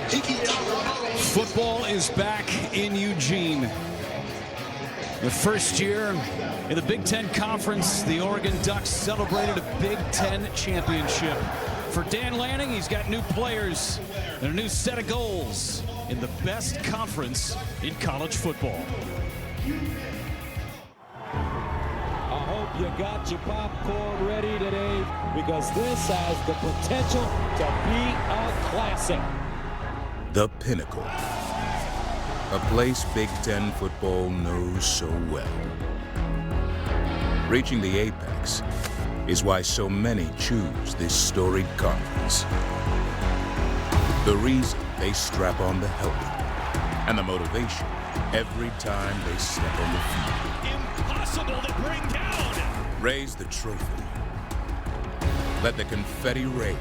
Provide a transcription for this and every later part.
Football is back in Eugene. The first year in the Big Ten Conference, the Oregon Ducks celebrated a Big Ten championship. For Dan Lanning, he's got new players and a new set of goals in the best conference in college football. I hope you got your popcorn ready today, because this has the potential to be a classic. The Pinnacle, a place Big Ten football knows so well. Reaching the apex is why so many choose this storied conference. The reason they strap on the helmet, and the motivation every time they step on the field. Impossible to bring down! Raise the trophy. Let the confetti rain.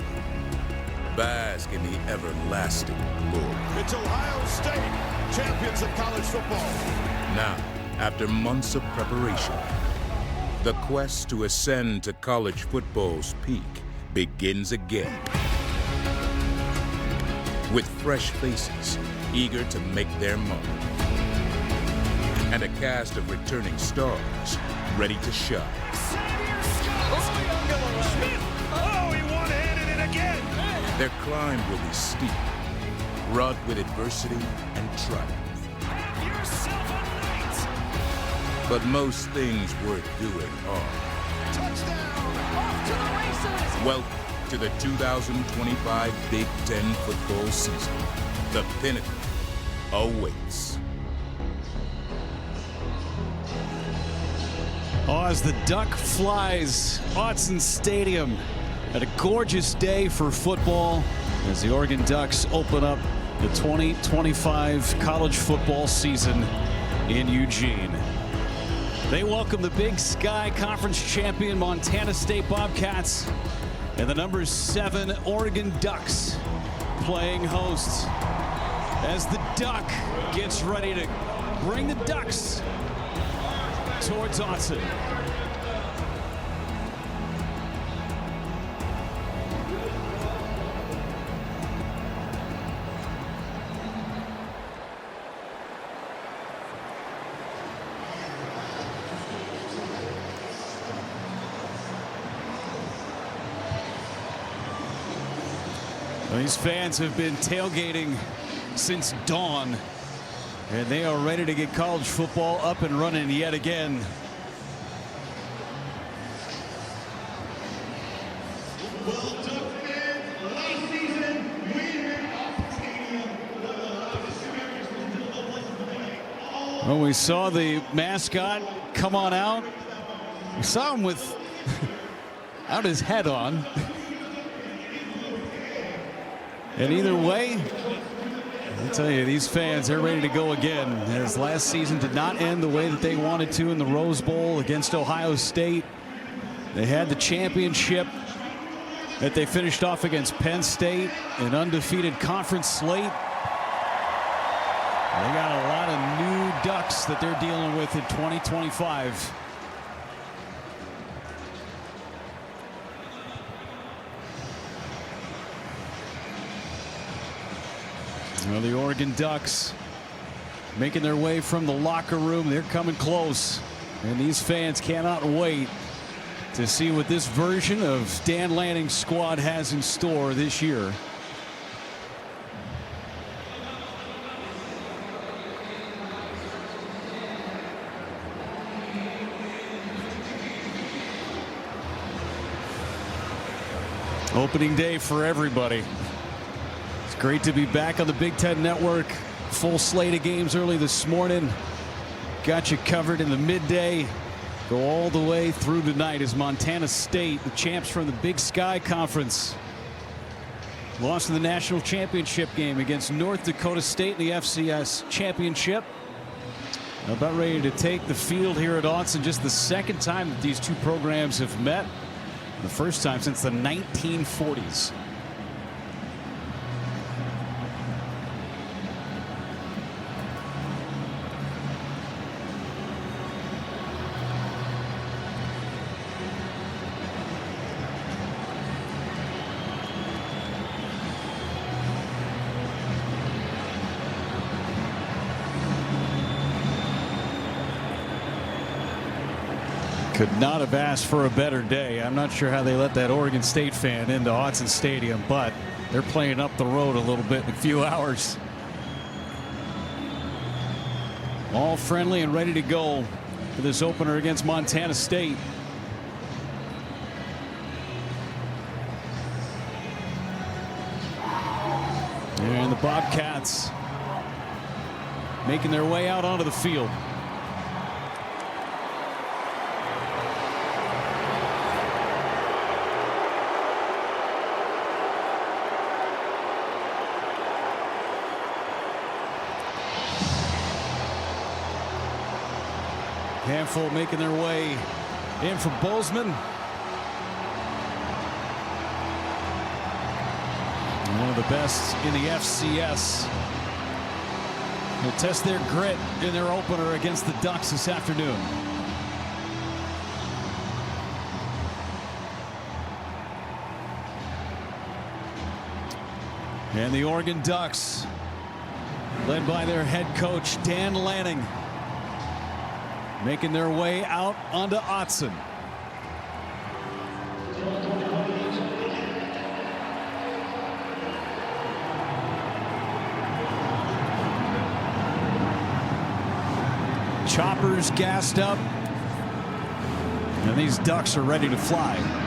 Bask in the everlasting glory. It's Ohio State, champions of college football. Now, after months of preparation, the quest to ascend to college football's peak begins again. With fresh faces, eager to make their mark. And a cast of returning stars, ready to shine. Oh, he one-handed it again. Their climb will be steep, wrought with adversity and triumph. Have yourself a night! But most things worth doing are. Touchdown! Off to the races! Welcome to the 2025 Big Ten football season. The Pinnacle awaits. Oh, as the duck flies, Autzen Stadium. At a gorgeous day for football as the Oregon Ducks open up the 2025 college football season in Eugene. They welcome the Big Sky Conference champion Montana State Bobcats and the number 7 Oregon Ducks playing host as the Duck gets ready to bring the Ducks towards Autzen. These fans have been tailgating since dawn, and they are ready to get college football up and running yet again. Well, we saw the mascot come on out. We saw him with out his head on. And either way, I'll tell you, these fans, they're ready to go again, as last season did not end the way that they wanted to in the Rose Bowl against Ohio State. They had the championship that they finished off against Penn State, an undefeated conference slate. They got a lot of new Ducks that they're dealing with in 2025. Well, the Oregon Ducks making their way from the locker room. They're coming close, and these fans cannot wait to see what this version of Dan Lanning's squad has in store this year. Opening day for everybody. It's great to be back on the Big Ten Network. Full slate of games early this morning. Got you covered in the midday. Go all the way through tonight as Montana State, the champs from the Big Sky Conference, lost in the national championship game against North Dakota State in the FCS championship. About ready to take the field here at Autzen. Just the second time that these two programs have met. The first time since the 1940s. Could not have asked for a better day. I'm not sure how they let that Oregon State fan into Autzen Stadium, but they're playing up the road a little bit in a few hours. All friendly and ready to go for this opener against Montana State. And the Bobcats making their way out onto the field. Handful making their way in for Bozeman. One of the best in the FCS. Will test their grit in their opener against the Ducks this afternoon. And the Oregon Ducks, led by their head coach Dan Lanning, making their way out onto Autzen. Choppers gassed up, and these Ducks are ready to fly.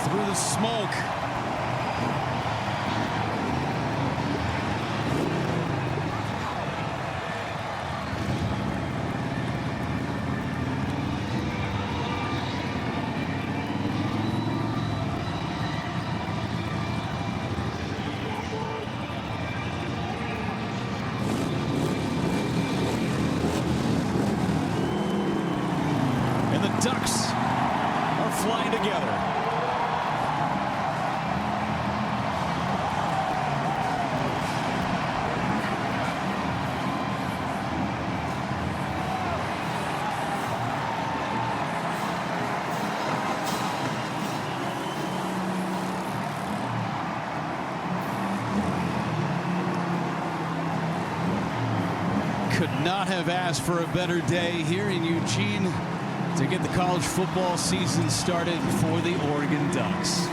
Through the smoke. And the Ducks are flying together. Could not have asked for a better day here in Eugene to get the college football season started for the Oregon Ducks.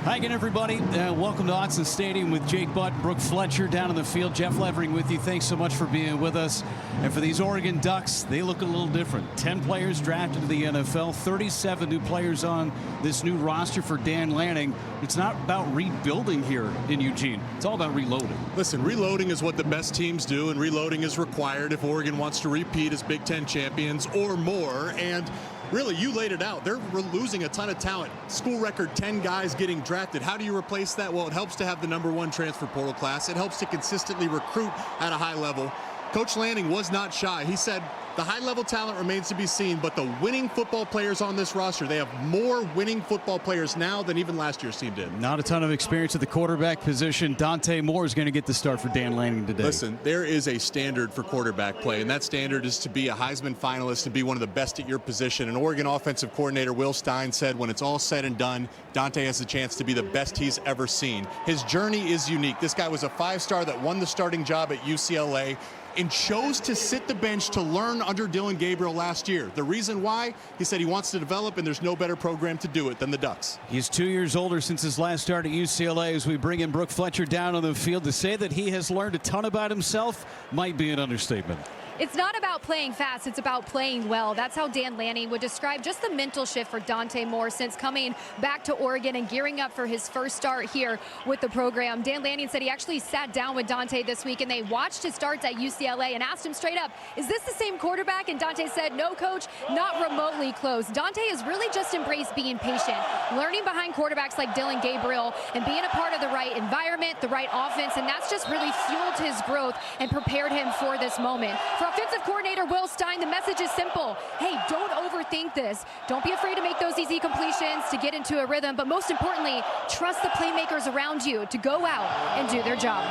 Hi again, everybody. Welcome to Autzen Stadium with Jake Butt, Brooke Fletcher down in the field. Jeff Levering with you. Thanks so much for being with us. And for these Oregon Ducks, they look a little different. 10 players drafted to the NFL, 37 new players on this new roster for Dan Lanning. It's not about rebuilding here in Eugene. It's all about reloading. Listen, reloading is what the best teams do, and reloading is required if Oregon wants to repeat as Big Ten champions or more. And really, you laid it out. They're losing a ton of talent. School record 10 guys getting drafted. How do you replace that? Well, it helps to have the #1 transfer portal class. It helps to consistently recruit at a high level. Coach Lanning was not shy. He said the high-level talent remains to be seen, but the winning football players on this roster, they have more winning football players now than even last year's team did. Not a ton of experience at the quarterback position. Dante Moore is going to get the start for Dan Lanning today. Listen, there is a standard for quarterback play, and that standard is to be a Heisman finalist and be one of the best at your position. And Oregon offensive coordinator Will Stein said when it's all said and done, Dante has the chance to be the best he's ever seen. His journey is unique. This guy was a 5-star that won the starting job at UCLA and chose to sit the bench to learn under Dylan Gabriel last year. The reason why, he said he wants to develop, and there's no better program to do it than the Ducks. He's 2 years older since his last start at UCLA. As we bring in Brooke Fletcher down on the field, to say that he has learned a ton about himself might be an understatement. It's not about playing fast, it's about playing well. That's how Dan Lanning would describe just the mental shift for Dante Moore since coming back to Oregon and gearing up for his first start here with the program. Dan Lanning said he actually sat down with Dante this week and they watched his starts at UCLA and asked him straight up, is this the same quarterback? And Dante said, no, coach, not remotely close. Dante has really just embraced being patient, learning behind quarterbacks like Dylan Gabriel and being a part of the right environment, the right offense, and that's just really fueled his growth and prepared him for this moment. For offensive coordinator Will Stein, the message is simple. Hey, don't overthink this. Don't be afraid to make those easy completions, to get into a rhythm, but most importantly, trust the playmakers around you to go out and do their job.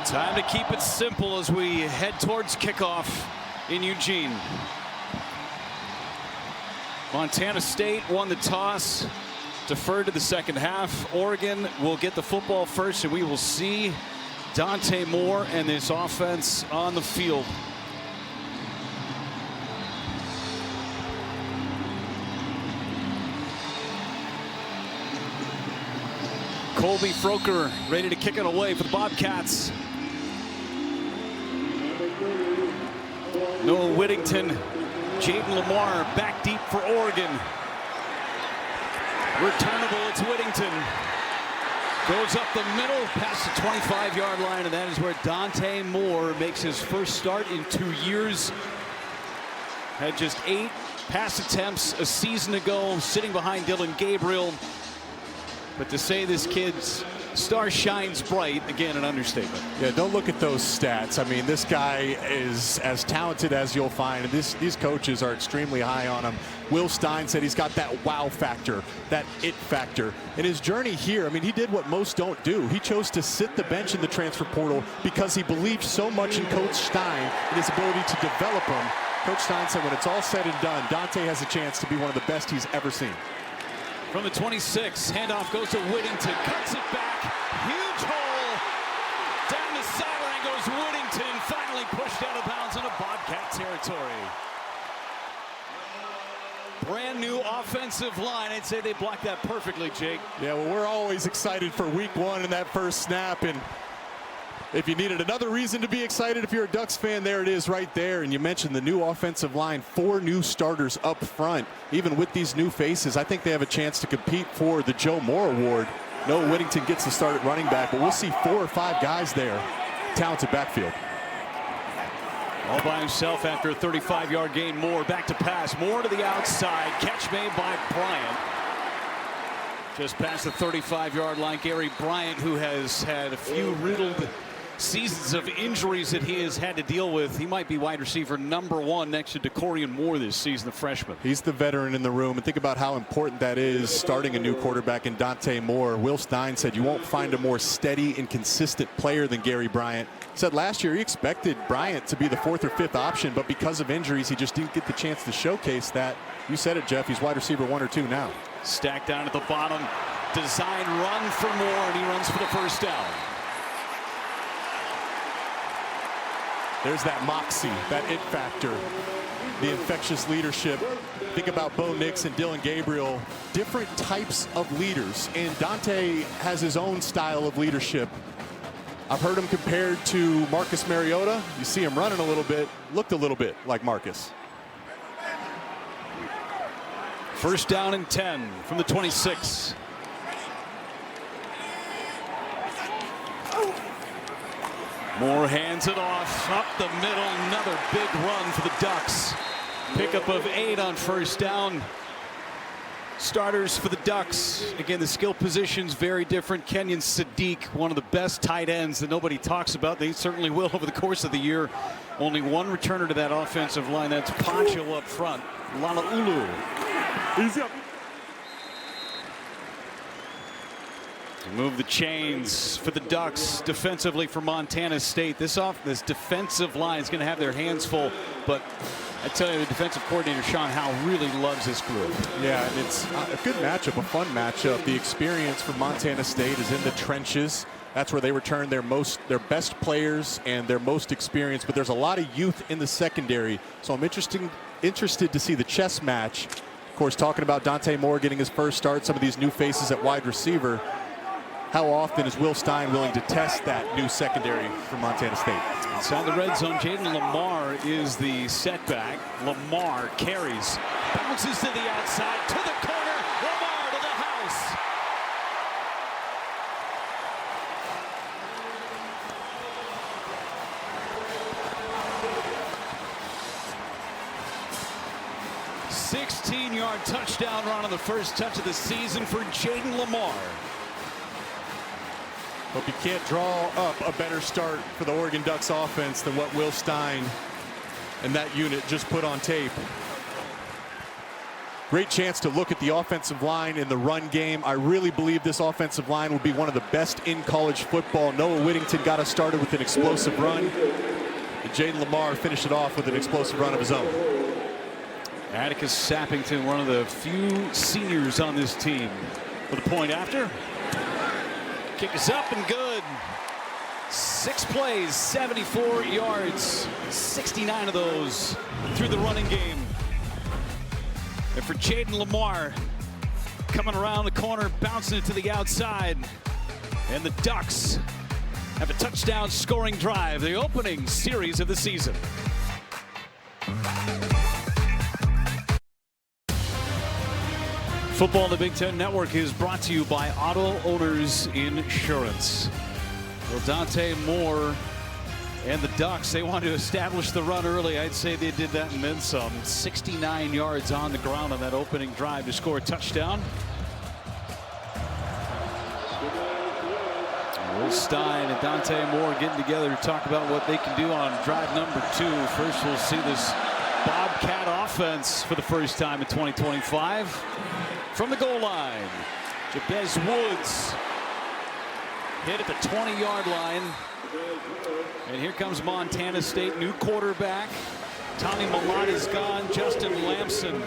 Time to keep it simple as we head towards kickoff in Eugene. Montana State won the toss, deferred to the second half. Oregon will get the football first, and we will see Dante Moore and this offense on the field. Colby Froker ready to kick it away for the Bobcats. Noah Whittington, Jaden Lamar back deep for Oregon. Returnable, it's Whittington. Goes up the middle past the 25-yard line, and that is where Dante Moore makes his first start in 2 years. Had just 8 pass attempts a season ago, sitting behind Dylan Gabriel. But to say this kid's star shines bright, again, an understatement. Yeah, don't look at those stats. I mean, this guy is as talented as you'll find. And these coaches are extremely high on him. Will Stein said he's got that wow factor, that it factor. In his journey here, I mean, he did what most don't do. He chose to sit the bench in the transfer portal because he believed so much in Coach Stein and his ability to develop him. Coach Stein said when it's all said and done, Dante has a chance to be one of the best he's ever seen. From the 26, handoff goes to Whittington, cuts it back, huge hole, down the sideline goes Whittington, finally pushed out of bounds into Bobcat territory. Brand new offensive line. I'd say they blocked that perfectly, Jake. Yeah, well, we're always excited for week 1 and that first snap, and if you needed another reason to be excited, if you're a Ducks fan, there it is right there. And you mentioned the new offensive line, 4 new starters up front. Even with these new faces, I think they have a chance to compete for the Joe Moore Award. Noah Whittington gets the start at running back, but we'll see 4 or 5 guys there. Talented backfield. All by himself after a 35-yard gain. Moore back to pass. Moore to the outside. Catch made by Bryant. Just past the 35-yard line. Gary Bryant, who has had a few riddled seasons of injuries that he has had to deal with. He might be wide receiver #1 next to DeCorian Moore this season, the freshman. He's the veteran in the room, and think about how important that is, starting a new quarterback in Dante Moore. Will Stein said you won't find a more steady and consistent player than Gary Bryant. Said last year he expected Bryant to be the 4th or 5th option, but because of injuries, he just didn't get the chance to showcase that. You said it, Jeff. He's wide receiver 1 or 2 now. Stacked down at the bottom. Design run for Moore, and he runs for the first down. There's that moxie, that it factor, the infectious leadership. Think about Bo Nix and Dylan Gabriel, different types of leaders, and Dante has his own style of leadership. I've heard him compared to Marcus Mariota. You see him running a little bit, looked a little bit like Marcus. First down and 10 from the 26. Moore hands it off up the middle. Another big run for the Ducks. Pickup of 8 on first down. Starters for the Ducks. Again, the skill positions very different. Kenyon Sadiq, one of the best tight ends that nobody talks about. They certainly will over the course of the year. Only one returner to that offensive line. That's Pancho up front. Lalaulu. Easy up. Move the chains for the Ducks defensively for Montana State. This defensive line is going to have their hands full, but I tell you, the defensive coordinator Sean Howe really loves this group. Yeah, and it's a good matchup, a fun matchup. The experience for Montana State is in the trenches. That's where they return their best players and their most experience, but there's a lot of youth in the secondary. So I'm interested to see the chess match. Of course, talking about Dante Moore getting his first start, some of these new faces at wide receiver. How often is Will Stein willing to test that new secondary for Montana State? Inside the red zone, Jaden Lamar is the setback. Lamar carries, bounces to the outside, to the corner. Lamar to the house. '16-yard touchdown run on the first touch of the season for Jaden Lamar. Hope you can't draw up a better start for the Oregon Ducks offense than what Will Stein and that unit just put on tape. Great chance to look at the offensive line in the run game. I really believe this offensive line will be one of the best in college football. Noah Whittington got us started with an explosive run. And Jaden Lamar finished it off with an explosive run of his own. Atticus Sappington, one of the few seniors on this team. With a point after. Kick is up and good. 6 plays, 74 yards, 69 of those through the running game. And for Jaden Lamar, coming around the corner, bouncing it to the outside. And the Ducks have a touchdown scoring drive, the opening series of the season. Football on the Big Ten Network is brought to you by Auto Owners Insurance. Well, Dante Moore and the Ducks, they want to establish the run early. I'd say they did that and then some. 69 yards on the ground on that opening drive to score a touchdown. Will Stein and Dante Moore getting together to talk about what they can do on drive number 2. First, we'll see this Bobcat offense for the first time in 2025. From the goal line, Jabez Woods hit at the 20-yard line. And here comes Montana State, new quarterback. Tommy Mellott is gone. Justin Lamson,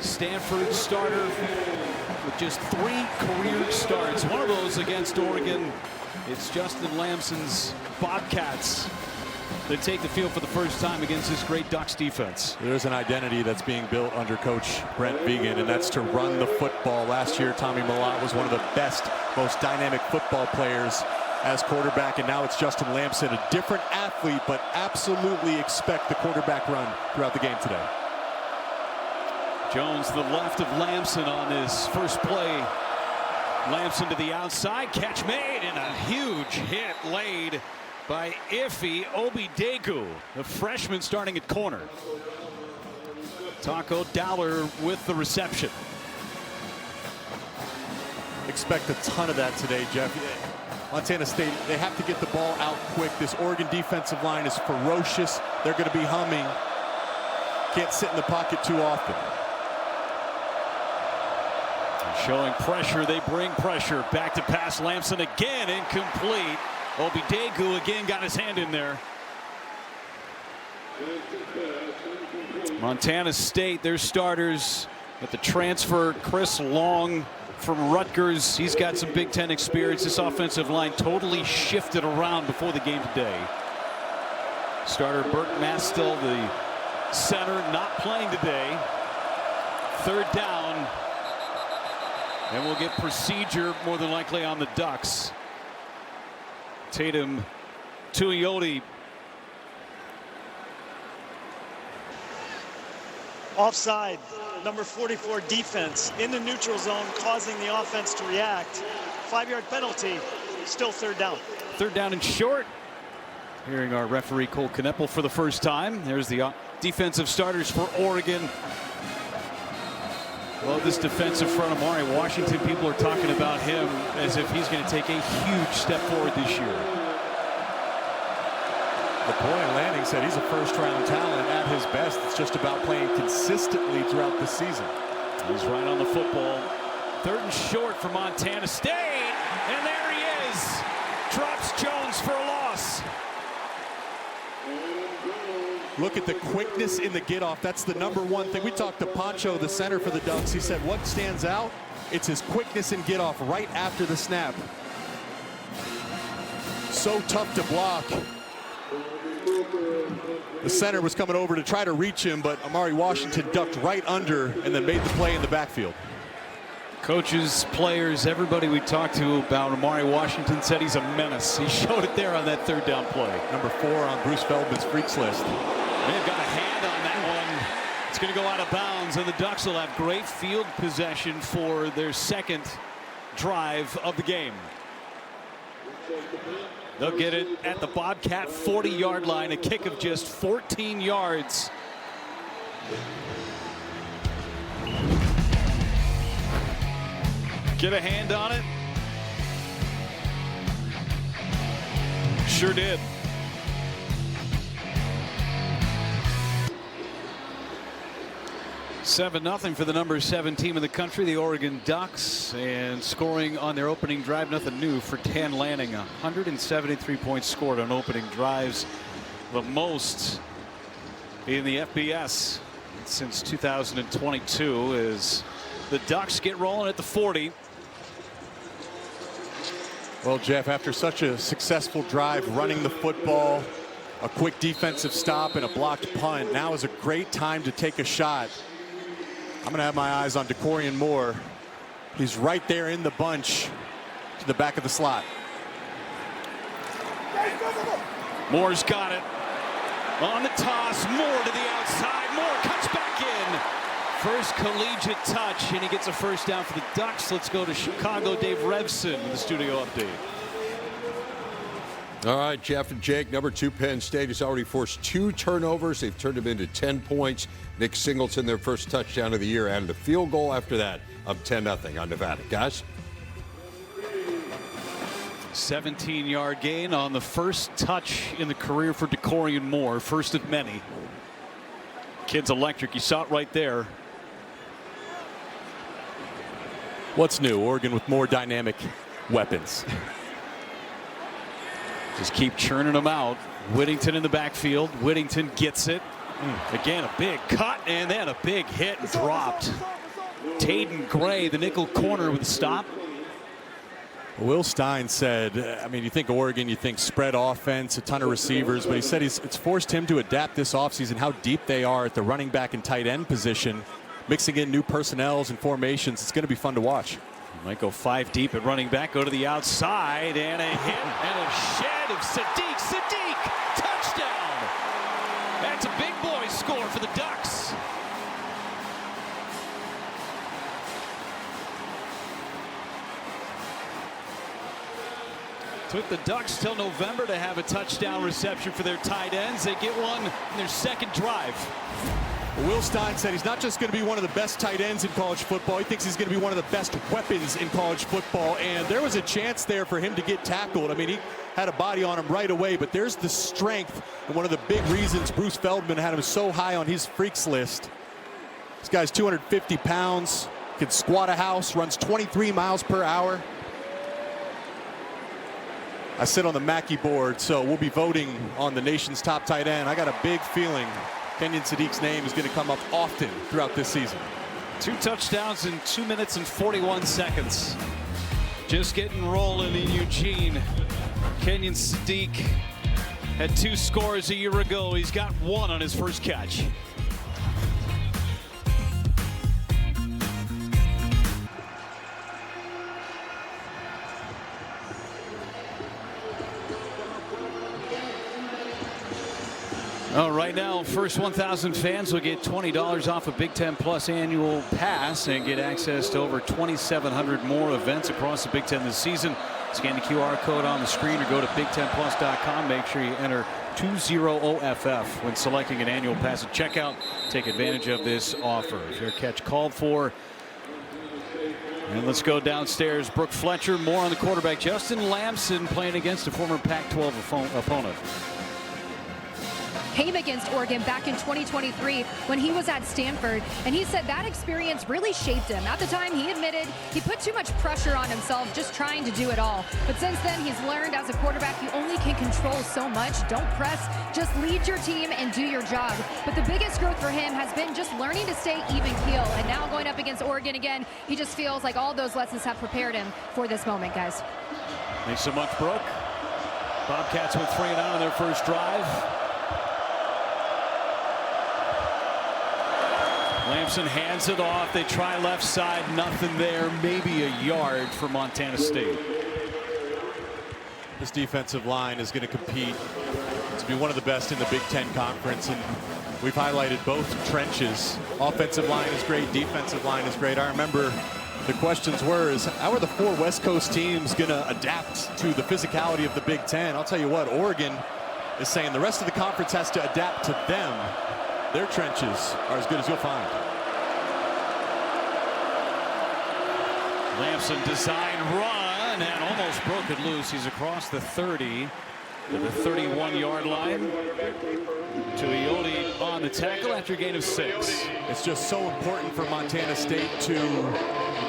Stanford starter with just 3 career starts. One of those against Oregon. It's Justin Lamson's Bobcats that take the field for the first time against this great Ducks defense. There's an identity that's being built under Coach Brent Vigen, and that's to run the football. Last year, Tommy Mellott was one of the best, most dynamic football players as quarterback, and now it's Justin Lamson, a different athlete, but absolutely expect the quarterback run throughout the game today. Jones to the left of Lamson on this first play. Lamson to the outside, catch made, and a huge hit laid by Ife Obidegu, the freshman starting at corner. Taco Dowler with the reception. Expect a ton of that today, Jeff. Montana State, they have to get the ball out quick. This Oregon defensive line is ferocious. They're going to be humming. Can't sit in the pocket too often. Showing pressure, they bring pressure. Back to pass, Lamson again, incomplete. Obidegu again got his hand in there. Montana State, their starters with the transfer, Chris Long from Rutgers. He's got some Big Ten experience. This offensive line totally shifted around before the game today. Starter Burt Mastel, the center, not playing today. 3rd down. And we'll get procedure more than likely on the Ducks. Tatum Tuioti. Offside, number 44 defense in the neutral zone, causing the offense to react. 5-yard penalty, still 3rd down. 3rd down and short. Hearing our referee Cole Kneppel for the first time. There's the defensive starters for Oregon. Well, this defensive front, Amari Washington, people are talking about him as if he's going to take a huge step forward this year. LaPointe Lanning said he's a first-round talent at his best. It's just about playing consistently throughout the season. He's right on the football. 3rd and short for Montana State. And there he is. Drops Jones for a loss. Look at the quickness in the get-off. That's the #1 thing. We talked to Pancho, the center for the Ducks. He said what stands out, it's his quickness in get-off right after the snap. So tough to block. The center was coming over to try to reach him, but Amari Washington ducked right under and then made the play in the backfield. Coaches, players, everybody we talked to about Amari Washington said he's a menace. He showed it there on that 3rd down play. #4 on Bruce Feldman's freaks list. They've got a hand on that one. It's going to go out of bounds, and the Ducks will have great field possession for their 2nd drive of the game. They'll get it at the Bobcat 40-yard line, a kick of just 14 yards. Get a hand on it. Sure did. $7-0 for the number 7 team in the country, the Oregon Ducks, and scoring on their opening drive, nothing new for Dan Lanning. 173 points scored on opening drives, the most in the FBS since 2022, as the Ducks get rolling at the 40. Well, Jeff, after such a successful drive running the football, a quick defensive stop and a blocked punt, now is a great time to take a shot. I'm going to have my eyes on DeCorian Moore. He's right there in the bunch to the back of the slot. Moore's got it. On the toss, Moore to the outside. Moore cuts back in. First collegiate touch, and he gets a first down for the Ducks. Let's go to Chicago. Dave Revson with the studio update. All right, Jeff and Jake, number 2 Penn State has already forced 2 turnovers. They've turned them into 10 points. Nick Singleton, their first touchdown of the year, added a field goal after that of 10-0 on Nevada. Guys? 17-yard gain on the first touch in the career for DeCorian Moore. First of many. Kid's electric. You saw it right there. What's new? Oregon with more dynamic weapons. Just keep churning them out. Whittington in the backfield. Whittington gets it. Again, a big cut and then a big hit and dropped. Taden Gray, the nickel corner, with a stop. Will Stein said, I mean, you think Oregon, you think spread offense, a ton of receivers, but he said it's forced him to adapt this offseason how deep they are at the running back and tight end position, mixing in new personnels and formations. It's going to be fun to watch. Might go 5 deep at running back, go to the outside, and a hit and a shed of Sadiq. Sadiq, touchdown! That's a big boy score for the Ducks. Took the Ducks till November to have a touchdown reception for their tight ends. They get one in their second drive. Will Stein said he's not just going to be one of the best tight ends in college football. He thinks he's going to be one of the best weapons in college football. And there was a chance there for him to get tackled. I mean, he had a body on him right away, but there's the strength. And one of the big reasons Bruce Feldman had him so high on his freaks list. This guy's 250 pounds, can squat a house, runs 23 miles per hour. I sit on the Mackey board, so we'll be voting on the nation's top tight end. I got a big feeling Kenyon Sadiq's name is going to come up often throughout this season. 2 touchdowns in 2 minutes and 41 seconds. Just getting rolling in Eugene. Kenyon Sadiq had 2 scores a year ago. He's got 1 on his first catch. Right now, first 1,000 fans will get $20 off a Big Ten Plus annual pass and get access to over 2,700 more events across the Big Ten this season. Scan the QR code on the screen or go to BigTenPlus.com. Make sure you enter 20OFF when selecting an annual pass at checkout. Take advantage of this offer. Fair catch called for. And let's go downstairs. Brooke Fletcher, more on the quarterback. Justin Lamson playing against a former Pac-12 opponent. Came against Oregon back in 2023 when he was at Stanford, and he said that experience really shaped him. At the time, he admitted he put too much pressure on himself just trying to do it all. But since then, he's learned as a quarterback you only can control so much. Don't press, just lead your team and do your job. But the biggest growth for him has been just learning to stay even keel. And now going up against Oregon again, he just feels like all those lessons have prepared him for this moment, guys. Thanks so much, Brooke. Bobcats went 3 and out on their first drive. Lamson hands it off. They try left side. Nothing there. Maybe a yard for Montana State. This defensive line is going to compete to be one of the best in the Big Ten Conference. And we've highlighted both trenches. Offensive line is great. Defensive line is great. I remember the questions were, how are the 4 West Coast teams going to adapt to the physicality of the Big Ten? I'll tell you what, Oregon is saying the rest of the conference has to adapt to them. Their trenches are as good as you'll find. Lamson design run and almost broke it loose. He's across the 30 to the 31-yard line. Tuioti on the tackle after a gain of 6. It's just so important for Montana State to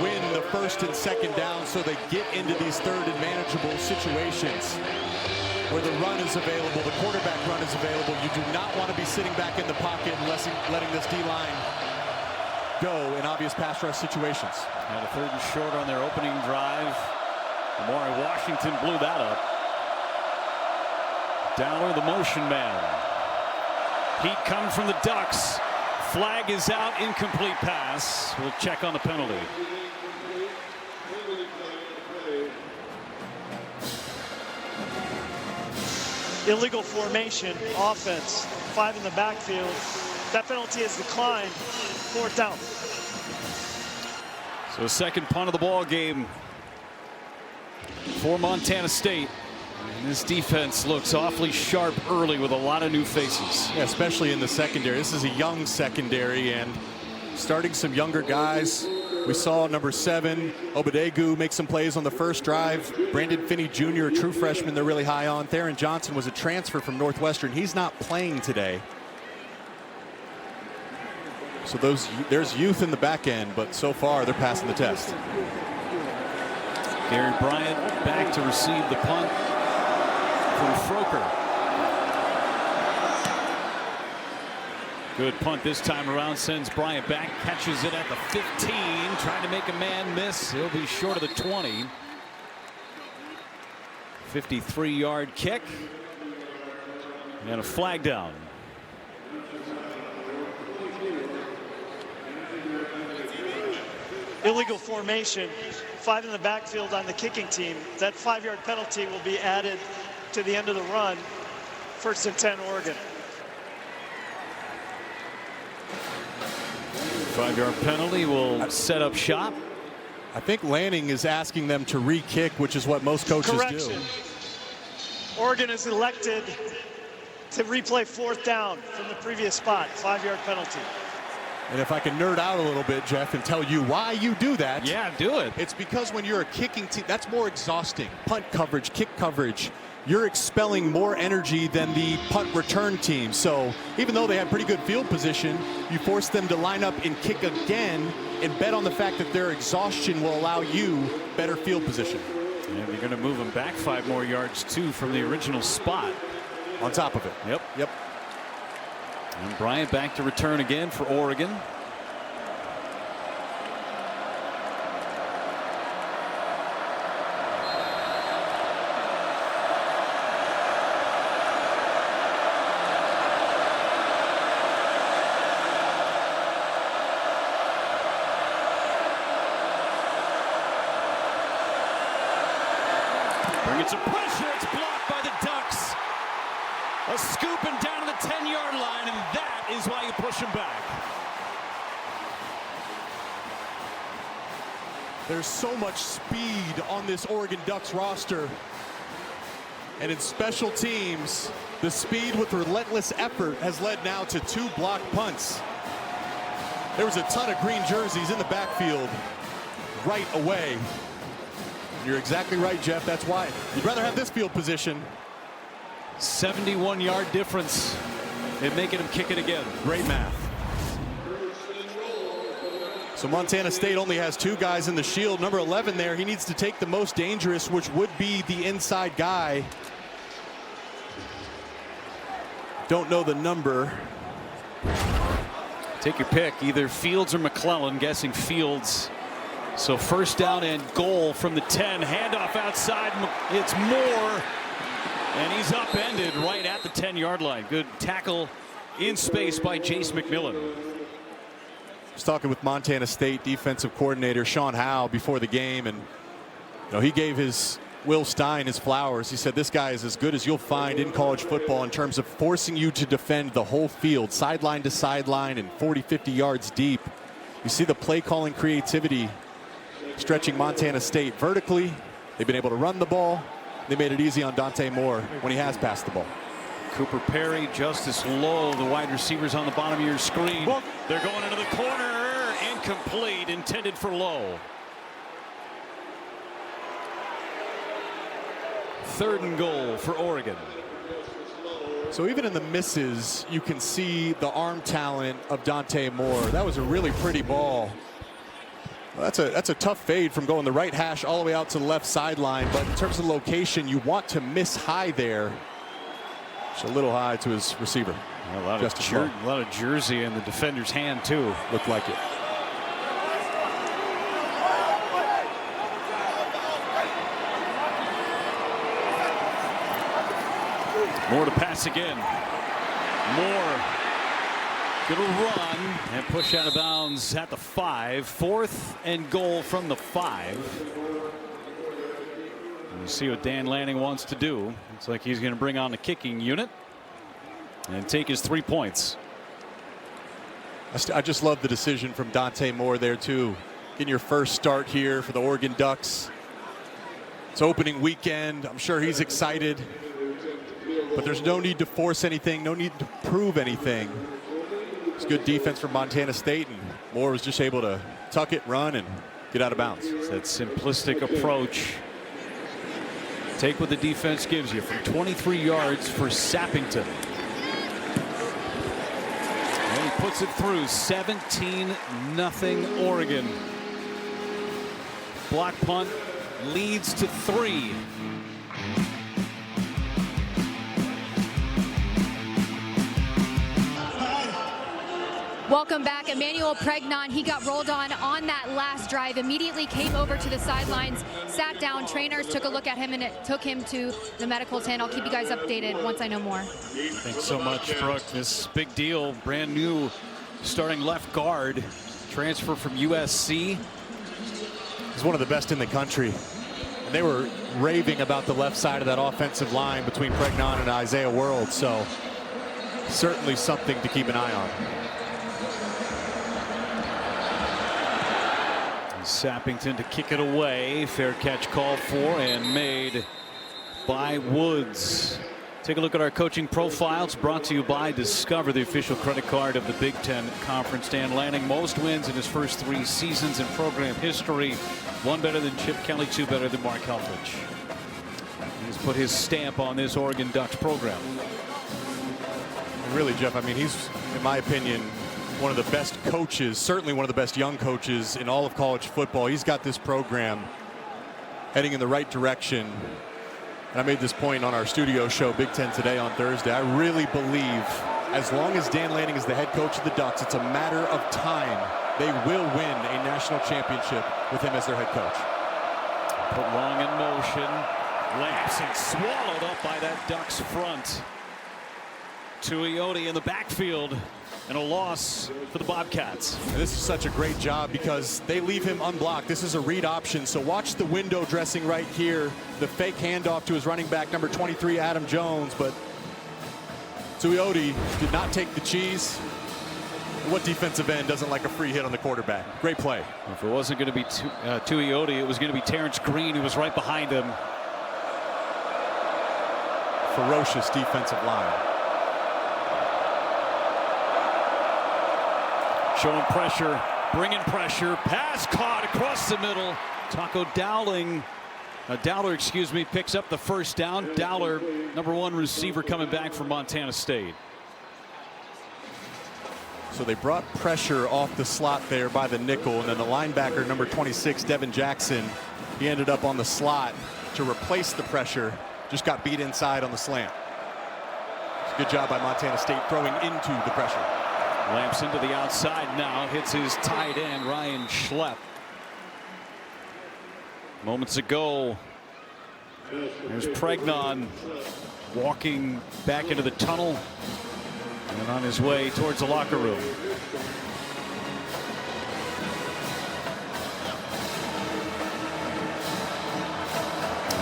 win the first and second down so they get into these third and manageable situations where the run is available, the quarterback run is available. You do not want to be sitting back in the pocket and letting this D-line go in obvious pass rush situations. Had a 3rd and short on their opening drive. Amari Washington blew that up. Dowler, the motion man. Heat comes from the Ducks. Flag is out, incomplete pass. We'll check on the penalty. Illegal formation, offense, 5 in the backfield. That penalty is declined. 4th down. So second punt of the ball game for Montana State. And this defense looks awfully sharp early with a lot of new faces. Yeah, especially in the secondary. This is a young secondary and starting some younger guys. We saw number 7, Obadegu, make some plays on the first drive. Brandon Finney Jr., a true freshman they're really high on. Theron Johnson was a transfer from Northwestern. He's not playing today. So there's youth in the back end, but so far they're passing the test. Gary Bryant back to receive the punt from Froker. Good punt this time around, sends Bryant back, catches it at the 15, trying to make a man miss. He'll be short of the 20. 53-yard kick and a flag down. Illegal formation, 5 in the backfield on the kicking team. That 5-yard penalty will be added to the end of the run. 1st and 10, Oregon. 5-yard penalty will set up shop. I think Lanning is asking them to re-kick, which is what most coaches Correction. do. Oregon is elected to replay 4th down from the previous spot. 5-yard penalty. And if I can nerd out a little bit, Jeff, and tell you why you do that. Yeah, do it. It's because when you're a kicking team, that's more exhausting. Punt coverage, kick coverage. You're expelling more energy than the punt return team. So even though they have pretty good field position, you force them to line up and kick again and bet on the fact that their exhaustion will allow you better field position. And you're going to move them back 5 more yards, too, from the original spot. On top of it. Yep. And Bryant back to return again for Oregon. Bring it to pressure. It's blocked by the Ducks. A scooping down to the 10-yard line, and that is why you push him back. There's so much speed on this Oregon Ducks roster. And in special teams, the speed with relentless effort has led now to 2 blocked punts. There was a ton of green jerseys in the backfield right away. You're exactly right, Jeff. That's why you'd rather have this field position. 71-yard difference in making him kick it again. Great math. So Montana State only has 2 guys in the shield. Number 11 there, he needs to take the most dangerous, which would be the inside guy. Don't know the number. Take your pick, either Fields or McClellan. Guessing Fields. So 1st down and goal from the 10. Handoff outside. It's Moore. And he's upended right at the 10-yard line. Good tackle in space by Jace McMillan. I was talking with Montana State defensive coordinator Sean Howe before the game, and he gave his Will Stein his flowers. He said this guy is as good as you'll find in college football in terms of forcing you to defend the whole field, sideline to sideline and 40-50 yards deep. You see the play calling creativity stretching Montana State vertically. They've been able to run the ball. They made it easy on Dante Moore when he has passed the ball. Cooper Perry, Justice Lowe, the wide receivers on the bottom of your screen. They're going into the corner. Incomplete, intended for Lowe. 3rd and goal for Oregon. So even in the misses, you can see the arm talent of Dante Moore. That was a really pretty ball. Well, that's a tough fade from going the right hash all the way out to the left sideline. But in terms of location, you want to miss high there. Just a little high to his receiver. A lot of jersey in the defender's hand too. Looked like it. Moore to pass again. Moore gonna run and push out of bounds at the 5. 4th and goal from the 5. And you see what Dan Lanning wants to do. Looks like he's going to bring on the kicking unit and take his 3 points. I just love the decision from Dante Moore there too. Getting your first start here for the Oregon Ducks. It's opening weekend. I'm sure he's excited. But there's no need to force anything, no need to prove anything. It's good defense from Montana State, and Moore was just able to tuck it, run, and get out of bounds. It's that simplistic approach. Take what the defense gives you from 23 yards for Sappington. And he puts it through. 17-0 Oregon. Block punt leads to 3. Welcome back. Emmanuel Pregnon, he got rolled on that last drive, immediately came over to the sidelines, sat down, trainers took a look at him, and it took him to the medical tent. I'll keep you guys updated once I know more. Thanks so much, Brooke. This big deal, brand new starting left guard, transfer from USC. He's one of the best in the country. And they were raving about the left side of that offensive line between Pregnon and Isaiah World, so certainly something to keep an eye on. Sappington to kick it away. Fair catch called for and made by Woods. Take a look at our coaching profiles, brought to you by Discover, the official credit card of the Big Ten Conference. Dan Lanning, most wins in his first 3 seasons in program history. 1 better than Chip Kelly, 2 better than Mark Helfrich. He's put his stamp on this Oregon Ducks program. Really, Jeff, I mean, he's, in my opinion, one of the best coaches, certainly one of the best young coaches in all of college football. He's got this program heading in the right direction. And I made this point on our studio show, Big Ten Today, on Thursday. I really believe as long as Dan Lanning is the head coach of the Ducks, it's a matter of time. They will win a national championship with him as their head coach. Put long in motion. Lampson swallowed up by that Ducks front. Tuioti in the backfield. And a loss for the Bobcats. And this is such a great job because they leave him unblocked. This is a read option. So watch the window dressing right here. The fake handoff to his running back, number 23, Adam Jones. But Tuioti did not take the cheese. What defensive end doesn't like a free hit on the quarterback? Great play. If it wasn't going to be Tuioti, it was going to be Terrence Green, who was right behind him. Ferocious defensive line. Showing pressure, bringing pressure, pass caught across the middle. Taco Dowler, picks up the first down. Dowler, number 1 receiver coming back from Montana State. So they brought pressure off the slot there by the nickel, and then the linebacker, number 26, Devin Jackson, he ended up on the slot to replace the pressure. Just got beat inside on the slant. It's a good job by Montana State throwing into the pressure. Lampson to the outside now, hits his tight end, Ryan Schlepp. Moments ago, there's Pregnon walking back into the tunnel and on his way towards the locker room.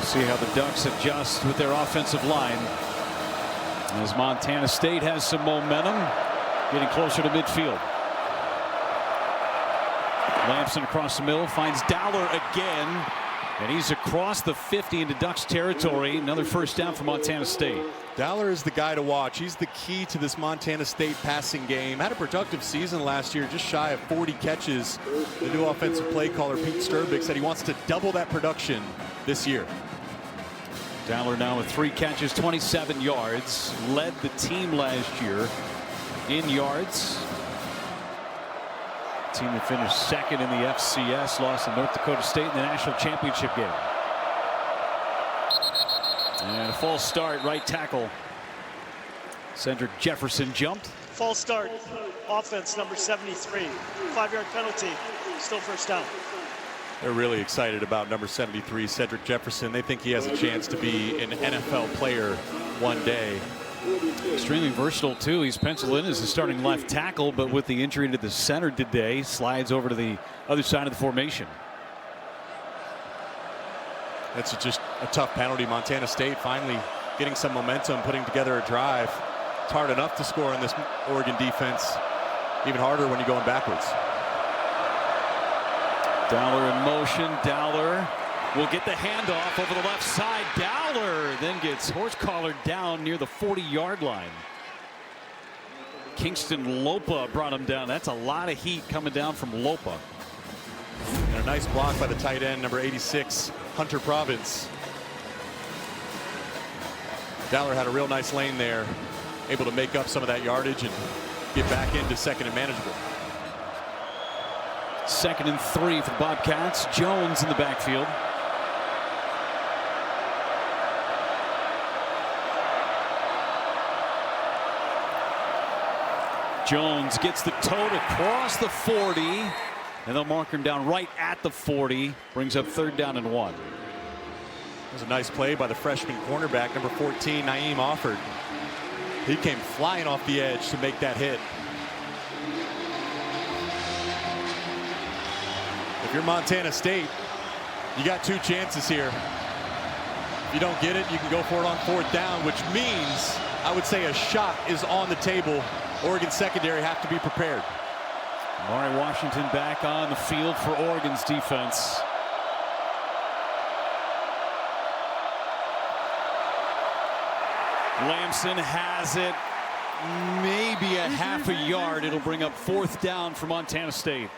See how the Ducks adjust with their offensive line as Montana State has some momentum. Getting closer to midfield. Lampson across the middle, finds Dowler again, and he's across the 50 into Ducks territory. Another first down for Montana State. Dowler is the guy to watch. He's the key to this Montana State passing game. Had a productive season last year, just shy of 40 catches. The new offensive play caller, Pete Sturbig, said he wants to double that production this year. Dowler now with 3 catches, 27 yards. Led the team last year in yards. Team that finished second in the FCS, lost to North Dakota State in the national championship game. And a false start, right tackle. Cedric Jefferson jumped. False start, offense number 73. 5-yard penalty, still first down. They're really excited about number 73, Cedric Jefferson. They think he has a chance to be an NFL player one day. Extremely versatile, too. He's penciled in as a starting left tackle, but with the injury to the center today, slides over to the other side of the formation. That's just a tough penalty. Montana State finally getting some momentum, putting together a drive. It's hard enough to score in this Oregon defense. Even harder when you're going backwards. Dowler in motion. Dowler will get the handoff over the left side. Dowler then gets horse-collared down near the 40-yard line. Kingston Lopa brought him down. That's a lot of heat coming down from Lopa. And a nice block by the tight end, number 86, Hunter Province. Dowler had a real nice lane there, able to make up some of that yardage and get back into second and manageable. 2nd and 3 for the Bobcats. Jones in the backfield. Jones gets the tote across the 40, and they'll mark him down right at the 40. Brings up 3rd down and 1. It was a nice play by the freshman cornerback, number 14, Naeem Offord. He came flying off the edge to make that hit. If you're Montana State, you got 2 chances here. If you don't get it, you can go for it on 4th down, which means I would say a shot is on the table. Oregon secondary have to be prepared. Mari Washington back on the field for Oregon's defense. Lamson has it. Maybe a half a yard. It'll bring up 4th down for Montana State.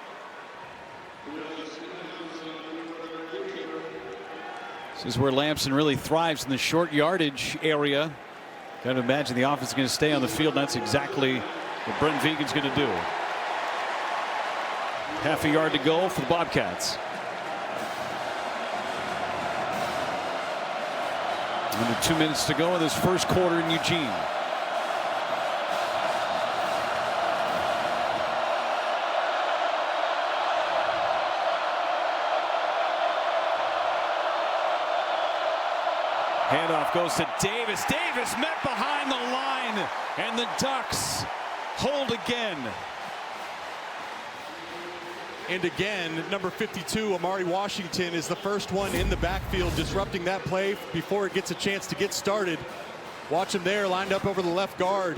This is where Lamson really thrives, in the short yardage area. Got to imagine the offense is going to stay on the field. And that's exactly what Brent Vigen's going to do. Half a yard to go for the Bobcats. Under 2 minutes to go in this first quarter in Eugene. Handoff goes to Davis. Davis met behind the line, and the Ducks hold again. And again, number 52, Amari Washington, is the first one in the backfield, disrupting that play before it gets a chance to get started. Watch him there, lined up over the left guard.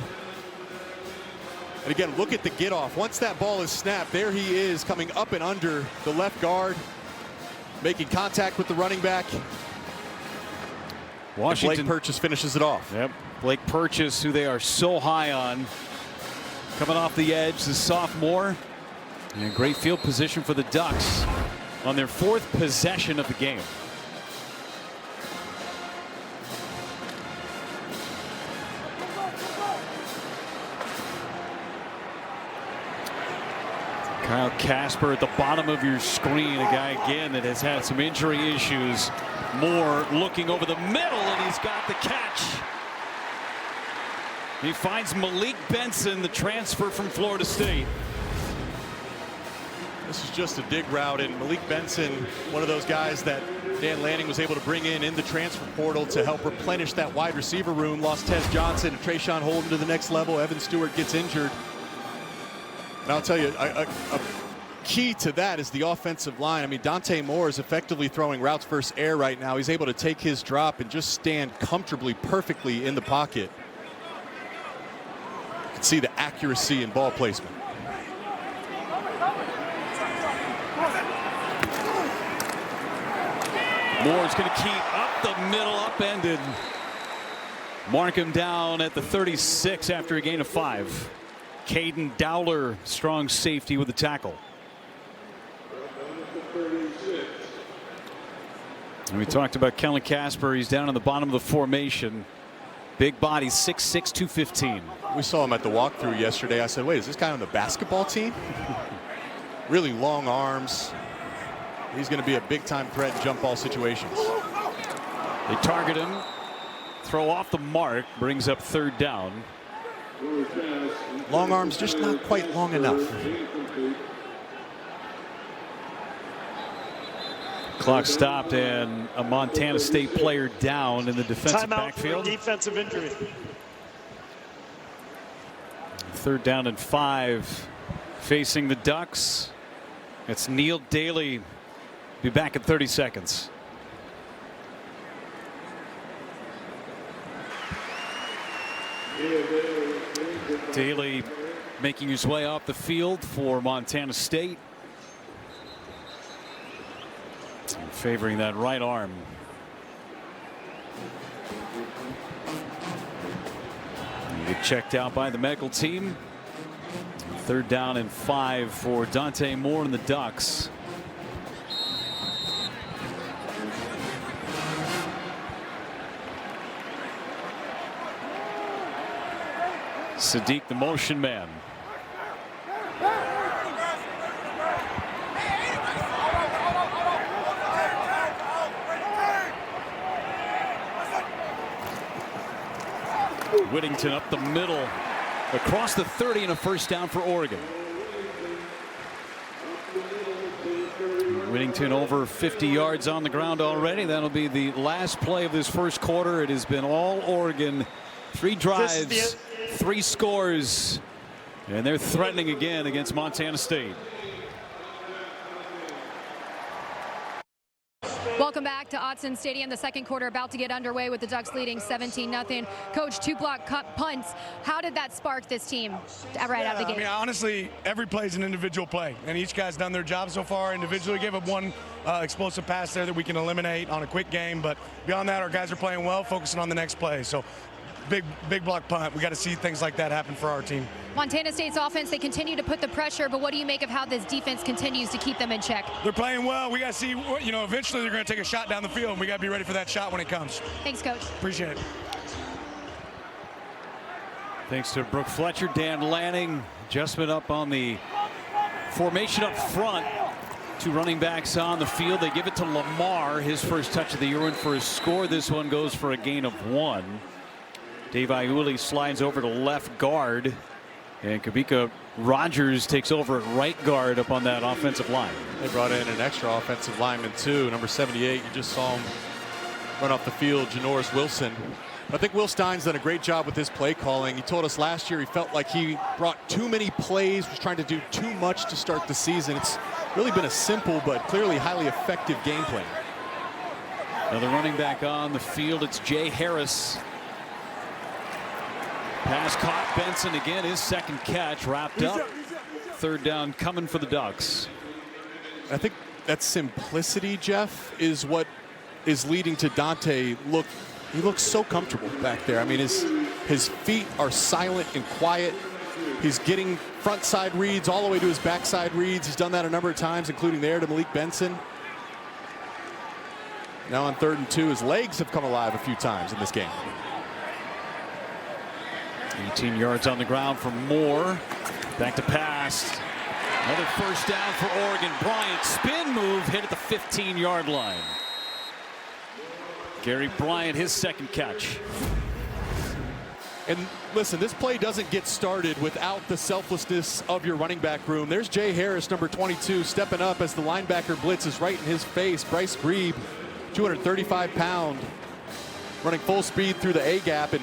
And again, look at the get off. Once that ball is snapped, there he is coming up and under the left guard, making contact with the running back. Washington. Blake Purchase finishes it off. Yep. Blake Purchase, who they are so high on, coming off the edge, the sophomore. And great field position for the Ducks on their 4th possession of the game. Kyle Casper at the bottom of your screen, a guy again that has had some injury issues. Moore looking over the middle, and he's got the catch. He finds Malik Benson, the transfer from Florida State. This is just a dig route, and Malik Benson, one of those guys that Dan Lanning was able to bring in the transfer portal to help replenish that wide receiver room. Lost Tez Johnson and Trayshawn Holden to the next level. Evan Stewart gets injured. And I'll tell you, a key to that is the offensive line. I mean, Dante Moore is effectively throwing routes versus air right now. He's able to take his drop and just stand comfortably, perfectly in the pocket. You can see the accuracy in ball placement. Moore's going to keep up the middle, upended. Mark him down at the 36 after a gain of 5. Caden Dowler, strong safety with the tackle. We talked about Kellen Casper. He's down in the bottom of the formation. Big body, 6'6", 215. We saw him at the walkthrough yesterday. I said, wait, is this guy on the basketball team? Really long arms. He's going to be a big-time threat in jump ball situations. They target him. Throw off the mark. Brings up 3rd down. Long arms just not quite long enough. Clock stopped and a Montana State player down in the defensive Timeout backfield. for defensive injury. 3rd down and 5 facing the Ducks. It's Neil Daly. Be back in 30 seconds. Daly making his way off the field for Montana State. Favoring that right arm. You get checked out by the medical team. 3rd down and 5 for Dante Moore and the Ducks. Sadiq, the motion man. Whittington up the middle, across the 30, and a 1st down for Oregon. Whittington over 50 yards on the ground already. That'll be the last play of this 1st quarter. It has been all Oregon. 3 drives, 3 scores, and they're threatening again against Montana State. Welcome back to Autzen Stadium. The 2nd quarter about to get underway with the Ducks leading 17-0. Coach, 2 block punts. How did that spark this team right out of the gate? I mean, honestly, every play is an individual play, and each guy's done their job so far individually. Gave up 1 explosive pass there that we can eliminate on a quick game, but beyond that, our guys are playing well, focusing on the next play. So big block punt. We got to see things like that happen for our team. Montana State's offense, they continue to put the pressure, but what do you make of how this defense continues to keep them in check? They're playing well. We got to see, you know, eventually they're going to take a shot down the field, and we got to be ready for that shot when it comes. Thanks, Coach. Appreciate it. Thanks to Brooke Fletcher, Dan Lanning. Adjustment up on the formation up front. 2 running backs on the field. They give it to Lamar, his 1st touch of the year, and for his score. This one goes for a gain of 1. Dave Iuli slides over to left guard, and Kabika Rogers takes over at right guard up on that offensive line. They brought in an extra offensive lineman too, number 78. You just saw him run off the field, Janoris Wilson. I think Will Stein's done a great job with his play calling. He told us last year he felt like he brought too many plays, was trying to do too much to start the season. It's really been a simple but clearly highly effective game plan. Another running back on the field. It's Jay Harris. Pass caught. Benson again, his 2nd catch wrapped up. 3rd down coming for the Ducks. I think that simplicity, Jeff, is what is leading to Dante. He looks so comfortable back there. I mean, his feet are silent and quiet. He's getting front side reads all the way to his backside reads. He's done that a number of times, including there to Malik Benson. Now on 3rd and 2, his legs have come alive a few times in this game. 18 yards on the ground for Moore. Back to pass. Another 1st down for Oregon. Bryant, spin move, hit at the 15-yard line. Gary Bryant, his 2nd catch. And listen, this play doesn't get started without the selflessness of your running back room. There's Jay Harris, number 22, stepping up as the linebacker blitz is right in his face. Bryce Grebe, 235-pound, running full speed through the A-gap. And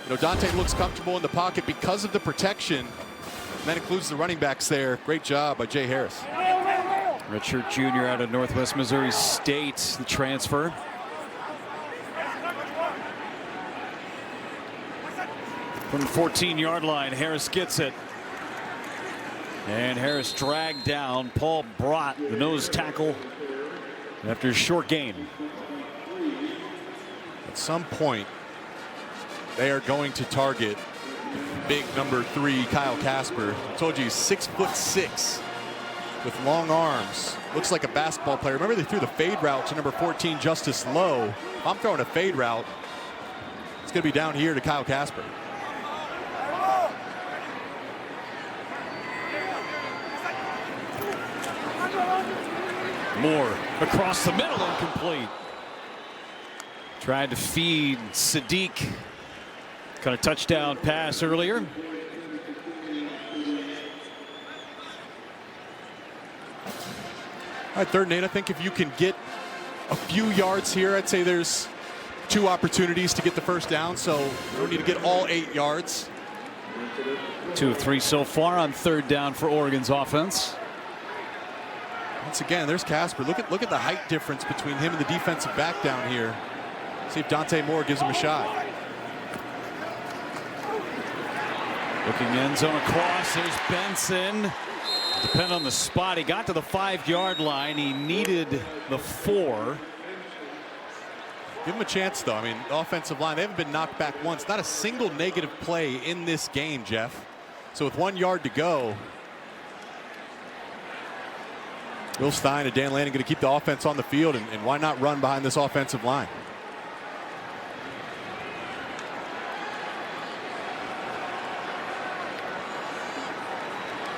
you know, Dante looks comfortable in the pocket because of the protection. And that includes the running backs there. Great job by Jay Harris. Redshirt junior out of Northwest Missouri State, the transfer. From the 14-yard line, Harris gets it. And Harris dragged down Paul Brott, the nose tackle, after a short gain. At some point, they are going to target big number 3 Kyle Casper. I told you he's 6'6", with long arms. Looks like a basketball player. Remember they threw the fade route to number 14, Justice Lowe. If I'm throwing a fade route, it's going to be down here to Kyle Casper. Moore across the middle, incomplete. Tried to feed Sadiq. Got a touchdown pass earlier. All right, 3rd and 8. I think if you can get a few yards here, I'd say there's 2 opportunities to get the first down, so you don't need to get all 8 yards. 2 of 3 so far on 3rd down for Oregon's offense. Once again, there's Casper. Look at the height difference between him and the defensive back down here. See if Dante Moore gives him a shot. Looking end zone across. There's Benson. Depend on the spot. He got to the 5-yard line. He needed the 4. Give him a chance, though. I mean, the offensive line, they haven't been knocked back once. Not a single negative play in this game, Jeff. So with 1 yard to go, Will Stein and Dan Lanning going to keep the offense on the field, and why not run behind this offensive line?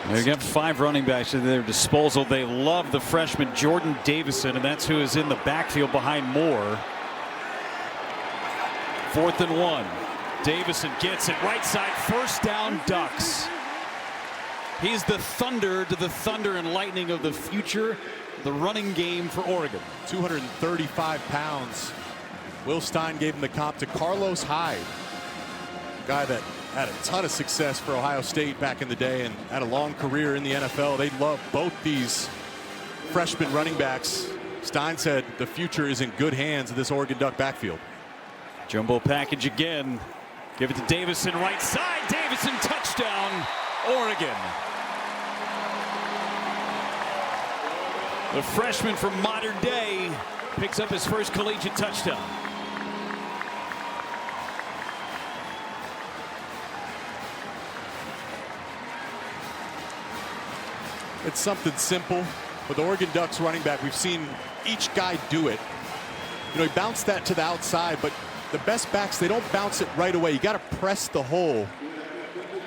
They've got 5 running backs at their disposal. They love the freshman Jordan Davison, and that's who is in the backfield behind Moore. 4th and 1. Davison gets it right side. First down, Ducks. He's the thunder to the thunder and lightning of the future. The running game for Oregon. 235 pounds. Will Stein gave him the comp to Carlos Hyde. Guy that had a ton of success for Ohio State back in the day and had a long career in the NFL. They love both these freshman running backs. Stein said the future is in good hands of this Oregon Duck backfield. Jumbo package again. Give it to Davison right side. Davison touchdown, Oregon. The freshman from modern day picks up his first collegiate touchdown. It's something simple. With the Oregon Ducks running back, we've seen each guy do it. You know, he bounced that to the outside, but the best backs, they don't bounce it right away. You got to press the hole.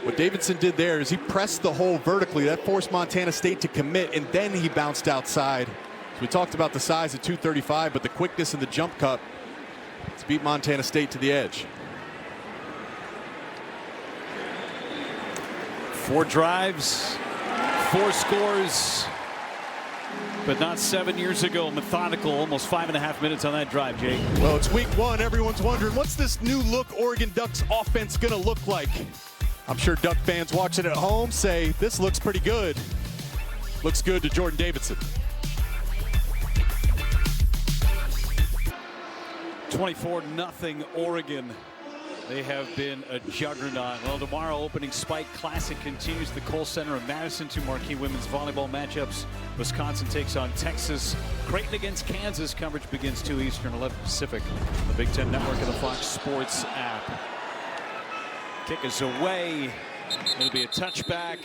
What Davidson did there is he pressed the hole vertically. That forced Montana State to commit, and then he bounced outside. So we talked about the size at 235, but the quickness and the jump cut to beat Montana State to the edge. 4 drives, 4 scores, but not 7 years ago. Methodical, almost 5.5 minutes on that drive, Jake. Well, it's week 1. Everyone's wondering, what's this new look Oregon Ducks offense going to look like? I'm sure Duck fans watching at home say, this looks pretty good. Looks good to Jordan Davidson. 24-0 Oregon. They have been a juggernaut. Well, tomorrow opening Spike Classic continues. The Kohl Center in Madison. 2 marquee women's volleyball matchups. Wisconsin takes on Texas. Creighton against Kansas. Coverage begins 2 Eastern, 11 Pacific. The Big Ten Network and the Fox Sports app. Kick is away. It'll be a touchback.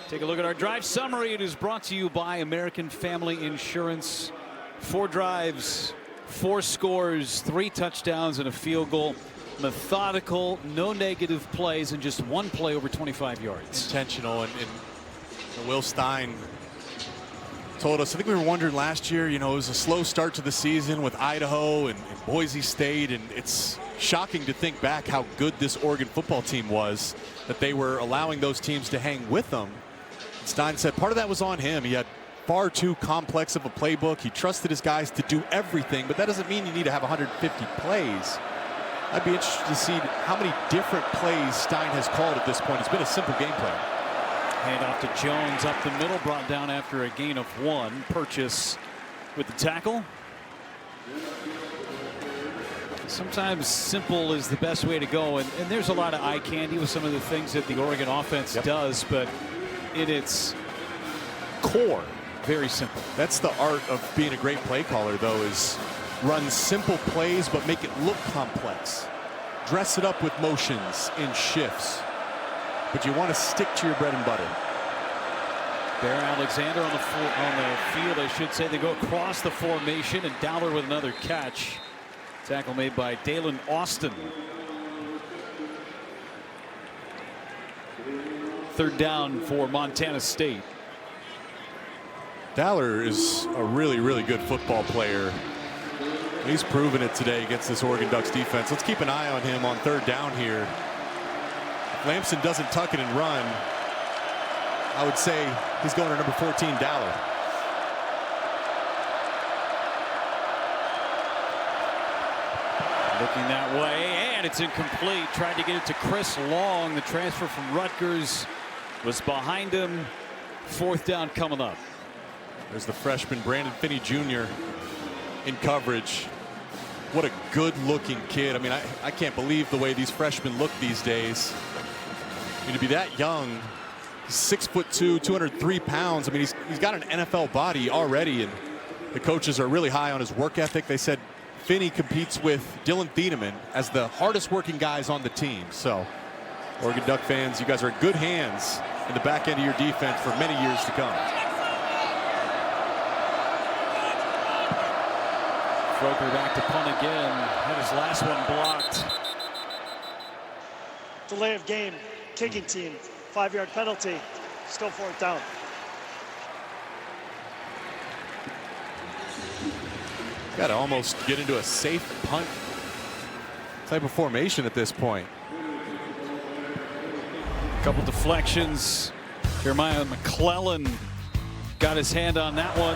Take a look at our drive summary. It is brought to you by American Family Insurance. 4 drives, 4 scores, 3 touchdowns, and a field goal. Methodical, no negative plays, and just 1 play over 25 yards. Intentional, and Will Stein told us, I think we were wondering last year, you know, it was a slow start to the season with Idaho and Boise State, and it's shocking to think back how good this Oregon football team was, that they were allowing those teams to hang with them. Stein said part of that was on him. He had far too complex of a playbook. He trusted his guys to do everything, but that doesn't mean you need to have 150 plays. I'd be interested to see how many different plays Stein has called at this point. It's been a simple game plan. Hand off to Jones up the middle, brought down after a gain of 1. Purchase with the tackle. Sometimes simple is the best way to go, and there's a lot of eye candy with some of the things that the Oregon offense does, but in its core, very simple. That's the art of being a great play caller, though, is run simple plays but make it look complex. Dress it up with motions and shifts, but you want to stick to your bread and butter. Bear Alexander on the field, I should say. They go across the formation, and Dowler with another catch. Tackle made by Dalen Austin. Third down for Montana State. Dowler is a really, really good football player. He's proven it today against this Oregon Ducks defense. Let's keep an eye on him on third down here. If Lamson doesn't tuck it and run, I would say he's going to number 14, Dowler. Looking that way, and it's incomplete. Tried to get it to Chris Long. The transfer from Rutgers was behind him. Fourth down coming up. There's the freshman Brandon Finney Jr. in coverage. What a good-looking kid. I mean, I can't believe the way these freshmen look these days. I mean, to be that young, he's 6'2", 203 pounds. I mean, he's got an NFL body already, and the coaches are really high on his work ethic. They said Finney competes with Dylan Thieneman as the hardest working guys on the team. So, Oregon Duck fans, you guys are in good hands in the back end of your defense for many years to come. Froker back to punt again. Had his last one blocked. Delay of game, kicking team, 5-yard penalty, still fourth down. Got to almost get into a safe punt type of formation at this point. Couple deflections. Jeremiah McClellan got his hand on that one.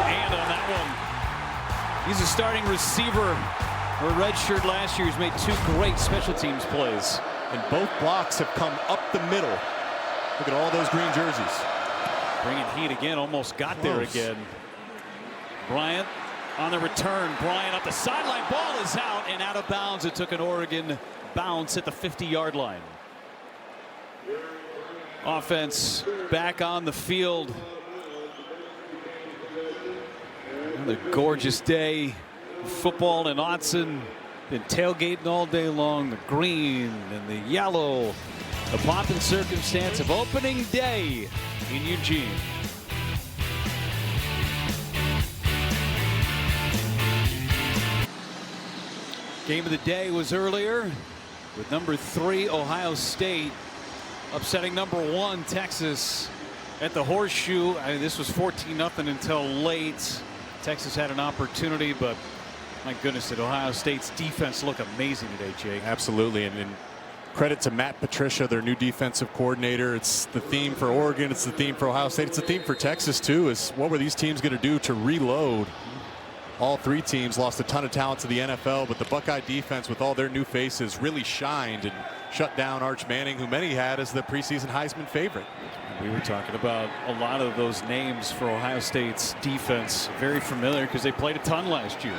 And on that one. He's a starting receiver. A redshirt last year. He's made 2 great special teams plays. And both blocks have come up the middle. Look at all those green jerseys. Bringing heat again. Almost got there again. Bryant on the return. Bryant up the sideline. Ball is out and out of bounds. It took an Oregon bounce at the 50-yard line. Offense back on the field. Another gorgeous day of football in Autzen. Been tailgating all day long. The green and the yellow. The pomp and circumstance of opening day in Eugene. Game of the day was earlier with number 3 Ohio State upsetting number 1 Texas at the Horseshoe. I mean, this was 14-0 until late. Texas had an opportunity, but my goodness, did Ohio State's defense look amazing today, Jake? Absolutely, and credit to Matt Patricia, their new defensive coordinator. It's the theme for Oregon. It's the theme for Ohio State. It's the theme for Texas too. Is what were these teams going to do to reload? All 3 teams lost a ton of talent to the NFL, but the Buckeye defense with all their new faces really shined and shut down Arch Manning, who many had as the preseason Heisman favorite. We were talking about a lot of those names for Ohio State's defense. Very familiar because they played a ton last year.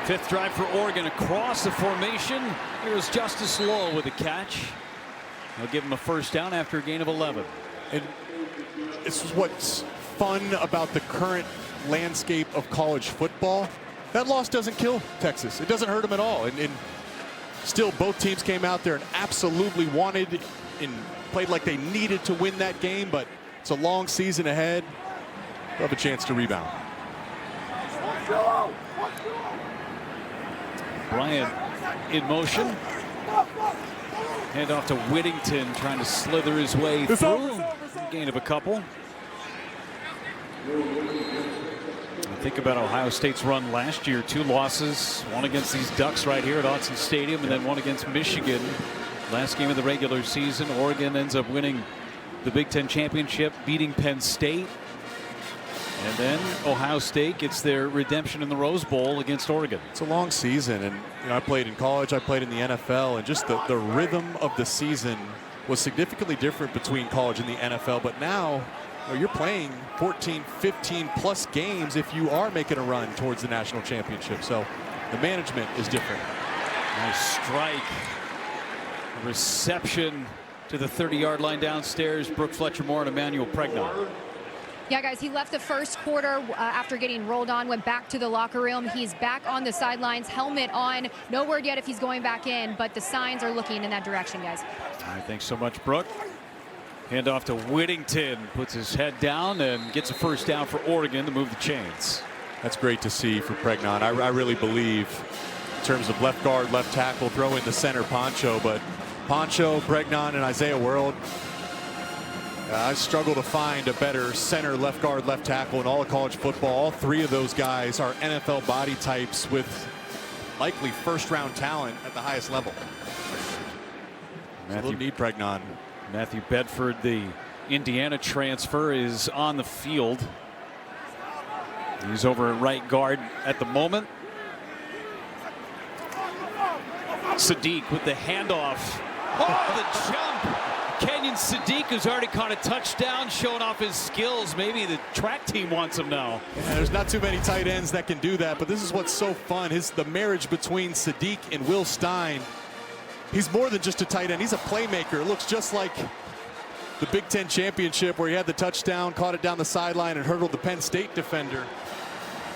5th drive for Oregon across the formation. Here's Justice Lowe with a catch. They'll give him a first down after a gain of 11. And this is what's fun about the current landscape of college football. That loss doesn't kill Texas. It doesn't hurt them at all. And still, both teams came out there and absolutely wanted and played like they needed to win that game. But it's a long season ahead. They'll have a chance to rebound. Bryant in motion. Hand off to Whittington, trying to slither his way through. Gain of a couple. Think about Ohio State's run last year. 2 losses, one against these Ducks right here at Autzen Stadium, and then one against Michigan. Last game of the regular season, Oregon ends up winning the Big Ten championship, beating Penn State. And then Ohio State gets their redemption in the Rose Bowl against Oregon. It's a long season, and I played in college, I played in the NFL, and just the rhythm of the season was significantly different between college and the NFL. But now, you're playing 14, 15 plus games if you are making a run towards the national championship. So the management is different. Nice strike. Reception to the 30-yard line downstairs. Brooke Fletcher-Moore and Emmanuel Pregnon. Yeah, guys, he left the first quarter after getting rolled on, went back to the locker room. He's back on the sidelines, helmet on. No word yet if he's going back in, but the signs are looking in that direction, guys. All right, thanks so much, Brooke. Hand off to Whittington, puts his head down and gets a first down for Oregon to move the chains. That's great to see for Pregnon. I really believe in terms of left guard, left tackle, throw in the center Poncho, but Poncho, Pregnon, and Isaiah World, I struggle to find a better center, left guard, left tackle in all of college football. All three of those guys are NFL body types with likely first-round talent at the highest level. So they'll need Pregnon. Matthew Bedford, the Indiana transfer, is on the field. He's over at right guard at the moment. Sadiq with the handoff. Oh, the jump! Kenyon Sadiq, who's already caught a touchdown, showing off his skills. Maybe the track team wants him now. Yeah, there's not too many tight ends that can do that, but this is what's so fun. The marriage between Sadiq and Will Stein. He's more than just a tight end. He's a playmaker. It looks just like the Big Ten championship where he had the touchdown, caught it down the sideline, and hurdled the Penn State defender.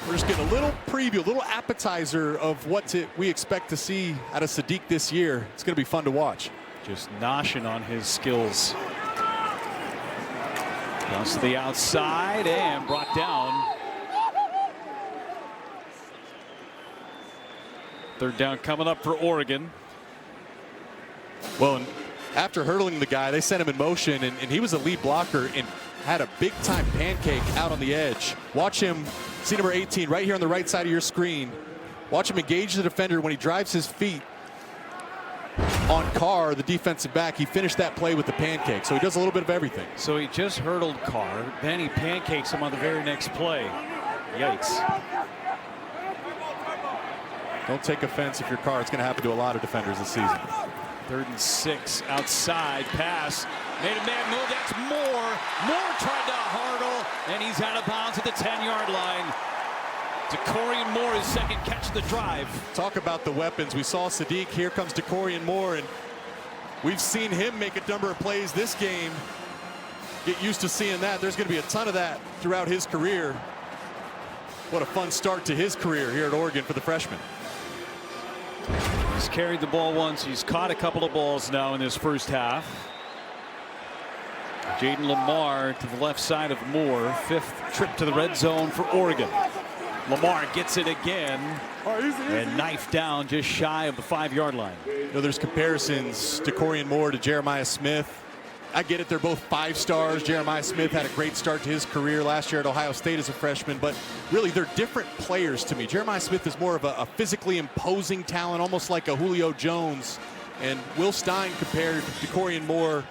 We're just getting a little preview, a little appetizer of what we expect to see out of Sadiq this year. It's going to be fun to watch. Just noshing on his skills. Across the outside and brought down. Third down coming up for Oregon. Well, after hurdling the guy, they sent him in motion, and he was a lead blocker and had a big-time pancake out on the edge. Watch him, see number 18 right here on the right side of your screen. Watch him engage the defender when he drives his feet on Carr, the defensive back. He finished that play with the pancake, so he does a little bit of everything. So he just hurdled Carr, then he pancakes him on the very next play. Yikes. Don't take offense if you're Carr. It's going to happen to a lot of defenders this season. 3rd and 6, outside pass. Made a man move. That's Moore. Moore tried to hurdle, and he's out of bounds at the 10-yard line. DeCorian Moore, his second catch of the drive. Talk about the weapons. We saw Sadiq. Here comes DeCorian Moore, and we've seen him make a number of plays this game. Get used to seeing that. There's going to be a ton of that throughout his career. What a fun start to his career here at Oregon for the freshman. He's carried the ball once. He's caught a couple of balls now in this first half. Jaden Lamar to the left side of Moore. 5th trip to the red zone for Oregon. Lamar gets it again and knifed down just shy of the 5-yard line. You know, there's comparisons, DeCorian Moore to Jeremiah Smith. I get it, they're both 5 stars. Jeremiah Smith had a great start to his career last year at Ohio State as a freshman, but really they're different players to me. Jeremiah Smith is more of a physically imposing talent, almost like a Julio Jones. And Will Stein compared DeCorian Moore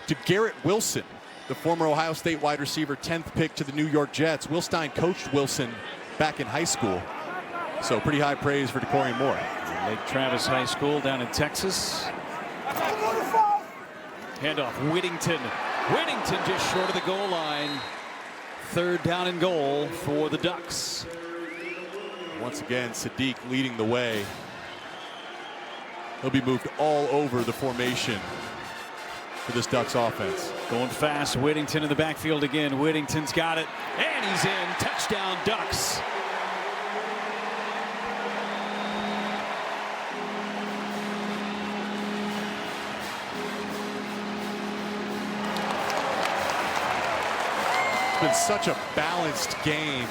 to Garrett Wilson, the former Ohio State wide receiver, 10th pick to the New York Jets. Will Stein coached Wilson back in high school. So pretty high praise for DeCorian Moore. Lake Travis High School down in Texas. Handoff, Whittington. Whittington just short of the goal line. 3rd down and goal for the Ducks. Once again, Sadiq leading the way. He'll be moved all over the formation for this Ducks offense. Going fast, Whittington in the backfield again. Whittington's got it, and he's in. Touchdown, Ducks. It's been such a balanced game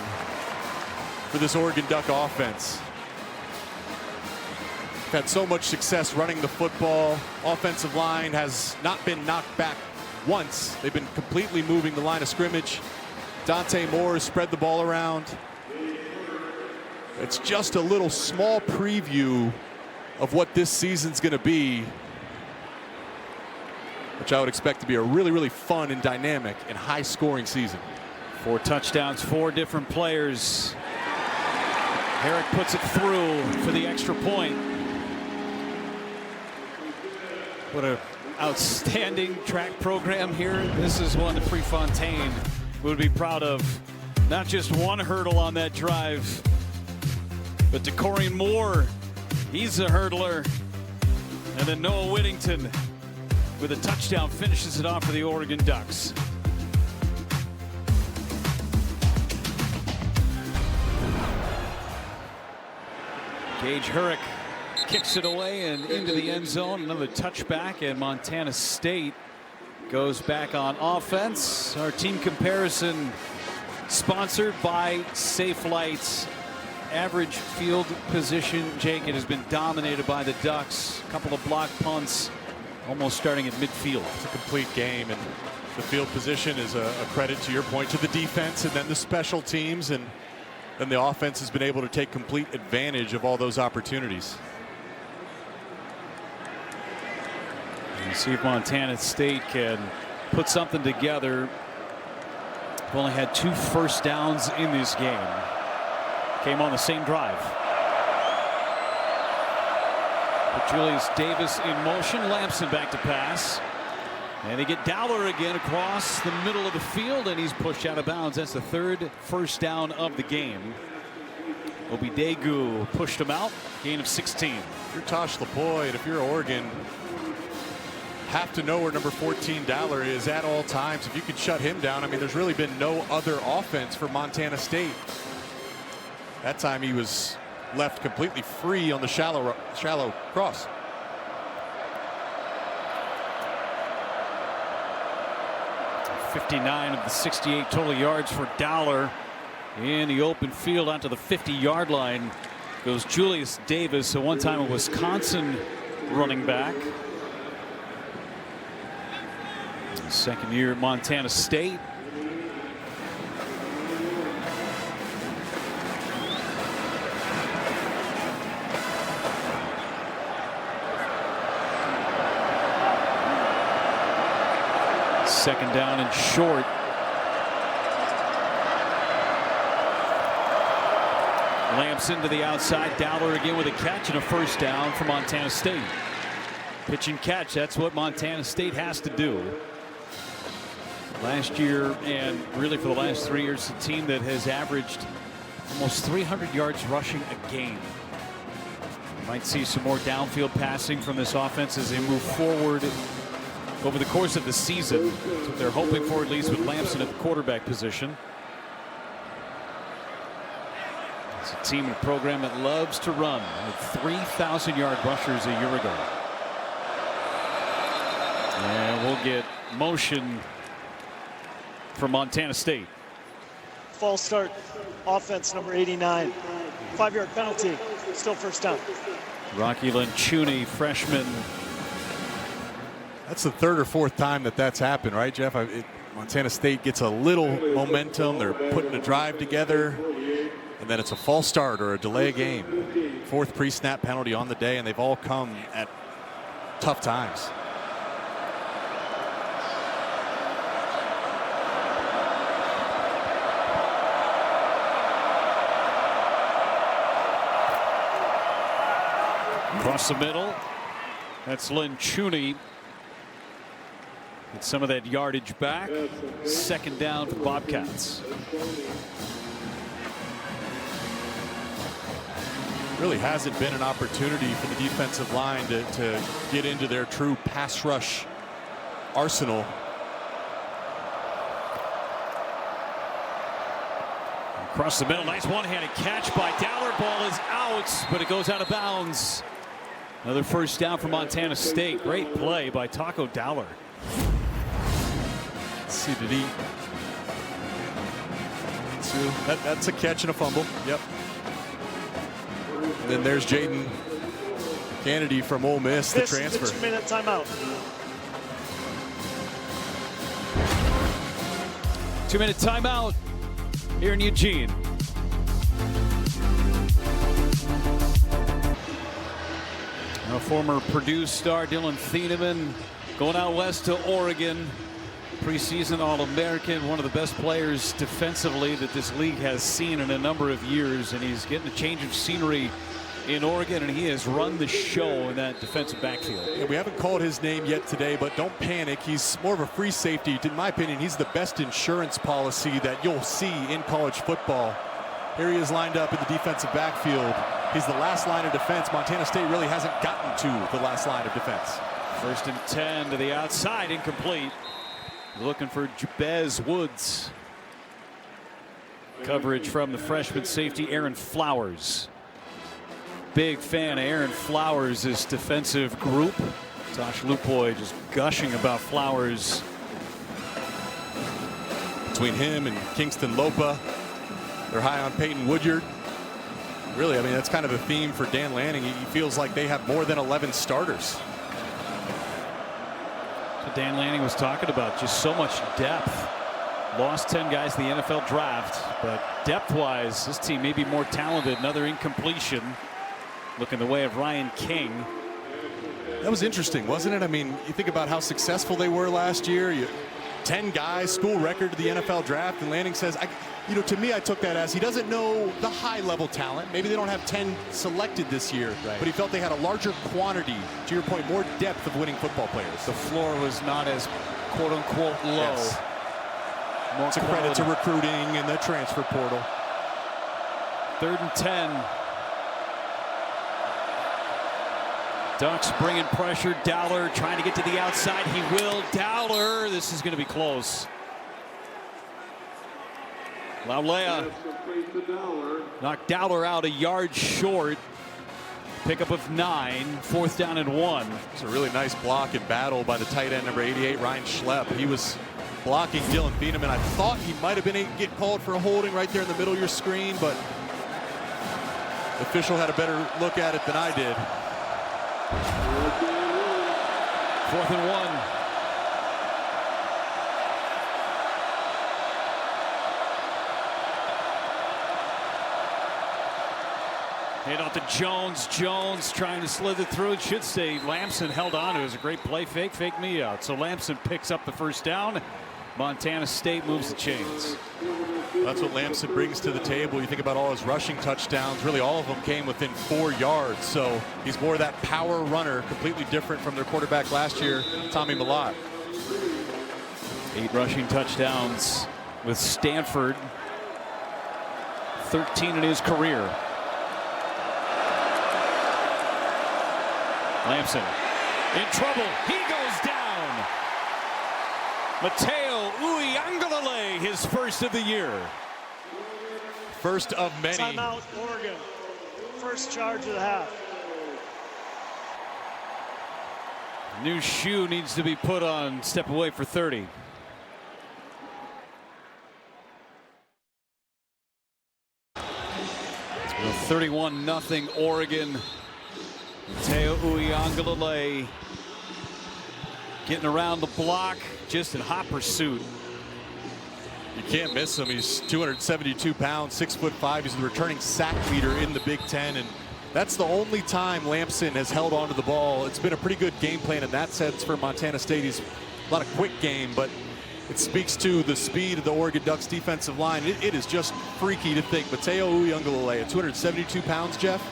for this Oregon Duck offense. Had so much success running the football. Offensive line has not been knocked back once. They've been completely moving the line of scrimmage. Dante Moore has spread the ball around. It's just a little small preview of what this season's going to be, which I would expect to be a really, really fun and dynamic and high-scoring season. 4 touchdowns, 4 different players. Herrick puts it through for the extra point. What an outstanding track program here. This is one that Prefontaine would be proud of. Not just one hurdle on that drive, but DeCorian Moore, he's a hurdler. And then Noah Whittington with a touchdown finishes it off for the Oregon Ducks. Gage Herrick kicks it away and into the end zone. Another touchback, and Montana State goes back on offense. Our team comparison sponsored by Safe Lights. Average field position, Jake, it has been dominated by the Ducks. A couple of block punts, almost starting at midfield. It's a complete game, and the field position is a credit, to your point, to the defense and then the special teams, and then the offense has been able to take complete advantage of all those opportunities. And see if Montana State can put something together. They've only had 2 first downs in this game. Came on the same drive. But Julius Davis in motion. Lamson back to pass. And they get Dowler again across the middle of the field, and he's pushed out of bounds. That's the 3rd first down of the game. Obidegu pushed him out. Gain of 16. If you're Tosh LaPointe, if you're Oregon, have to know where number 14 Dowler is at all times. If you could shut him down, I mean, there's really been no other offense for Montana State. That time he was left completely free on the shallow cross. .59 of the 68 total yards for Dowler. In the open field out to the 50-yard line goes Julius Davis, a one-time Wisconsin running back. Second year at Montana State. Second down and short. Lamson to the outside. Dowler again with a catch and a first down for Montana State. Pitch and catch, that's what Montana State has to do. Last year, and really for the last 3 years, a team that has averaged almost 300 yards rushing a game. You might see some more downfield passing from this offense as they move forward over the course of the season. That's what they're hoping for, at least with Lamson at the quarterback position. It's a team and a program that loves to run, with 3,000-yard rushers a year ago. And we'll get motion from Montana State. False start, offense number 89. 5-yard penalty, still first down. Rocky Lencioni, freshman. That's the 3rd or 4th time that's happened, right, Jeff? Montana State gets a little momentum. They're putting a drive together, and then it's a false start or a delay game. 4th pre-snap penalty on the day, and they've all come at tough times. Across the middle, that's Lencioni. Get some of that yardage back. Second down for Bobcats. Really hasn't been an opportunity for the defensive line to get into their true pass rush arsenal. Across the middle, nice one-handed catch by Dowler. Ball is out, but it goes out of bounds. Another first down for Montana State. Great play by Taco Dowler. Let's see, did he? That's a catch and a fumble. Yep. And then there's Jaden Kennedy from Ole Miss, the transfer. This is a 2-minute timeout. 2-minute timeout here in Eugene. Now, former Purdue star Dylan Thieneman going out west to Oregon. Preseason All-American, one of the best players defensively that this league has seen in a number of years, and he's getting a change of scenery in Oregon, and he has run the show in that defensive backfield. Yeah, we haven't called his name yet today, but don't panic. He's more of a free safety. In my opinion, he's the best insurance policy that you'll see in college football. Here he is lined up in the defensive backfield. He's the last line of defense. Montana State really hasn't gotten to the last line of defense. 1st and 10 to the outside, incomplete. Looking for Jabez Woods. Coverage from the freshman safety Aaron Flowers. Big fan of Aaron Flowers' defensive group. Tosh LaPointe just gushing about Flowers Between him and Kingston Lopa, they're high on Peyton Woodyard. Really, I mean, that's kind of a theme for Dan Lanning. He feels like they have more than 11 starters. So Dan Lanning was talking about just so much depth. Lost 10 guys in the NFL draft, but depth-wise, this team may be more talented. Another incompletion. Looking the way of Ryan King. That was interesting, wasn't it? I mean, you think about how successful they were last year. 10 guys, school record to the NFL draft, and Lanning says, to me, I took that as he doesn't know the high-level talent. Maybe they don't have 10 selected this year, right, but he felt they had a larger quantity, to your point, more depth of winning football players. The floor was not as quote-unquote low. Yes. More it's a credit to recruiting and the transfer portal. 3rd and 10. Ducks bringing pressure. Dowler trying to get to the outside. He will. Dowler. This is going to be close. Laulea knocked Dowler out a yard short. Pickup of 9. 4th down and 1. It's a really nice block and battle by the tight end, number 88, Ryan Schlepp. He was blocking Dylan Bieneman. I thought he might have been get called for a holding right there in the middle of your screen, but the official had a better look at it than I did. 4th and 1. Hand off to Jones. Jones trying to slither through. It should say Lamson held on. It was a great play. Fake me out. So Lamson picks up the 1st down. Montana State moves the chains. That's what Lamson brings to the table. You think about all his rushing touchdowns. Really, all of them came within 4 yards. So he's more of that power runner, completely different from their quarterback last year, Tommy Millott. 8 rushing touchdowns with Stanford. 13 in his career. Lamson in trouble. He goes down. Mateo Uiagalelei, his first of the year. First of many. Timeout, Oregon. First charge of the half. New shoe needs to be put on. Step away for 30. It's 31-0 Oregon. Mateo Uiagalelei getting around the block, just in hot pursuit. You can't miss him. He's 272 pounds, 6'5". He's the returning sack leader in the Big Ten, and that's the only time Lamson has held onto the ball. It's been a pretty good game plan in that sense for Montana State. He's a lot of quick game, but it speaks to the speed of the Oregon Ducks defensive line. It is just freaky to think. Mateo Uiagalelei at 272 pounds, Jeff,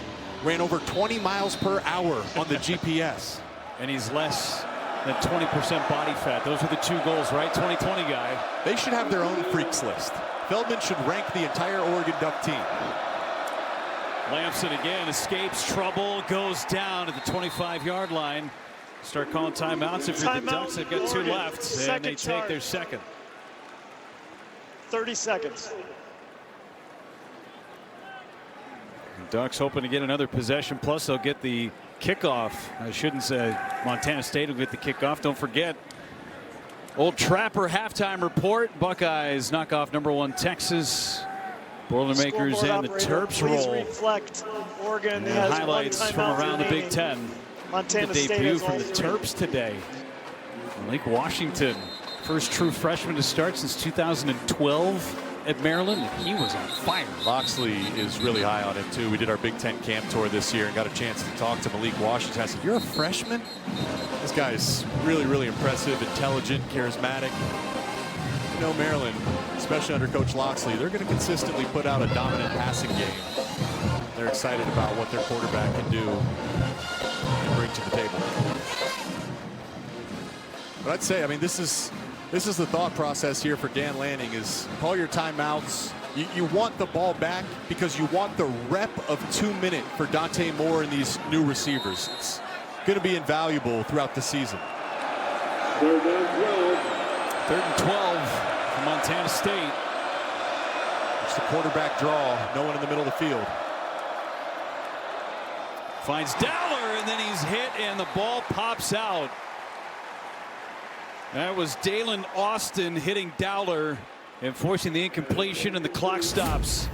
ran over 20 miles per hour on the GPS. And he's less than 20% body fat. Those are the 2 goals, right? 2020 guy. They should have their own freaks list. Feldman should rank the entire Oregon Duck team. Lamson again escapes trouble, goes down at the 25-yard line. Start calling timeouts if you're the Ducks. They've got 2 left, and they take their second. 30 seconds. Ducks hoping to get another possession, plus they'll get the kickoff. I shouldn't say Montana State will get the kickoff. Don't forget, Old Trapper halftime report. Buckeyes knock off #1 Texas. Boilermakers and the Terps roll. Reflect. Oregon and has highlights from around the Big Ten. Montana the State debut from the Terps today. Malik Washington, first true freshman to start since 2012 at Maryland, and he was on fire. Loxley is really high on him too. We did our Big Ten camp tour this year and got a chance to talk to Malik Washington. I said, "You're a freshman?" This guy is really, really impressive, intelligent, charismatic. You know, Maryland, especially under Coach Loxley, they're going to consistently put out a dominant passing game. They're excited about what their quarterback can do and bring to the table. But I'd say, I mean, this is the thought process here for Dan Lanning: is call your timeouts. You want the ball back because you want the rep of 2 minutes for Dante Moore and these new receivers. It's going to be invaluable throughout the season. 3rd and 12 for Montana State. It's the quarterback draw. No one in the middle of the field. Finds Dowler, and then he's hit, and the ball pops out. That was Dalen Austin hitting Dowler enforcing the incompletion, and the clock stops.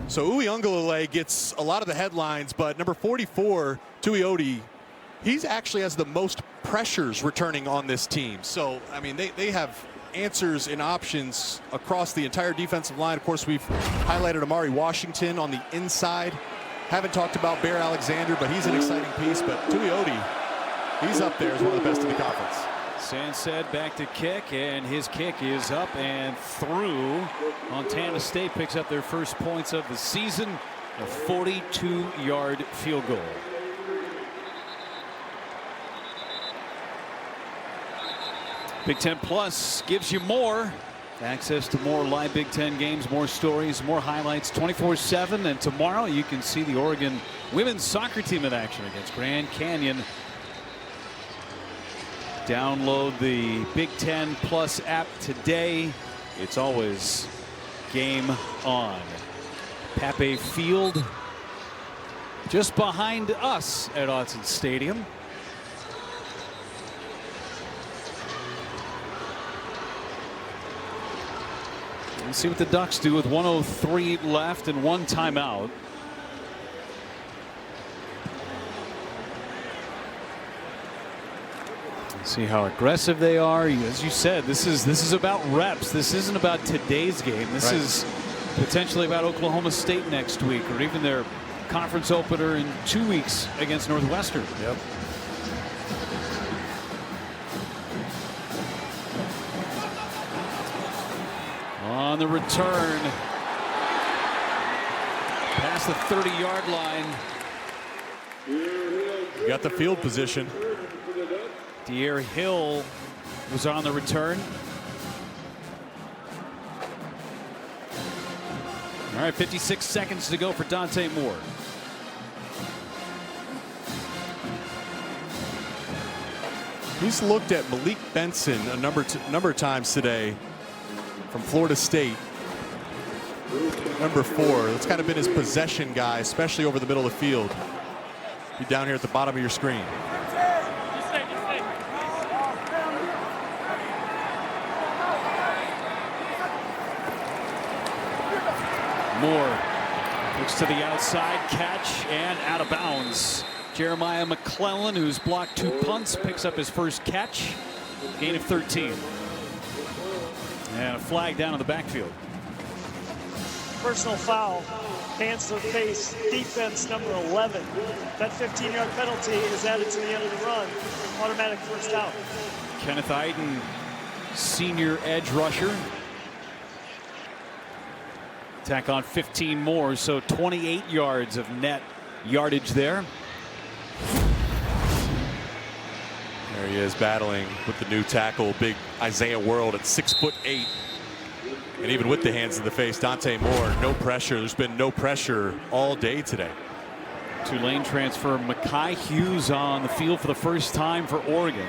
So Uiagalelei gets a lot of the headlines, but number 44, Tuioti, he's actually has the most pressures returning on this team. So, I mean, they have answers and options across the entire defensive line. Of course, we've highlighted Amari Washington on the inside. Haven't talked about Bear Alexander, but he's an exciting piece. But Tuioti, he's up there as one of the best in the conference. Sansed back to kick, and his kick is up and through. Montana State picks up their first points of the season, a 42-yard field goal. Big Ten Plus gives you more. Access to more live Big Ten games, more stories, more highlights 24/7. And tomorrow you can see the Oregon women's soccer team in action against Grand Canyon. Download the Big Ten Plus app today. It's always game on. Pape Field just behind us at Autzen Stadium. Let's see what the Ducks do with 1:03 left and one timeout. See how aggressive they are. As you said, this is about reps. This isn't about today's game. This is potentially about Oklahoma State next week, or even their conference opener in 2 weeks against Northwestern. Yep. On the return, past the 30-yard line. You got the field position. De'Aaron Hill was on the return. All right, 56 seconds to go for Dante Moore. He's looked at Malik Benson a number of times today from Florida State. Number 4. That's kind of been his possession guy, especially over the middle of the field. Be down here at the bottom of your screen. Moore looks to the outside, catch, and out of bounds. Jeremiah McClellan, who's blocked 2 punts, picks up his first catch. Gain of 13. And a flag down in the backfield. Personal foul, hands to the face, defense number 11. That 15-yard penalty is added to the end of the run. Automatic first out. Kenneth Iden, senior edge rusher. Tack on 15 more, so 28 yards of net yardage there. There he is battling with the new tackle, big Isaiah World at 6'8". And even with the hands in the face, Dante Moore, no pressure. There's been no pressure all day today. Tulane transfer Mekhi Hughes on the field for the first time for Oregon.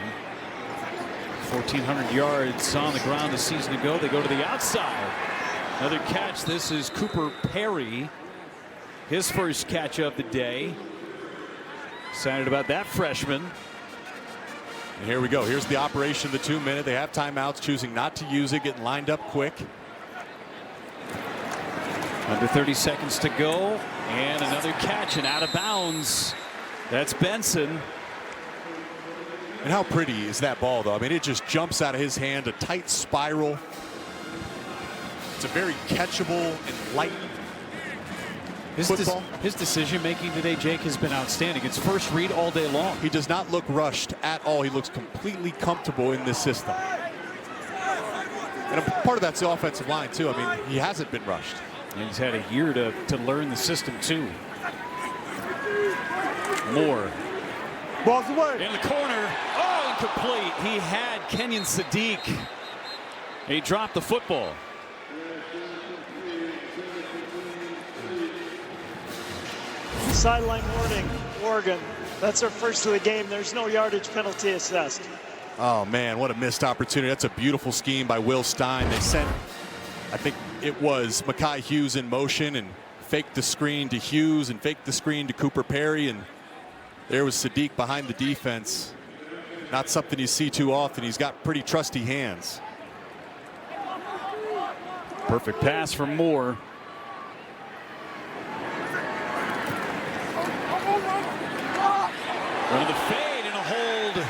1,400 yards on the ground a season ago. They go to the outside. Another catch. This is Cooper Perry. His first catch of the day. Excited about that freshman. And here we go. Here's the operation of the 2-minute. They have timeouts, choosing not to use it, getting lined up quick. Under 30 seconds to go. And another catch and out of bounds. That's Benson. And how pretty is that ball, though? I mean, it just jumps out of his hand, a tight spiral. It's a very catchable and light football. His decision making today, Jake, has been outstanding. It's first read all day long. He does not look rushed at all. He looks completely comfortable in this system. And part of that's the offensive line, too. I mean, he hasn't been rushed. And he's had a year to learn the system, too. Moore. Ball's away. In the corner. Oh, incomplete. He had Kenyon Sadiq. He dropped the football. Sideline warning, Oregon. That's our first of the game. There's no yardage penalty assessed. Oh, man, what a missed opportunity. That's a beautiful scheme by Will Stein. They sent, I think it was Mekhi Hughes in motion and faked the screen to Hughes and faked the screen to Cooper Perry. And there was Sadiq behind the defense. Not something you see too often. He's got pretty trusty hands. Perfect pass for Moore. Running the fade and a hold.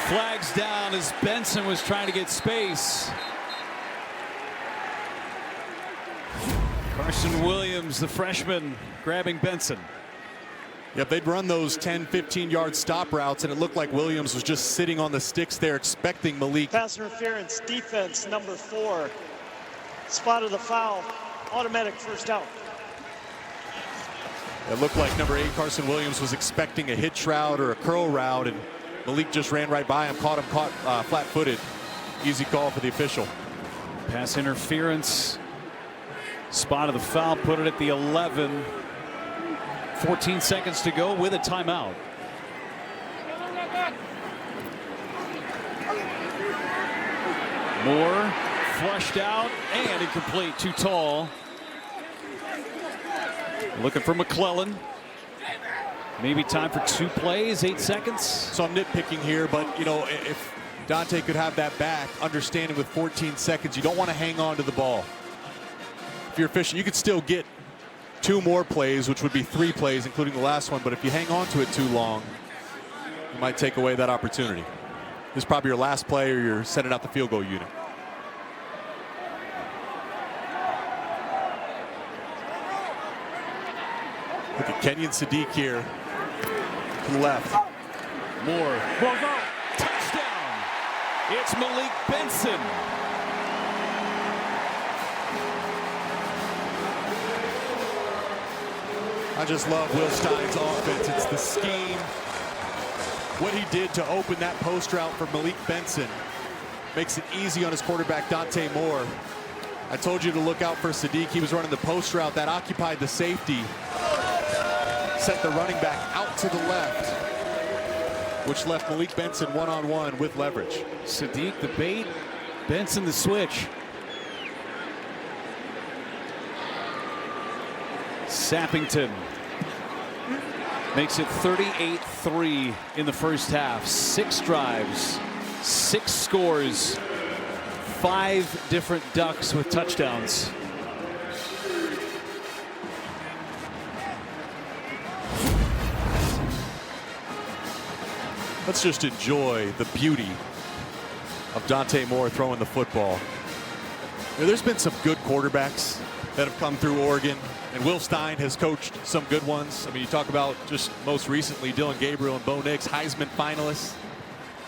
Flags down as Benson was trying to get space. Carson Williams, the freshman, grabbing Benson. Yep, they'd run those 10, 15-yard stop routes, and it looked like Williams was just sitting on the sticks there expecting Malik. Pass interference, defense, number 4. Spot of the foul, automatic first out. It looked like number 8, Carson Williams, was expecting a hitch route or a curl route, and Malik just ran right by him, caught him flat-footed. Easy call for the official. Pass interference. Spot of the foul, put it at the 11. 14 seconds to go with a timeout. Moore flushed out and incomplete, too tall. Looking for McClellan. Maybe time for 2 plays, 8 seconds. So I'm nitpicking here, but you know, if Dante could have that back, understanding with 14 seconds, you don't want to hang on to the ball. If you're efficient, you could still get 2 more plays, which would be 3 plays, including the last one. But if you hang on to it too long, you might take away that opportunity. This is probably your last play, or you're sending out the field goal unit. Look at Kenyon Sadiq here to the left. Moore. Touchdown. It's Malik Benson. I just love Will Stein's offense. It's the scheme. What he did to open that post route for Malik Benson makes it easy on his quarterback, Dante Moore. I told you to look out for Sadiq. He was running the post route that occupied the safety. Sent the running back out to the left, which left Malik Benson one-on-one with leverage. Sadiq the bait, Benson the switch. Sappington makes it 38-3 in the first half. 6 drives, 6 scores, 5 different Ducks with touchdowns. Let's just enjoy the beauty of Dante Moore throwing the football. You know, there's been some good quarterbacks that have come through Oregon, and Will Stein has coached some good ones. I mean, you talk about just most recently Dylan Gabriel and Bo Nix, Heisman finalists.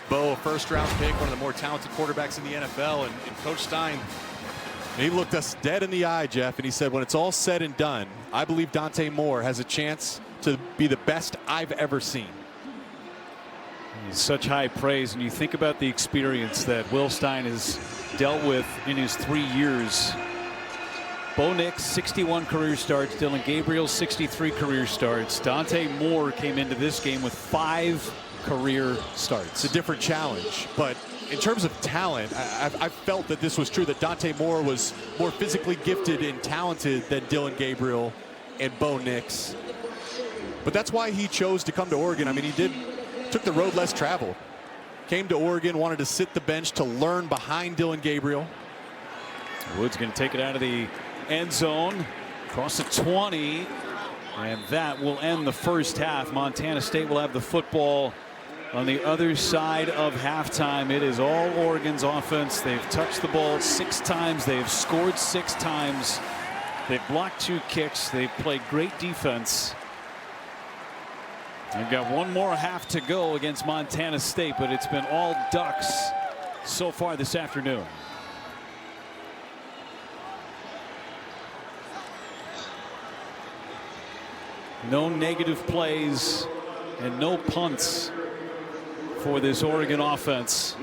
Bo, a first-round pick, one of the more talented quarterbacks in the NFL, and Coach Stein, he looked us dead in the eye, Jeff, and he said, when it's all said and done, I believe Dante Moore has a chance to be the best I've ever seen. Such high praise, and you think about the experience that Will Stein has dealt with in his 3 years. Bo Nix, 61 career starts. Dylan Gabriel, 63 career starts. Dante Moore came into this game with 5 career starts. It's a different challenge, but in terms of talent, I felt that this was true, that Dante Moore was more physically gifted and talented than Dylan Gabriel and Bo Nix. But that's why he chose to come to Oregon. I mean, he took the road less traveled. Came to Oregon, wanted to sit the bench to learn behind Dylan Gabriel. Woods going to take it out of the end zone, across the 20, and that will end the first half. Montana State will have the football on the other side of halftime. It is all Oregon's offense. They've touched the ball 6 times. They've scored 6 times. They've blocked 2 kicks. They've played great defense. They've got one more half to go against Montana State, but it's been all Ducks so far this afternoon. No negative plays and no punts for this Oregon offense.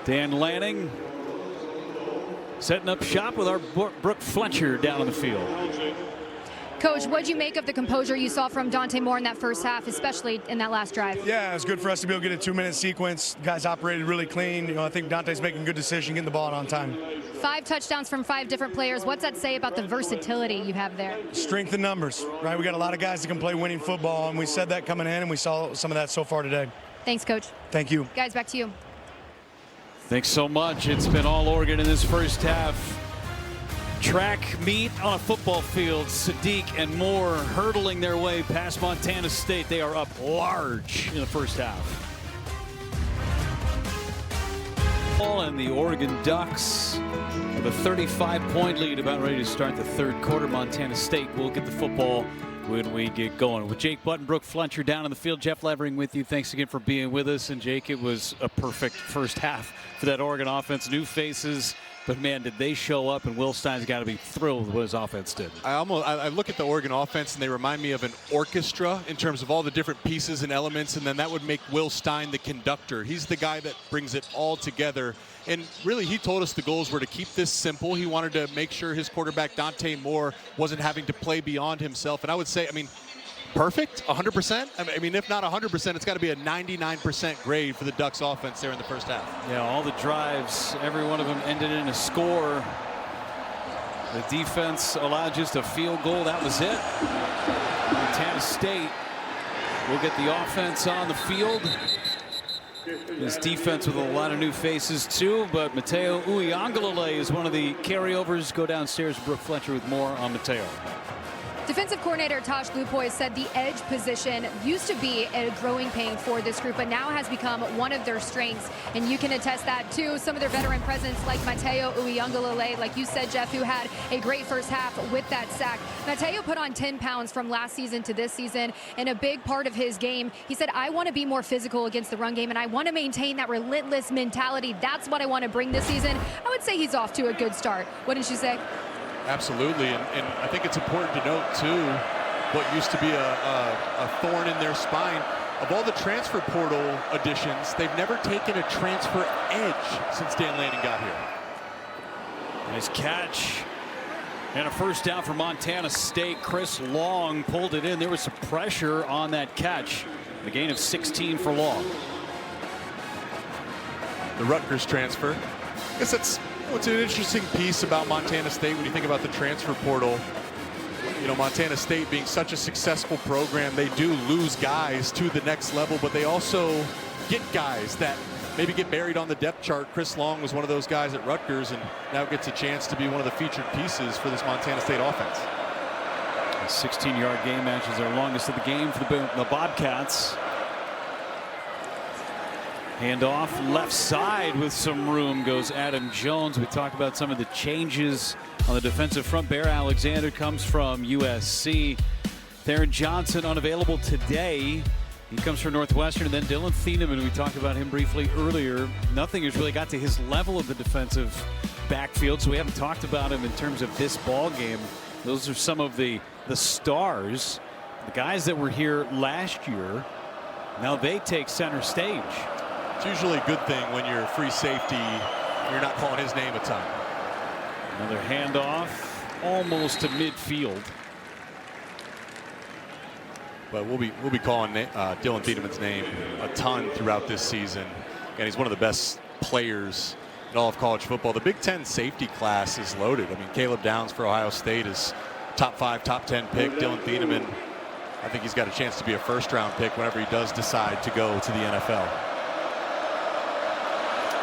Dan Lanning setting up shop with our Brooke Fletcher down on the field. Coach, what did you make of the composure you saw from Dante Moore in that first half, especially in that last drive? Yeah, it was good for us to be able to get a 2-minute sequence. Guys operated really clean. You know, I think Dante's making a good decision, getting the ball out on time. 5 touchdowns from 5 different players. What's that say about the versatility you have there? Strength in numbers, right? We got a lot of guys that can play winning football, and we said that coming in, and we saw some of that so far today. Thanks, Coach. Thank you. Guys, back to you. Thanks so much. It's been all Oregon in this first half. Track meet on a football field. Sadiq and Moore hurdling their way past Montana State. They are up large in the first half. And the Oregon Ducks with a 35-point lead, about ready to start the third quarter. Montana State will get the football when we get going. With Jake Button, Brooke Fletcher down in the field, Jeff Levering with you. Thanks again for being with us. And Jake, it was a perfect first half for that Oregon offense. New faces, but man, did they show up, and Will Stein's got to be thrilled with what his offense did. I look at the Oregon offense, and they remind me of an orchestra in terms of all the different pieces and elements, and then that would make Will Stein the conductor. He's the guy that brings it all together. And really, he told us the goals were to keep this simple. He wanted to make sure his quarterback, Dante Moore, wasn't having to play beyond himself. And I would say, perfect, 100%. I mean, if not 100%, it's got to be a 99% grade for the Ducks offense there in the first half. Yeah, all the drives, every one of them ended in a score. The defense allowed just a field goal. That was it. Montana State will get the offense on the field. This defense with a lot of new faces too, but Mateo Uiagalelei is one of the carryovers. Go downstairs, Brooke Fletcher with more on Mateo. Defensive coordinator Tosh Lupoy said the edge position used to be a growing pain for this group, but now has become one of their strengths. And you can attest that to some of their veteran presence, like Mateo Uiagalelei, like you said, Jeff, who had a great first half with that sack. Mateo put on 10 pounds from last season to this season, and a big part of his game, he said, I want to be more physical against the run game, and I want to maintain that relentless mentality. That's what I want to bring this season. I would say he's off to a good start. Wouldn't you say? Absolutely, and I think it's important to note, too, what used to be a thorn in their spine. Of all the transfer portal additions, they've never taken a transfer edge since Dan Lanning got here. Nice catch. And a first down for Montana State. Chris Long pulled it in. There was some pressure on that catch. The gain of 16 for Long. The Rutgers transfer. I guess that's what's an interesting piece about Montana State when you think about the transfer portal. You know, Montana State being such a successful program, they do lose guys to the next level, but they also get guys that maybe get buried on the depth chart. Chris Long was one of those guys at Rutgers and now gets a chance to be one of the featured pieces for this Montana State offense. A 16-yard gain matches their longest of the game for the Bobcats. Handoff left side with some room goes Adam Jones. We talked about some of the changes on the defensive front. Bear Alexander comes from USC. Theron Johnson unavailable today. He comes from Northwestern. And then Dylan Thieneman, we talked about him briefly earlier. Nothing has really got to his level of the defensive backfield, so we haven't talked about him in terms of this ball game. Those are some of the stars, the guys that were here last year. Now they take center stage. It's usually a good thing when you're free safety, you're not calling his name a ton. Another handoff, almost to midfield. But we'll be calling Dylan Thieneman's name a ton throughout this season. And he's one of the best players in all of college football. The Big Ten safety class is loaded. I mean, Caleb Downs for Ohio State is top 5, top 10 pick. Dylan Thieneman, I think he's got a chance to be a first-round pick whenever he does decide to go to the NFL.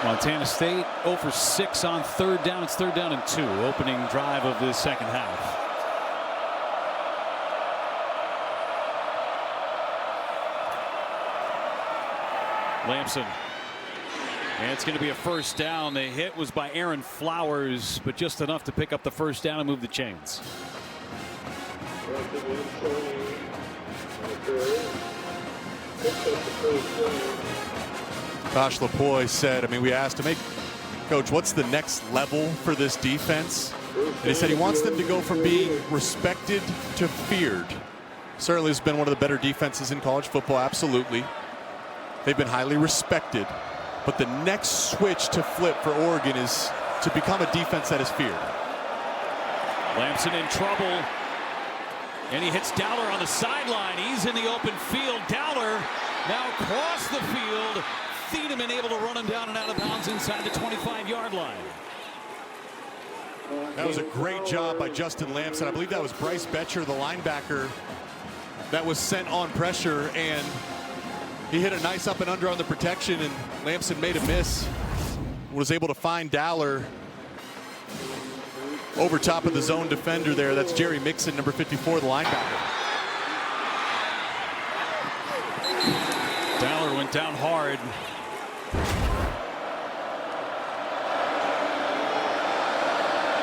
Montana State 0 for 6 on third down. It's 3rd down and 2. Opening drive of the second half. Lamson. And it's going to be a first down. The hit was by Aaron Flowers, but just enough to pick up the first down and move the chains. Tosh Lupoy said, we asked him, hey, Coach, what's the next level for this defense? And he said he wants them to go from being respected to feared. Certainly has been one of the better defenses in college football, absolutely. They've been highly respected. But the next switch to flip for Oregon is to become a defense that is feared. Lamson in trouble. And he hits Dowler on the sideline. He's in the open field. Dowler now across the field. Thieneman able to run him down and out of bounds inside the 25-yard line. That was a great job by Justin Lamson. I believe that was Bryce Betcher, the linebacker, that was sent on pressure, and he hit a nice up and under on the protection, and Lamson made a miss. was able to find Dowler over top of the zone defender there. That's Jerry Mixon, number 54, the linebacker. Dowler went down hard.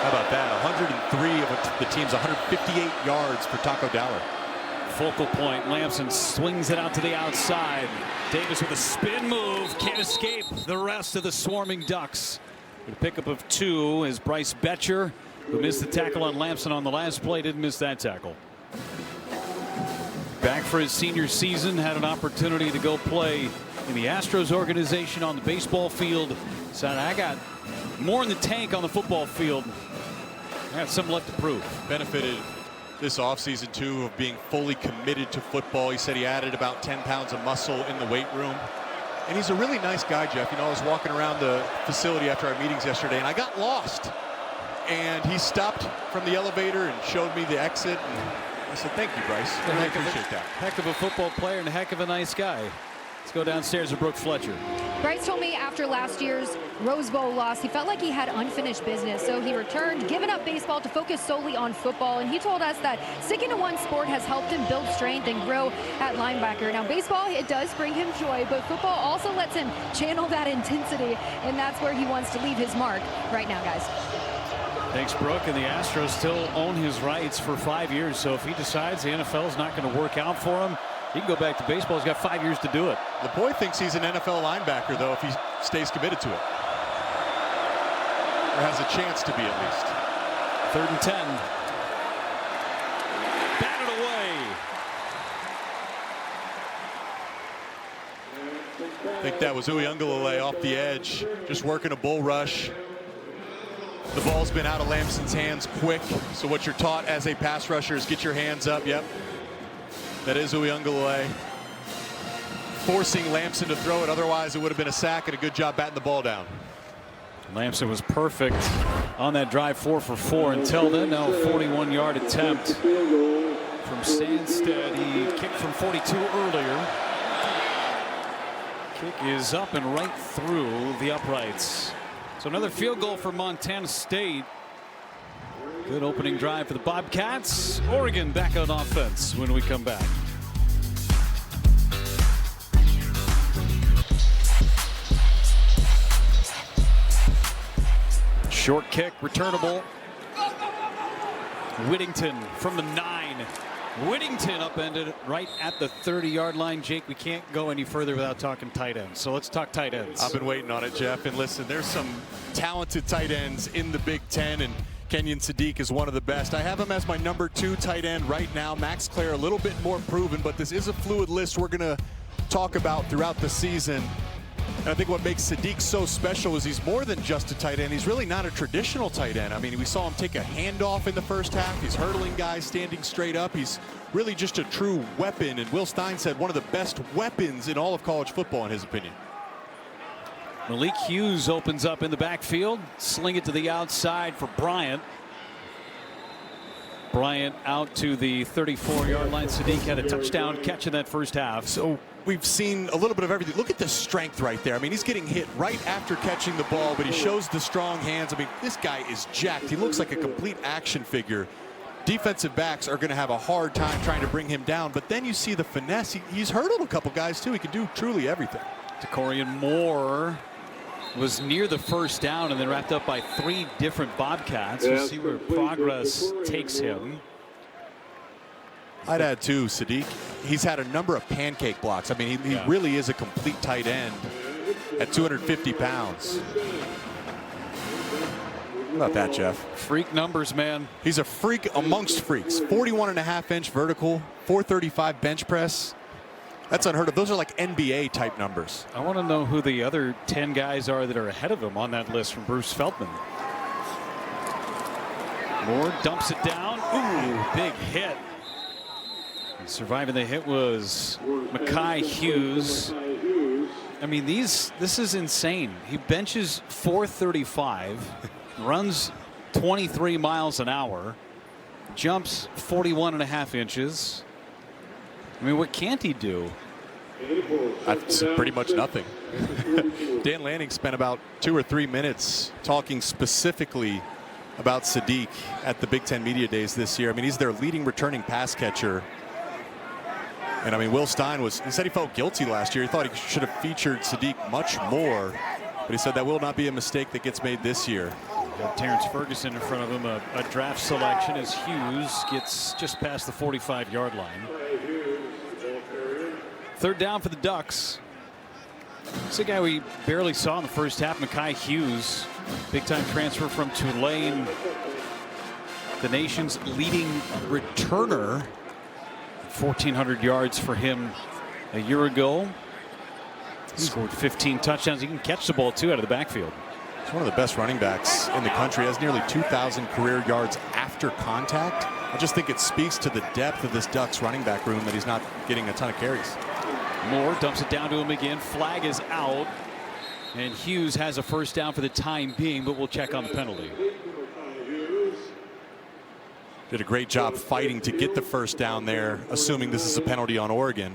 How about that? 103 of the team's 158 yards for Taco Dowler. Focal point. Lamson swings it out to the outside. Davis with a spin move. Can't escape the rest of the swarming Ducks. With a pickup of 2 is Bryce Betcher, who missed the tackle on Lamson on the last play. Didn't miss that tackle. Back for his senior season. Had an opportunity to go play in the Astros organization on the baseball field. Said, I got more in the tank on the football field. I got something left to prove. Benefited this offseason, too, of being fully committed to football. He said he added about 10 pounds of muscle in the weight room. And he's a really nice guy, Jeff. You know, I was walking around the facility after our meetings yesterday, and I got lost. And he stopped from the elevator and showed me the exit. And I said, thank you, Bryce. I really appreciate that. Heck of a football player and a heck of a nice guy. Let's go downstairs to Brooke Fletcher. Bryce told me after last year's Rose Bowl loss, he felt like he had unfinished business. So he returned, giving up baseball to focus solely on football. And he told us that sticking to one sport has helped him build strength and grow at linebacker. Now, baseball, it does bring him joy, but football also lets him channel that intensity. And that's where he wants to leave his mark right now, guys. Thanks, Brooke. And the Astros still own his rights for 5 years. So if he decides the NFL is not going to work out for him, he can go back to baseball. He's got 5 years to do it. The boy thinks he's an NFL linebacker, though, if he stays committed to it. Or has a chance to be, at least. 3rd and 10. Batted away. I think that was Uiagalelei off the edge, just working a bull rush. The ball's been out of Lamson's hands quick. So what you're taught as a pass rusher is get your hands up. Yep. That is Uiagalelei. Forcing Lamson to throw it. Otherwise, it would have been a sack and a good job batting the ball down. Lamson was perfect on that drive, 4 for 4 until then. Now a 41-yard attempt from Sandstead. He kicked from 42 earlier. Kick is up and right through the uprights. So another field goal for Montana State. Good opening drive for the Bobcats. Oregon back on offense when we come back. Short kick, returnable. Whittington from the 9. Whittington upended right at the 30-yard line. Jake, we can't go any further without talking tight ends. So let's talk tight ends. I've been waiting on it, Jeff. And listen, there's some talented tight ends in the Big Ten, and Kenyon Sadiq is one of the best. I have him as my number 2 tight end right now. Max Clare a little bit more proven, but this is a fluid list we're going to talk about throughout the season. And I think what makes Sadiq so special is he's more than just a tight end. He's really not a traditional tight end. I mean, we saw him take a handoff in the first half. He's hurdling guys, standing straight up. He's really just a true weapon. And Will Stein said one of the best weapons in all of college football, in his opinion. Malik Hughes opens up in the backfield. Sling it to the outside for Bryant. Bryant out to the 34-yard line. Sadiq had a touchdown catch in that first half. So we've seen a little bit of everything. Look at the strength right there. I mean, he's getting hit right after catching the ball, but he shows the strong hands. I mean, this guy is jacked. He looks like a complete action figure. Defensive backs are going to have a hard time trying to bring him down, but then you see the finesse. He's hurdled a couple guys, too. He can do truly everything. Decorian Moore was near the first down and then wrapped up by 3 different Bobcats. We'll see where progress takes him. I'd add too, Sadiq. He's had a number of pancake blocks. I mean, he really is a complete tight end at 250 pounds. How about that, Jeff? Freak numbers, man. He's a freak amongst freaks. 41.5-inch vertical, 435 bench press. That's unheard of. Those are like NBA type numbers. I want to know who the other 10 guys are that are ahead of him on that list from Bruce Feldman. Moore dumps it down. Ooh, big hit. And surviving the hit was Mekhi Hughes. I mean, this is insane. He benches 435, runs 23 miles an hour, jumps 41.5 inches. I mean, what can't he do? That's pretty much nothing. Dan Lanning spent about 2 or 3 minutes talking specifically about Sadiq at the Big Ten Media Days this year. I mean, he's their leading returning pass catcher. And I mean, Will Stein he said he felt guilty last year. He thought he should have featured Sadiq much more. But he said that will not be a mistake that gets made this year. Terrence Ferguson in front of him, a draft selection as Hughes gets just past the 45-yard line. Third down for the Ducks. It's a guy we barely saw in the first half, Mekhi Hughes, big-time transfer from Tulane, the nation's leading returner. 1,400 yards for him a year ago. He scored 15 touchdowns. He can catch the ball too out of the backfield. He's one of the best running backs in the country. He has nearly 2,000 career yards after contact. I just think it speaks to the depth of this Ducks running back room that he's not getting a ton of carries. Moore dumps it down to him again. Flag is out. And Hughes has a first down for the time being, but we'll check on the penalty. Did a great job fighting to get the first down there, assuming this is a penalty on Oregon.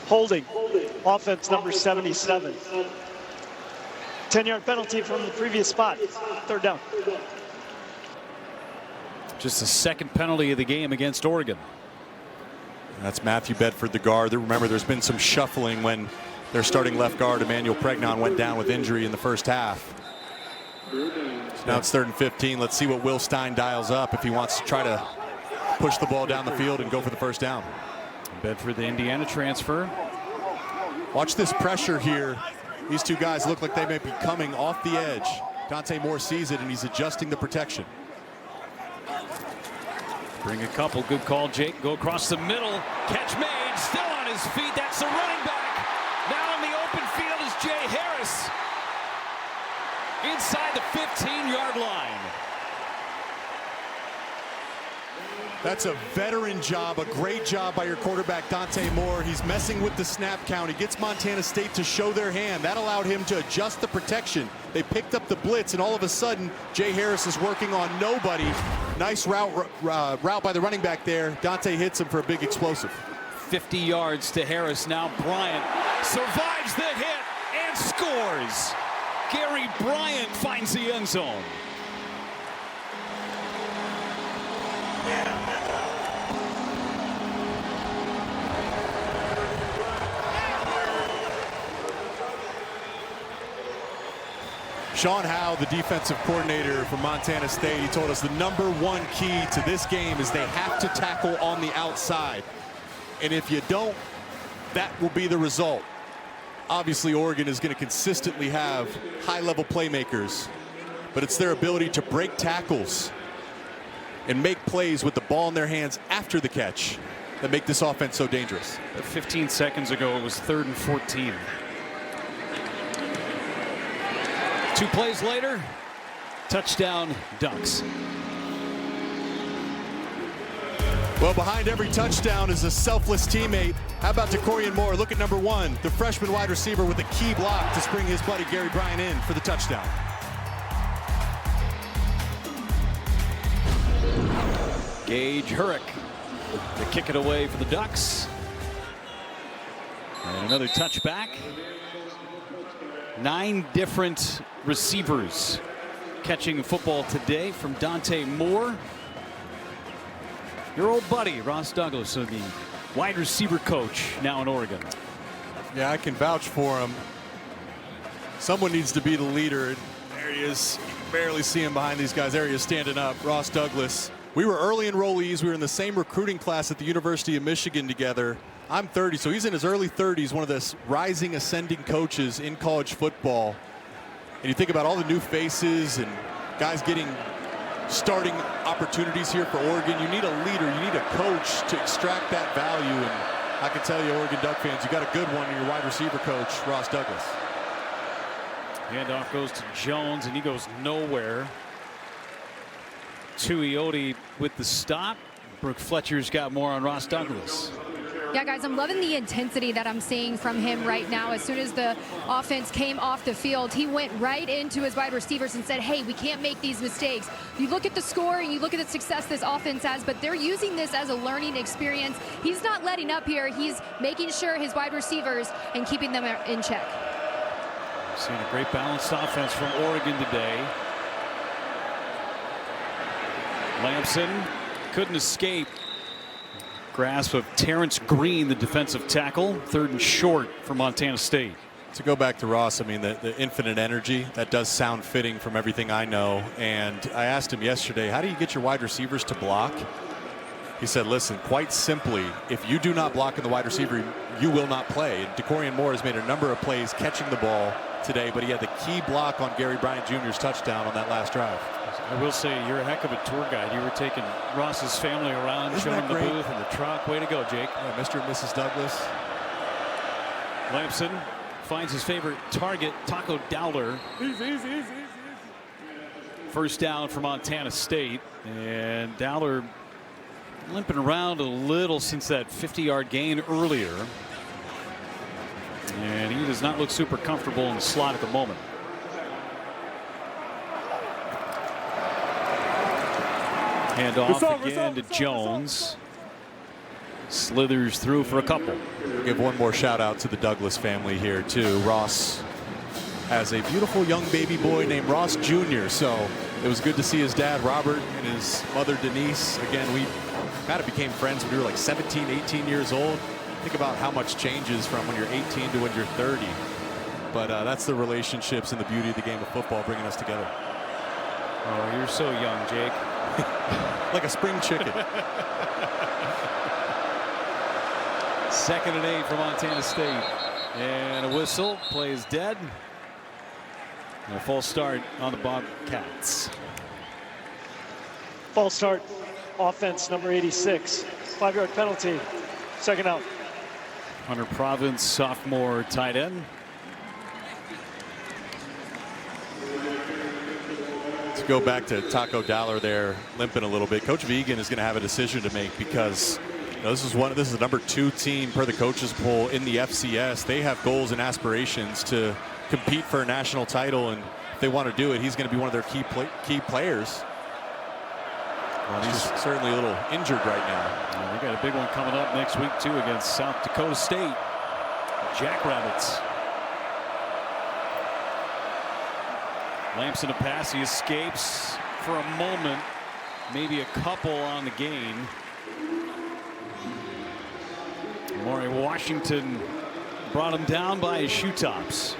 Holding. Offense number 77. 10-yard penalty from the previous spot. Third down. Just the second penalty of the game against Oregon. That's Matthew Bedford, the guard. Remember, there's been some shuffling when their starting left guard, Emmanuel Pregnon, went down with injury in the first half. So now it's 3rd and 15. Let's see what Will Stein dials up if he wants to try to push the ball down the field and go for the first down. Bedford, the Indiana transfer. Watch this pressure here. These two guys look like they may be coming off the edge. Dante Moore sees it and he's adjusting the protection. Bring a couple. Good call, Jake. Go across the middle. Catch made. Still on his feet. That's the running back. Now in the open field is Jay Harris. Inside the 15-yard line. That's a veteran job, a great job by your quarterback, Dante Moore. He's messing with the snap count. He gets Montana State to show their hand. That allowed him to adjust the protection. They picked up the blitz, and all of a sudden, Jay Harris is working on nobody. Nice route by the running back there. Dante hits him for a big explosive. 50 yards to Harris. Now Bryant survives the hit and scores. Gary Bryant finds the end zone. Sean Howe, the defensive coordinator for Montana State, he told us the #1 key to this game is they have to tackle on the outside. And if you don't, that will be the result. Obviously, Oregon is going to consistently have high-level playmakers, but it's their ability to break tackles and make plays with the ball in their hands after the catch that make this offense so dangerous. 15 seconds ago, it was 3rd and 14. 2 plays later, touchdown Ducks. Well, behind every touchdown is a selfless teammate. How about DeCorian Moore? Look at #1, the freshman wide receiver with a key block to spring his buddy Gary Bryant in for the touchdown. Gage Hurrick to kick it away for the Ducks. And another touchback. 9 different receivers catching the football today from Dante Moore. Your old buddy, Ross Douglas, the wide receiver coach now in Oregon. Yeah, I can vouch for him. Someone needs to be the leader. There he is. You can barely see him behind these guys. There he is standing up, Ross Douglas. We were early enrollees. We were in the same recruiting class at the University of Michigan together. I'm 30, so he's in his early 30s, one of the rising, ascending coaches in college football. And you think about all the new faces and guys getting starting opportunities here for Oregon. You need a leader, you need a coach to extract that value. And I can tell you, Oregon Duck fans, you got a good one in your wide receiver coach, Ross Douglas. Handoff goes to Jones, and he goes nowhere. Tuioti with the stop. Brooke Fletcher's got more on Ross Douglas. Yeah, guys, I'm loving the intensity that I'm seeing from him right now. As soon as the offense came off the field, he went right into his wide receivers and said, hey, we can't make these mistakes. You look at the score and you look at the success this offense has, but they're using this as a learning experience. He's not letting up here. He's making sure his wide receivers and keeping them in check. Seeing a great balanced offense from Oregon today. Lamson couldn't escape grasp of Terrence Green, the defensive tackle. 3rd and short for Montana State. To go back to Ross, I mean, the infinite energy, that does sound fitting from everything I know. And I asked him yesterday, how do you get your wide receivers to block? He said, listen, quite simply, if you do not block in the wide receiver, you will not play. And DeCorian Moore has made a number of plays catching the ball today, but he had the key block on Gary Bryant Jr.'s touchdown on that last drive. I will say, you're a heck of a tour guide. You were taking Ross's family around, Isn't showing that the great? booth and the truck. Way to go, Jake. Yeah, Mr. and Mrs. Douglas. Lamson finds his favorite target, Taco Dowler. Easy. First down for Montana State. And Dowler limping around a little since that 50-yard gain earlier. And he does not look super comfortable in the slot at the moment. Hand off again to Jones. Slithers through for a couple. We'll give one more shout out to the Douglas family here too. Ross has a beautiful young baby boy named Ross Jr. So it was good to see his dad Robert and his mother Denise. Again, we kind of became friends when we were like 17, 18 years old. Think about how much changes from when you're 18 to when you're 30. But that's the relationships and the beauty of the game of football bringing us together. Oh, you're so young, Jake. Like a spring chicken. 2nd and 8 for Montana State. And a whistle. Play is dead. And a false start on the Bobcats. False start, offense number 86. 5-yard penalty, 2nd out. Hunter Province, sophomore tight end. To go back to Taco Dowler there, limping a little bit. Coach Vigen is going to have a decision to make because this is the number 2 team per the coaches poll in the FCS. They have goals and aspirations to compete for a national title, and if they want to do it, he's going to be one of their key players. Well, he's certainly a little injured right now. We got a big one coming up next week too against South Dakota State. Jackrabbits. Lamson a pass, he escapes for a moment, maybe a couple on the gain. Maury Washington brought him down by his shoe tops.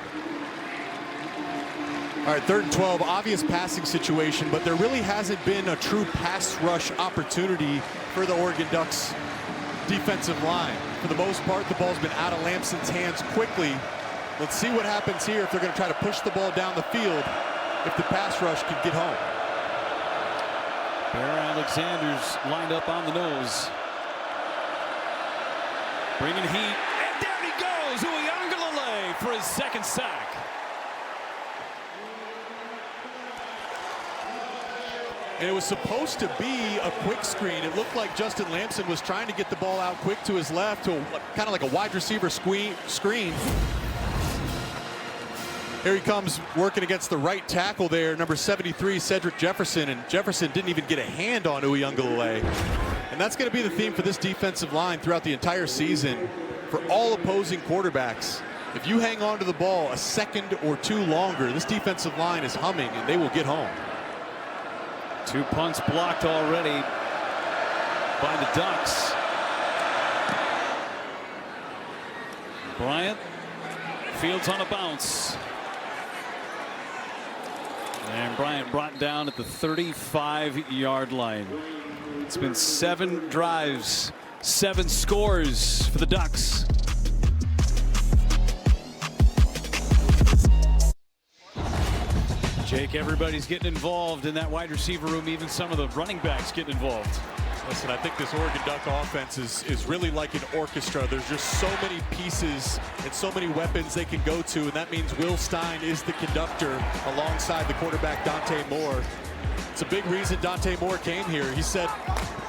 All right, 3rd and 12, obvious passing situation, but there really hasn't been a true pass rush opportunity for the Oregon Ducks defensive line. For the most part, the ball's been out of Lamson's hands quickly. Let's see what happens here if they're going to try to push the ball down the field, if the pass rush can get home. Bear Alexander's lined up on the nose. Bringing heat, and down he goes, Uyangalele for his 2nd sack. And it was supposed to be a quick screen. It looked like Justin Lamson was trying to get the ball out quick to his left, to kind of like a wide receiver screen. Here he comes working against the right tackle there, number 73, Cedric Jefferson, and Jefferson didn't even get a hand on Uyangalele. And that's going to be the theme for this defensive line throughout the entire season for all opposing quarterbacks. If you hang on to the ball a second or 2 longer, this defensive line is humming and they will get home. 2 punts blocked already by the Ducks. Bryant, Fields on a bounce. And Bryant brought down at the 35-yard line. It's been 7 drives, 7 scores for the Ducks. Jake, everybody's getting involved in that wide receiver room, even some of the running backs getting involved. Listen, I think this Oregon Duck offense is really like an orchestra. There's just so many pieces and so many weapons they can go to, and that means Will Stein is the conductor alongside the quarterback Dante Moore. It's a big reason Dante Moore came here. He said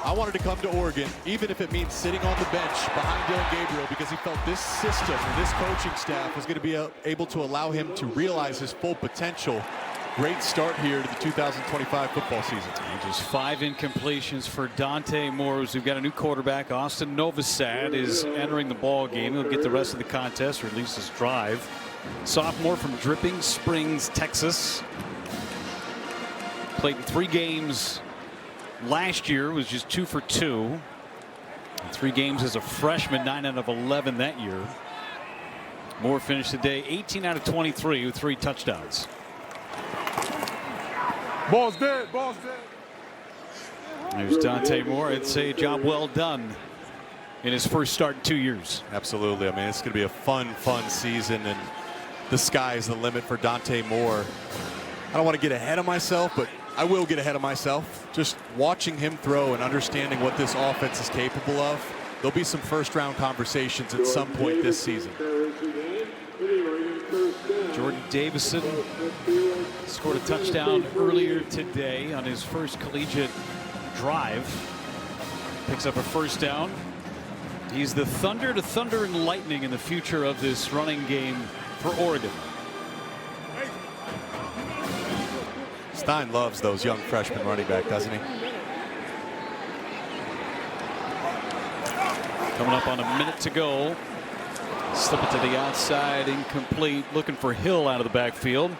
I wanted to come to Oregon, even if it means sitting on the bench behind Dylan Gabriel, because he felt this system and this coaching staff was going to be able to allow him to realize his full potential. Great start here to the 2025 football season. Just 5 incompletions for Dante Moore. We've got a new quarterback. Austin Novosad is entering the ball game. He'll get the rest of the contest, or at least his drive. Sophomore from Dripping Springs, Texas. Played in 3 games last year, was just 2 for 2. In 3 games as a freshman, 9 out of 11 that year. Moore finished the day 18 out of 23 with 3 touchdowns. Ball's dead. Ball's dead. There's Dante Moore. I'd say job well done in his first start in 2 years. Absolutely. I mean, it's going to be a fun season, and the sky is the limit for Dante Moore. I don't want to get ahead of myself, but I will get ahead of myself. Just watching him throw and understanding what this offense is capable of. There'll be some first-round conversations at some point this season. Jordan Davison scored a touchdown earlier today on his first collegiate drive. Picks up a first down. He's the thunder to thunder and lightning in the future of this running game for Oregon. Stein loves those young freshman running back, doesn't he? Coming up on a minute to go. Slip it to the outside, incomplete. Looking for Hill out of the backfield.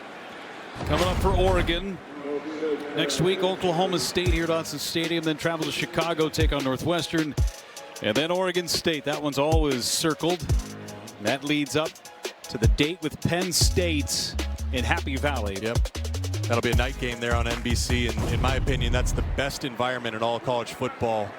Coming up for Oregon. Next week, Oklahoma State here at Autzen Stadium. Then travel to Chicago, take on Northwestern. And then Oregon State. That one's always circled. And that leads up to the date with Penn State in Happy Valley. Yep. That'll be a night game there on NBC. And in my opinion, that's the best environment in all college football.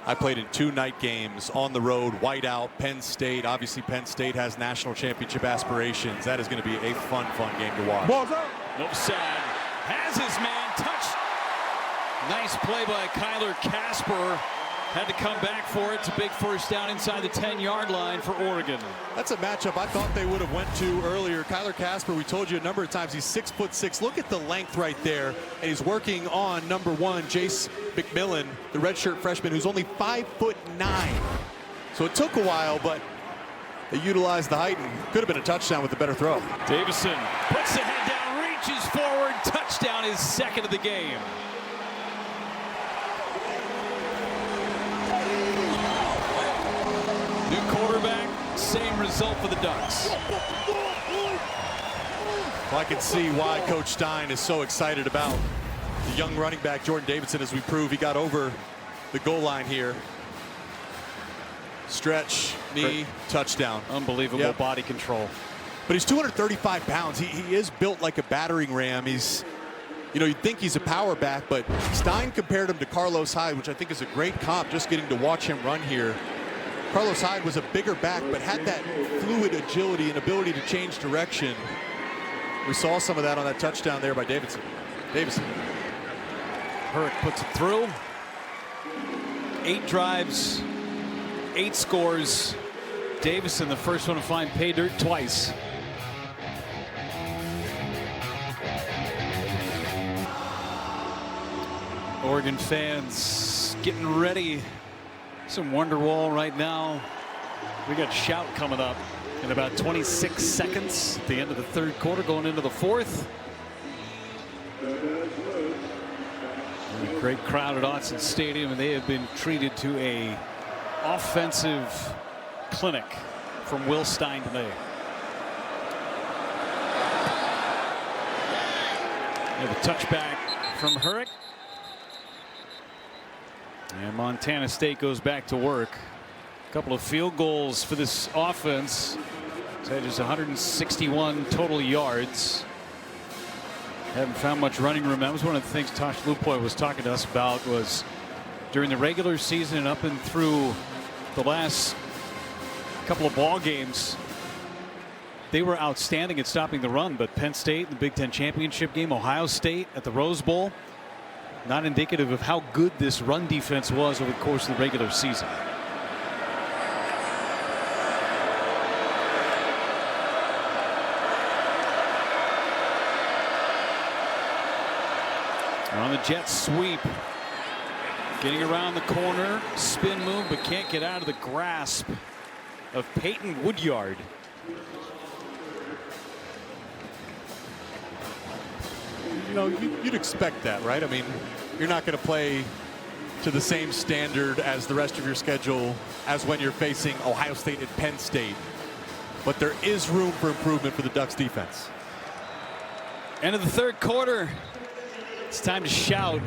I played in 2 night games on the road, whiteout, Penn State. Obviously, Penn State has national championship aspirations. That is going to be a fun game to watch. Novosad has his man touched. Nice play by Kyler Casper. Had to come back for it. It's a big first down inside the 10-yard line for Oregon. That's a matchup I thought they would have went to earlier. Kyler Casper, we told you a number of times, he's 6'6". Look at the length right there. And he's working on number 1, Jace McMillan, the redshirt freshman, who's only 5'9". So it took a while, but they utilized the height and could have been a touchdown with a better throw. Davison puts the head down, reaches forward. Touchdown, his second of the game. New quarterback, same result for the Ducks. Well, I can see why Coach Stein is so excited about the young running back Jordan Davison, as we prove he got over the goal line here. Stretch, knee, touchdown. Unbelievable body control. But he's 235 pounds. He is built like a battering ram. He's, you'd think he's a power back, but Stein compared him to Carlos Hyde, which I think is a great comp, just getting to watch him run here. Carlos Hyde was a bigger back, but had that fluid agility and ability to change direction. We saw some of that on that touchdown there by Davison. Hurrick puts it through. 8 drives, 8 scores. Davison, the first one to find pay dirt twice. Oregon fans getting ready. Some Wonderwall right now. We got Shout coming up in about 26 seconds at the end of the 3rd quarter, going into the 4th. And a great crowd at Autzen Stadium, and they have been treated to a offensive clinic from Will Stein today. We have a touchback from Hurrick. And Montana State goes back to work. A couple of field goals for this offense. So just 161 total yards. Haven't found much running room. That was one of the things Tosh Lupoy was talking to us about, was during the regular season and up and through the last couple of ball games, they were outstanding at stopping the run. But Penn State in the Big Ten championship game, Ohio State at the Rose Bowl, not indicative of how good this run defense was over the course of the regular season. On the jet sweep, Getting around the corner, spin move, but can't get out of the grasp of Peyton Woodyard. You know, you'd expect that, right? I mean, you're not going to play to the same standard as the rest of your schedule as when you're facing Ohio State and Penn State. But there is room for improvement for the Ducks defense. End of the third quarter. It's time to shout.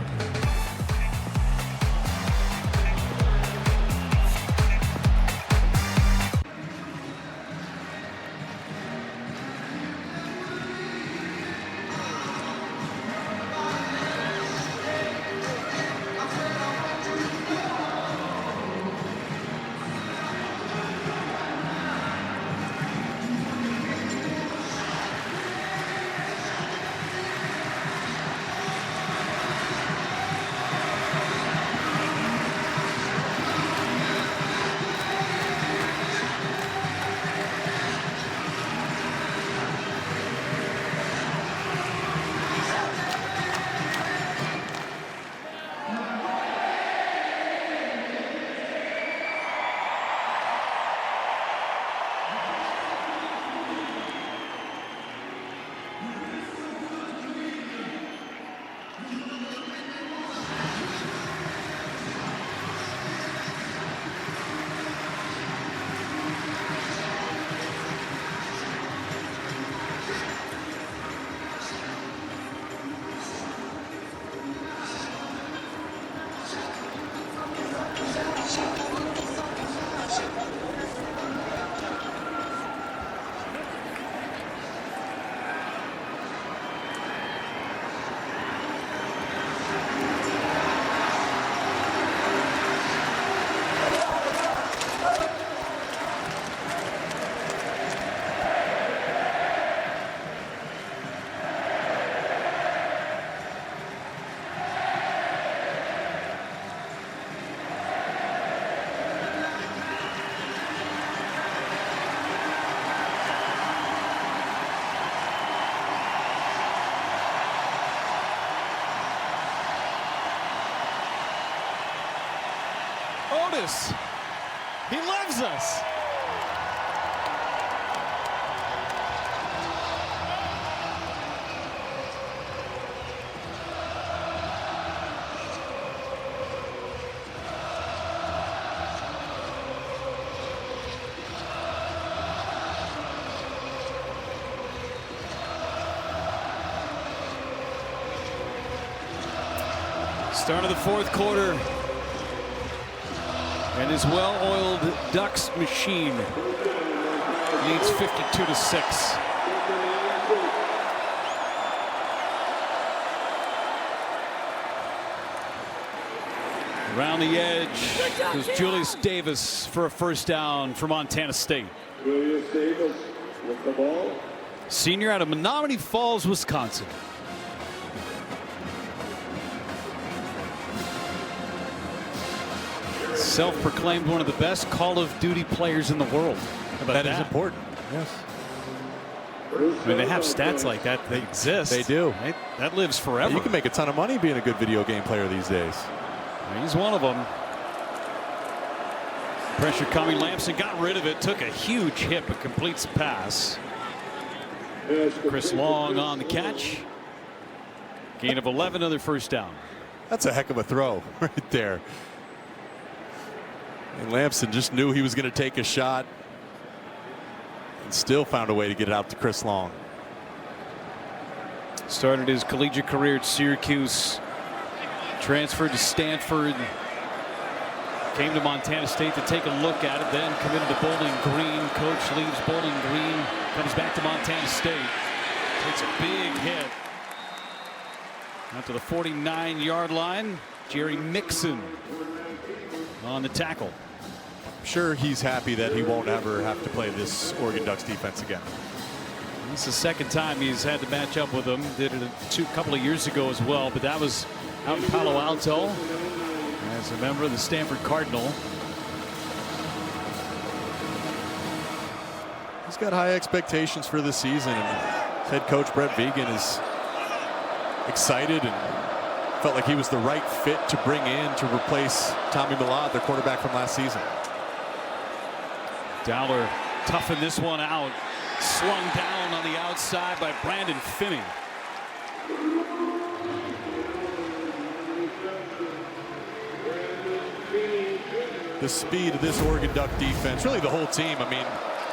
Otis, he loves us. Start of the fourth quarter. And his well-oiled Ducks machine leads 52-6. Around the edge goes Julius Davis for a first down for Montana State. Julius Davis with the ball. Senior out of Menominee Falls, Wisconsin. Self-proclaimed one of the best Call of Duty players in the world. That is important. Yes. I mean, they have stats like that. They exist. They do. That lives forever. You can make a ton of money being a good video game player these days. He's one of them. Pressure coming. Lamson got rid of it. Took a huge hit, but completes the pass. Chris Long on the catch. Gain of 11, another first down. That's a heck of a throw right there. And Lamson just knew he was going to take a shot and still found a way to get it out to Chris Long. Started his collegiate career at Syracuse, transferred to Stanford, came to Montana State to take a look at it, then committed to Bowling Green. Coach leaves Bowling Green, comes back to Montana State, takes a big hit. Out to the 49-yard line, Jerry Mixon on the tackle. I'm sure he's happy that he won't ever have to play this Oregon Ducks defense again. It's the second time he's had to match up with them. Did it a couple of years ago as well, but that was out in Palo Alto as a member of the Stanford Cardinal. He's got high expectations for this season, and head coach Brett Vigen is excited and Felt like he was the right fit to bring in to replace Tommy Millard, their quarterback from last season. Dowler toughened this one out. Slung down on the outside by Brandon Finney. The speed of this Oregon Duck defense, really the whole team. I mean,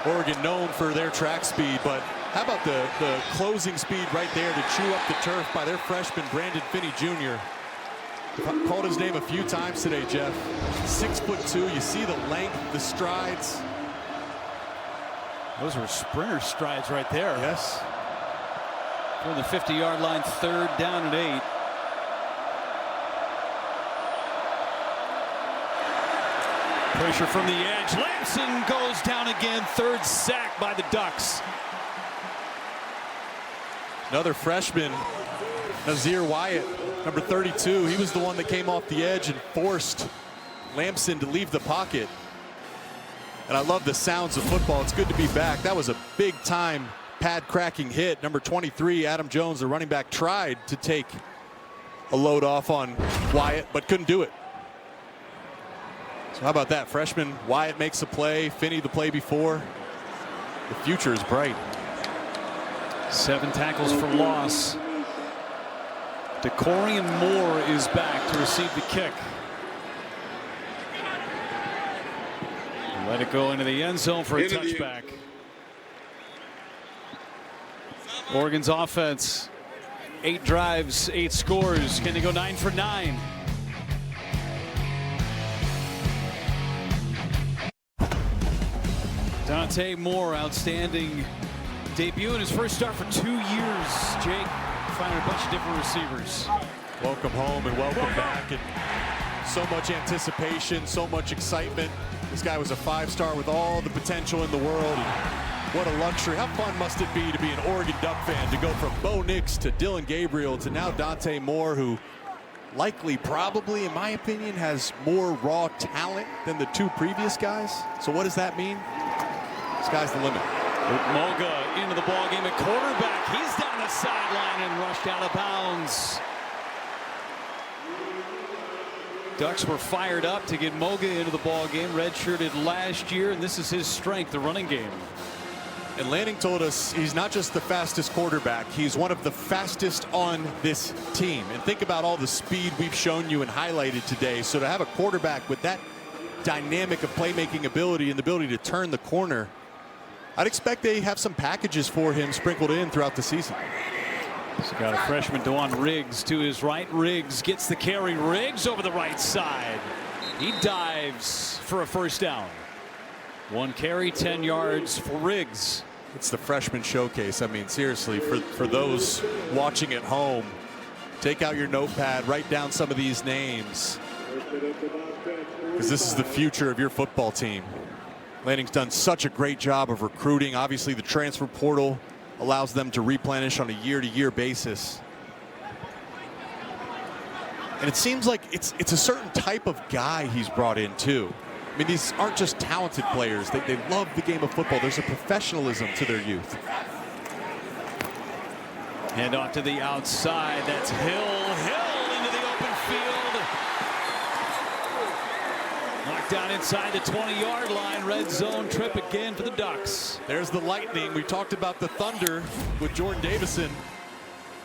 Oregon known for their track speed, but how about the closing speed right there to chew up the turf by their freshman Brandon Finney Jr. I've called his name a few times today, Jeff. 6'2". You see the length, the strides. Those were sprinter strides right there. Yes. From the 50-yard line, 3rd down and 8. Pressure from the edge. Lamson goes down again. 3rd sack by the Ducks. Another freshman, Nazir Wyatt, number 32. He was the one that came off the edge and forced Lamson to leave the pocket. And I love the sounds of football. It's good to be back. That was a big-time pad-cracking hit. Number 23, Adam Jones, the running back, tried to take a load off on Wyatt, but couldn't do it. So how about that? Freshman Wyatt makes a play. Finney the play before. The future is bright. 7 tackles for loss. DeCorian Moore is back to receive the kick. Let it go into the end zone for a touchback. Oregon's offense, 8 drives, 8 scores. Can they go 9 for 9? Dante Moore, outstanding debut in his first start for 2 years. Jake finding a bunch of different receivers. Welcome home and welcome back. And so much anticipation, so much excitement. This guy was a 5-star with all the potential in the world. And what a luxury. How fun must it be to be an Oregon Duck fan, to go from Bo Nix to Dylan Gabriel to now Dante Moore, who likely, probably, in my opinion, has more raw talent than the 2 previous guys. So what does that mean? Sky's the limit. Moga into the ball game at quarterback. He's down the sideline and rushed out of bounds. Ducks were fired up to get Moga into the ball game. Redshirted last year, and this is his strength, the running game. And Lanning told us he's not just the fastest quarterback, he's one of the fastest on this team. And think about all the speed we've shown you and highlighted today. So to have a quarterback with that dynamic of playmaking ability and the ability to turn the corner, I'd expect they have some packages for him sprinkled in throughout the season. He's got a freshman, Dewan Riggs, to his right. Riggs gets the carry. Riggs over the right side. He dives for a 1st down. 1 carry, 10 yards for Riggs. It's the freshman showcase. I mean, seriously, for those watching at home, take out your notepad, write down some of these names, because this is the future of your football team. Lanning's done such a great job of recruiting. Obviously, the transfer portal allows them to replenish on a year-to-year basis. And it seems like it's a certain type of guy he's brought in, too. I mean, these aren't just talented players. They love the game of football. There's a professionalism to their youth. Hand off to the outside. That's Hill. Hill into the open field. Knocked down inside the 20-yard line. Red zone trip again for the Ducks. There's the lightning. We talked about the thunder with Jordan Davison.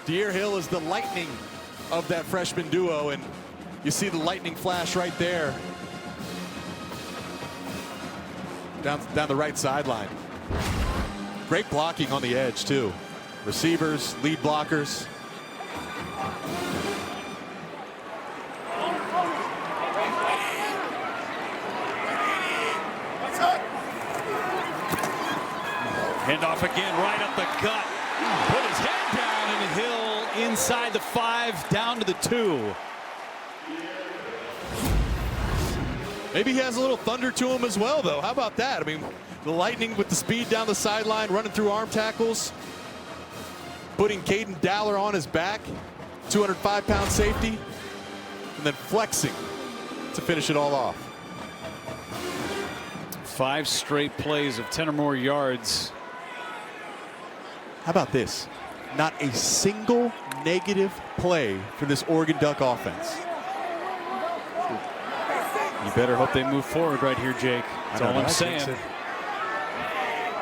De'Aaron Hill is the lightning of that freshman duo, and you see the lightning flash right there. Down the right sideline. Great blocking on the edge, too. Receivers, lead blockers. Handoff again, right up the gut. Put his head down, and Hill inside the 5, down to the 2. Maybe he has a little thunder to him as well, though. How about that? I mean, the lightning with the speed down the sideline, running through arm tackles, putting Caden Dowler on his back, 205-pound safety, and then flexing to finish it all off. 5 straight plays of 10 or more yards. How about this? Not a single negative play for this Oregon Duck offense. You better hope they move forward right here, Jake. That's all I'm saying.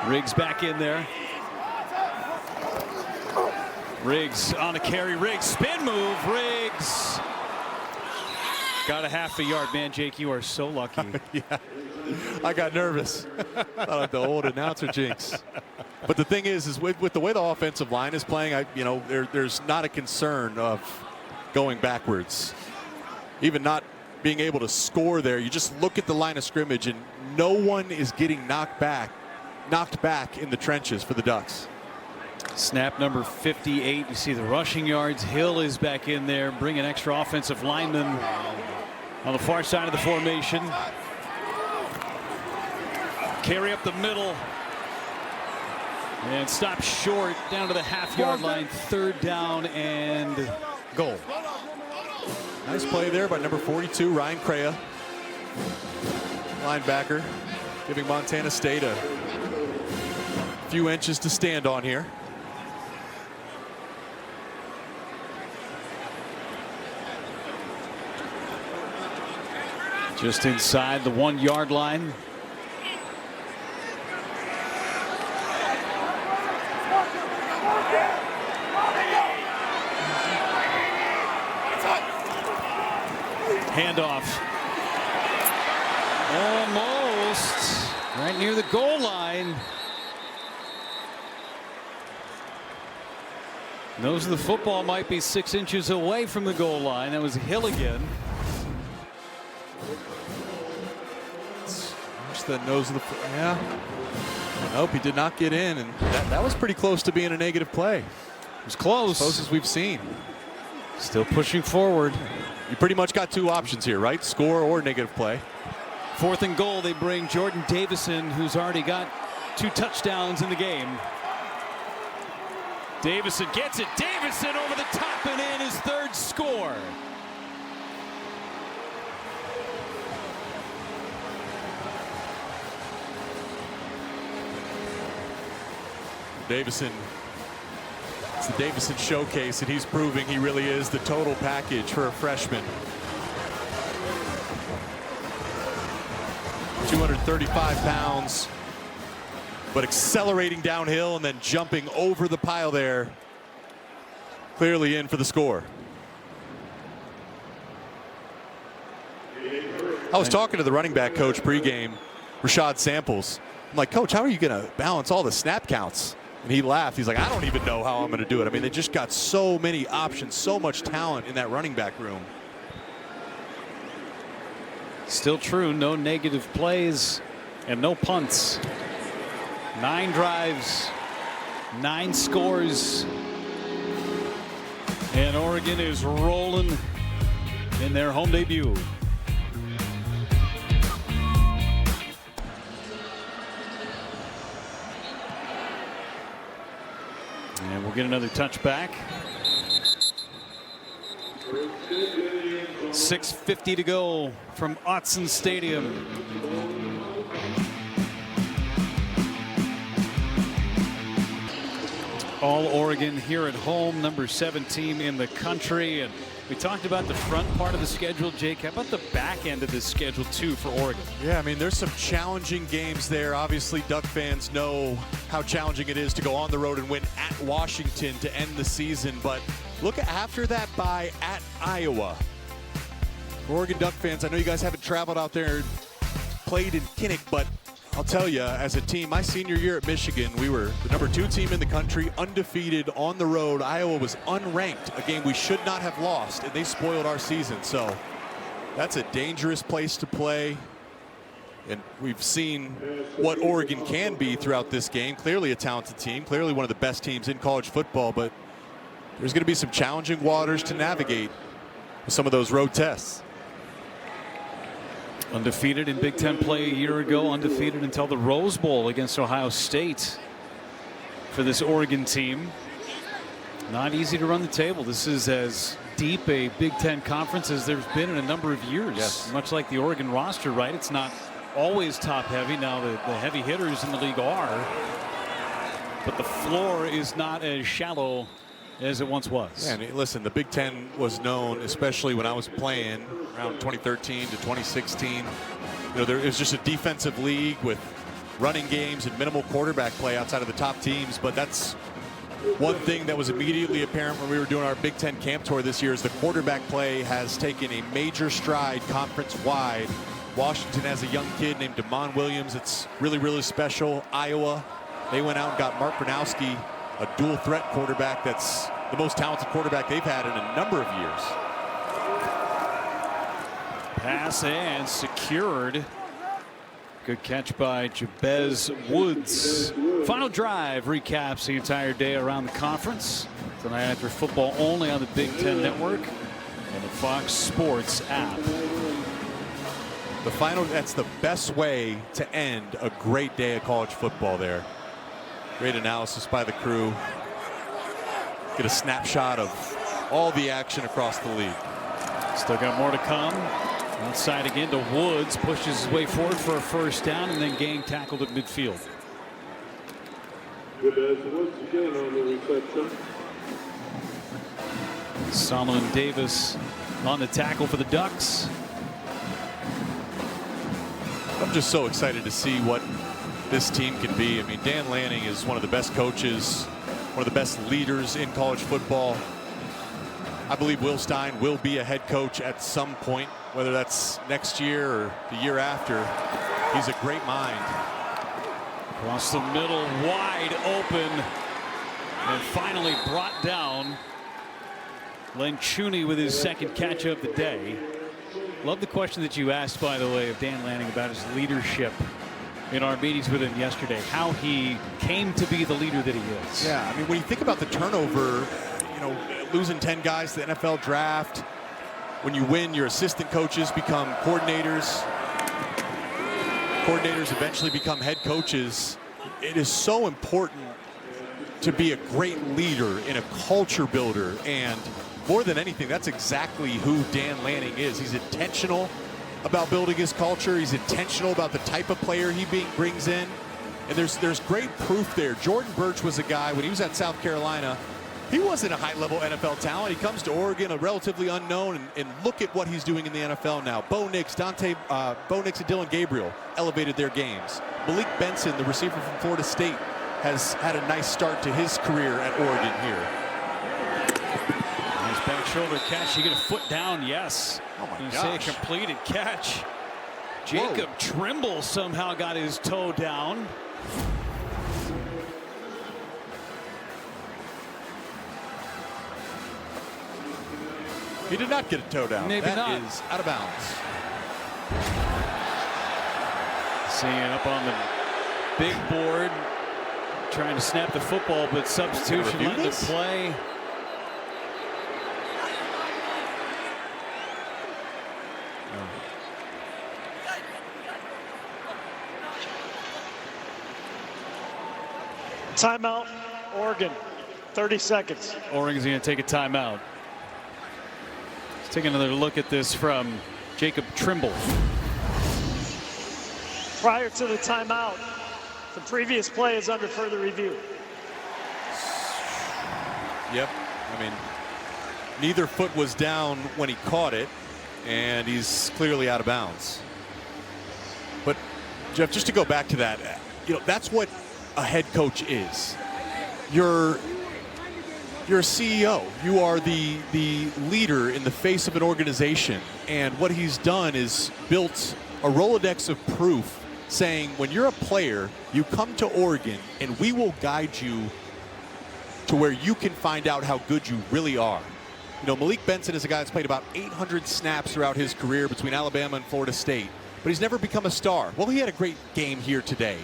Riggs back in there. Riggs on a carry. Riggs spin move. Riggs got a half a yard. Man, Jake, you are so lucky. Yeah, I got nervous. Thought the old announcer jinx. But the thing is with the way the offensive line is playing, there's not a concern of going backwards. Even not being able to score there. You just look at the line of scrimmage and no one is getting knocked back in the trenches for the Ducks. Snap number 58. You see the rushing yards. Hill is back in there, bringing extra offensive linemen on the far side of the formation. Carry up the middle and stop short down to the half-yard line. 3rd down and goal. Nice play there by number 42, Ryan Crea, linebacker, giving Montana State a few inches to stand on here. Just inside the 1-yard line. Handoff. Almost right near the goal line. Nose of the football might be 6 inches away from the goal line. That was Hill again. Just the nose of the yeah. Nope, he did not get in, and that was pretty close to being a negative play. It was close. As close as we've seen. Still pushing forward. You pretty much got 2 options here, right? Score or negative play. 4th and goal. They bring Jordan Davison, who's already got 2 touchdowns in the game. Davison gets it. Davison over the top and in, his 3rd score. Davison. It's the Davison showcase, and he's proving he really is the total package for a freshman. 235 pounds, but accelerating downhill and then jumping over the pile there. Clearly in for the score. I was talking to the running back coach pregame, Rashad Samples. I'm like, Coach, how are you going to balance all the snap counts? And he laughed. He's like, I don't even know how I'm going to do it. I mean, they just got so many options, so much talent in that running back room. Still true, no negative plays and no punts. 9 drives, 9 scores. And Oregon is rolling in their home debut. And we'll get another touchback. 6:50 to go from Autzen Stadium. All Oregon here at home, number 7 team in the country. And we talked about the front part of the schedule, Jake. How about the back end of this schedule too for Oregon? Yeah, I mean, there's some challenging games there. Obviously, Duck fans know how challenging it is to go on the road and win at Washington to end the season. But look at after that bye at Iowa. Oregon Duck fans, I know you guys haven't traveled out there and played in Kinnick, but I'll tell you, as a team, my senior year at Michigan, we were the number 2 team in the country, undefeated on the road. Iowa was unranked, a game we should not have lost, and they spoiled our season. So that's a dangerous place to play. And we've seen what Oregon can be throughout this game. Clearly a talented team, clearly one of the best teams in college football, but there's going to be some challenging waters to navigate with some of those road tests. Undefeated in Big Ten play a year ago, undefeated until the Rose Bowl against Ohio State for this Oregon team. Not easy to run the table. This is as deep a Big Ten conference as there's been in a number of years. Yes. Much like the Oregon roster, right? It's not always top heavy. Now the heavy hitters in the league are. But the floor is not as shallow as it once was. Yeah, and listen, the Big Ten was known, especially when I was playing around 2013 to 2016. It was just a defensive league with running games and minimal quarterback play outside of the top teams. But that's one thing that was immediately apparent when we were doing our Big Ten camp tour this year is the quarterback play has taken a major stride conference-wide. Washington has a young kid named Damon Williams. It's really, really special. Iowa, they went out and got Mark Gronowski, a dual threat quarterback that's the most talented quarterback they've had in a number of years. Pass and secured. Good catch by Jabez Woods. Final drive recaps the entire day around the conference. Tonight after football only on the Big Ten Network and the Fox Sports app. The final, that's the best way to end a great day of college football there. Great analysis by the crew. Get a snapshot of all the action across the league. Still got more to come. Outside again to Woods, pushes his way forward for a first down and then Gang tackled at midfield. Woods again on the reception. Solomon Davis on the tackle for the Ducks. I'm just so excited to see what this team can be. I mean, Dan Lanning is one of the best coaches, one of the best leaders in college football. I believe Will Stein will be a head coach at some point, whether that's next year or the year after. He's a great mind. Across the middle, wide open, and finally brought down. Lencioni with his second catch of the day. Love the question that you asked, by the way, of Dan Lanning about his leadership in our meetings with him yesterday, how he came to be the leader that he is. Yeah, I mean, when you think about the turnover, losing 10 guys to the NFL draft, when you win, your assistant coaches become coordinators. Coordinators eventually become head coaches. It is so important to be a great leader and a culture builder. And more than anything, that's exactly who Dan Lanning is. He's intentional about building his culture. He's intentional about the type of player he brings in. And there's great proof there. Jordan Birch was a guy, when he was at South Carolina, he wasn't a high-level NFL talent. He comes to Oregon, a relatively unknown, and look at what he's doing in the NFL now. Bo Nix and Dylan Gabriel elevated their games. Malik Benson, the receiver from Florida State, has had a nice start to his career at Oregon here. Nice back shoulder catch. You get a foot down, yes. Oh my you gosh. say a completed catch. Jacob Trimble somehow got his toe down. He did not get a toe down. Maybe that not. is out of bounds. Seeing up on the big board, trying to snap the football, but substitution letting it play. Timeout, Oregon, 30 seconds. Oregon's going to take a timeout. Let's take another look at this from Jacob Trimble. Prior to the timeout, the previous play is under further review. Yep. I mean, neither foot was down when he caught it, and he's clearly out of bounds. But, Jeff, just to go back to that, that's what a head coach is. You're a CEO. You are the leader in the face of an organization. And what he's done is built a Rolodex of proof saying when you're a player, you come to Oregon and we will guide you to where you can find out how good you really are. Malik Benson is a guy that's played about 800 snaps throughout his career between Alabama and Florida State, but he's never become a star. Well, he had a great game here today.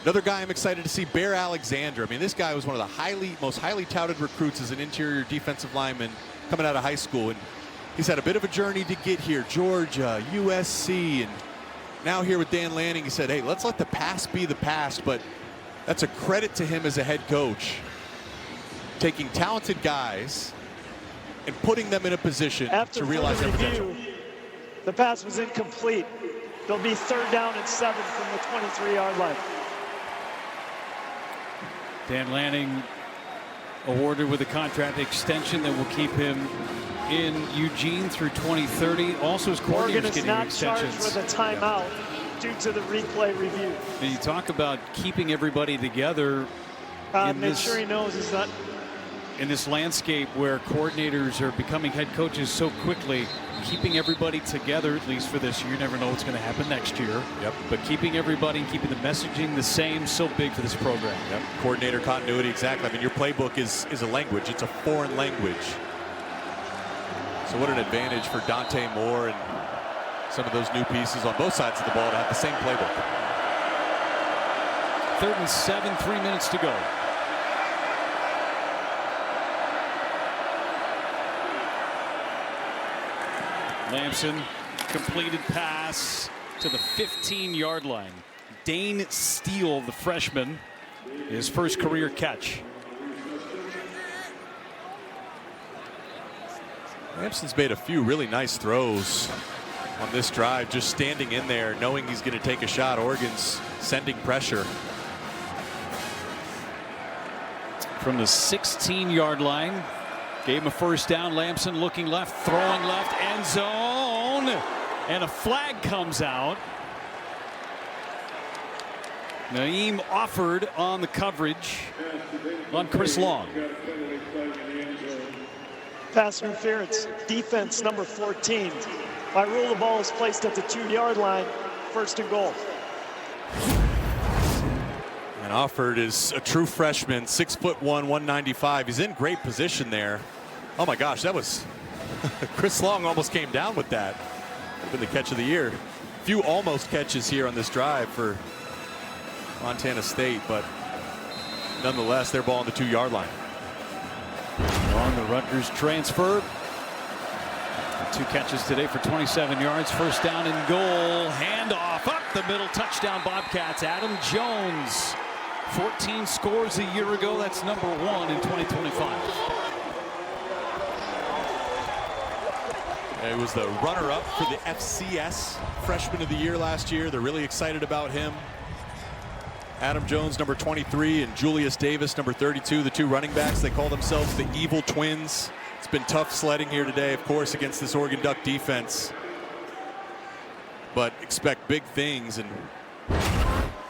Another guy I'm excited to see, Bear Alexander. I mean, this guy was one of the most highly touted recruits as an interior defensive lineman coming out of high school. And he's had a bit of a journey to get here. Georgia, USC, and now here with Dan Lanning, he said, hey, let's let the past be the past. But that's a credit to him as a head coach, taking talented guys and putting them in a position to realize their potential. The pass was incomplete. There'll be 3rd down and 7 from the 23-yard line. Dan Lanning awarded with a contract extension that will keep him in Eugene through 2030. Also, his Oregon coordinators is getting not extensions. charged with a timeout due to the replay review. And you talk about keeping everybody together. Make sure he knows he's not. In this landscape where coordinators are becoming head coaches so quickly, keeping everybody together, at least for this year. You never know what's going to happen next year. Yep. But keeping everybody, keeping the messaging the same, so big for this program. Yep. Coordinator continuity, exactly. I mean, your playbook is a language. It's a foreign language. So what an advantage for Dante Moore and some of those new pieces on both sides of the ball to have the same playbook. 3rd and 7, 3 minutes to go. Lamson, completed pass to the 15-yard line. Dane Steele, the freshman, his first career catch. Lamson's made a few really nice throws on this drive, just standing in there, knowing he's going to take a shot. Oregon's sending pressure. From the 16-yard line, gave him a first down. Lamson looking left, throwing left, end zone, and a flag comes out. Naeem offered on the coverage on Chris Long. Pass interference, defense number 14. By rule, the ball is placed at the 2-yard line, 1st and goal. And Offord is a true freshman, 6'1", 195. He's in great position there. Oh my gosh, that was Chris Long almost came down with that. Been the catch of the year. Few almost catches here on this drive for Montana State, but nonetheless, their ball on the 2-yard line. On the Rutgers transfer. 2 catches today for 27 yards. First down and goal. Handoff up the middle. Touchdown Bobcats. Adam Jones. 14 scores a year ago. That's number 1 in 2025. It was the runner-up for the FCS Freshman of the Year last year. They're really excited about him. Adam Jones, number 23, and Julius Davis, number 32, the 2 running backs. They call themselves the Evil Twins. It's been tough sledding here today, of course, against this Oregon Duck defense. But expect big things. And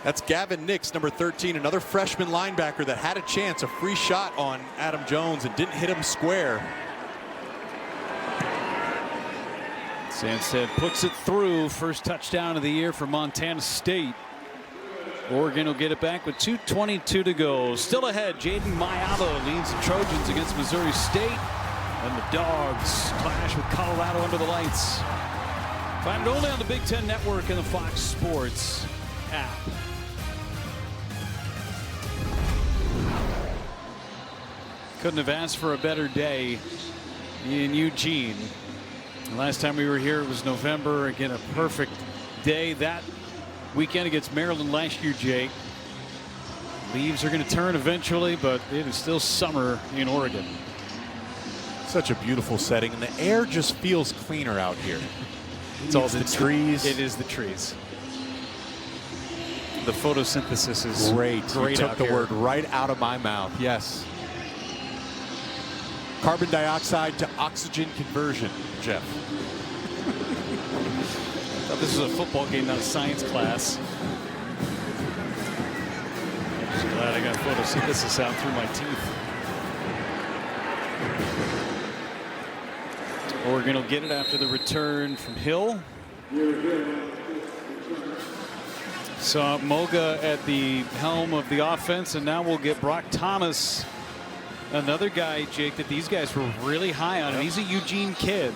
that's Gavin Nix, number 13, another freshman linebacker that had a chance, a free shot on Adam Jones and didn't hit him square. Sanstead puts it through. First touchdown of the year for Montana State. Oregon will get it back with 2:22 to go. Still ahead, Jaden Mayaba leads the Trojans against Missouri State. And the Dogs clash with Colorado under the lights. Find it only on the Big Ten Network and the Fox Sports app. Couldn't have asked for a better day in Eugene. Last time we were here, it was November. Again, a perfect day. That weekend against Maryland last year, Jake. Leaves are going to turn eventually, but it is still summer in Oregon. Such a beautiful setting, and the air just feels cleaner out here. It's all the trees. It is the trees. The photosynthesis is great. You took out the here. word right out of my mouth. Yes. Carbon dioxide to oxygen conversion, Jeff. I thought this was a football game, not a science class. Just glad I got photosynthesis out through my teeth. Oregon will get it after the return from Hill. So Moga at the helm of the offense, and now we'll get Brock Thomas, another guy, Jake, that these guys were really high on. Yep. He's a Eugene kid.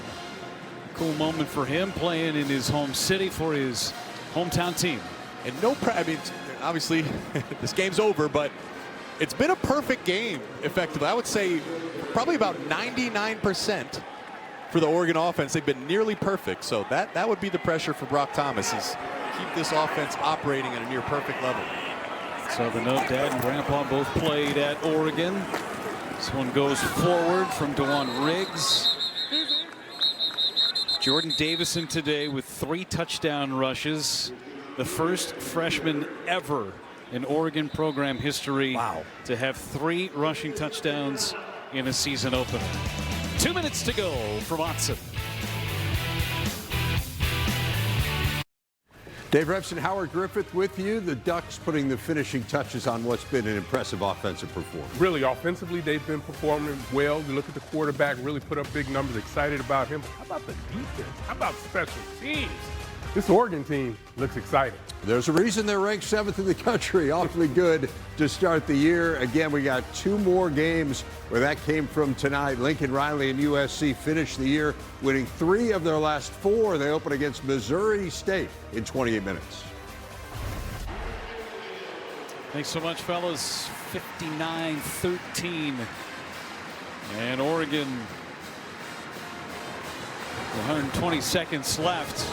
Cool moment for him playing in his home city for his hometown team. And I mean, obviously this game's over, but it's been a perfect game effectively. I would say probably about 99% for the Oregon offense. They've been nearly perfect. So that would be the pressure for Brock Thomas, is keep this offense operating at a near perfect level. So the note, Dad and Grandpa both played at Oregon. This one goes forward from DeJuan Riggs. Jordan Davison today with 3 touchdown rushes. The first freshman ever in Oregon program history to have 3 rushing touchdowns in a season opener. 2 minutes to go from Autzen. Dave Revson, Howard Griffith with you. The Ducks putting the finishing touches on what's been an impressive offensive performance. Really, offensively, they've been performing well. You look at the quarterback, really put up big numbers, excited about him. How about the defense? How about special teams? This Oregon team looks exciting. There's a reason they're ranked 7th in the country. Awfully good to start the year. Again, we got 2 more games where that came from tonight. Lincoln Riley and USC finished the year winning 3 of their last 4. They open against Missouri State in 28 minutes. Thanks so much, fellas. 59-13. And Oregon, 120 seconds left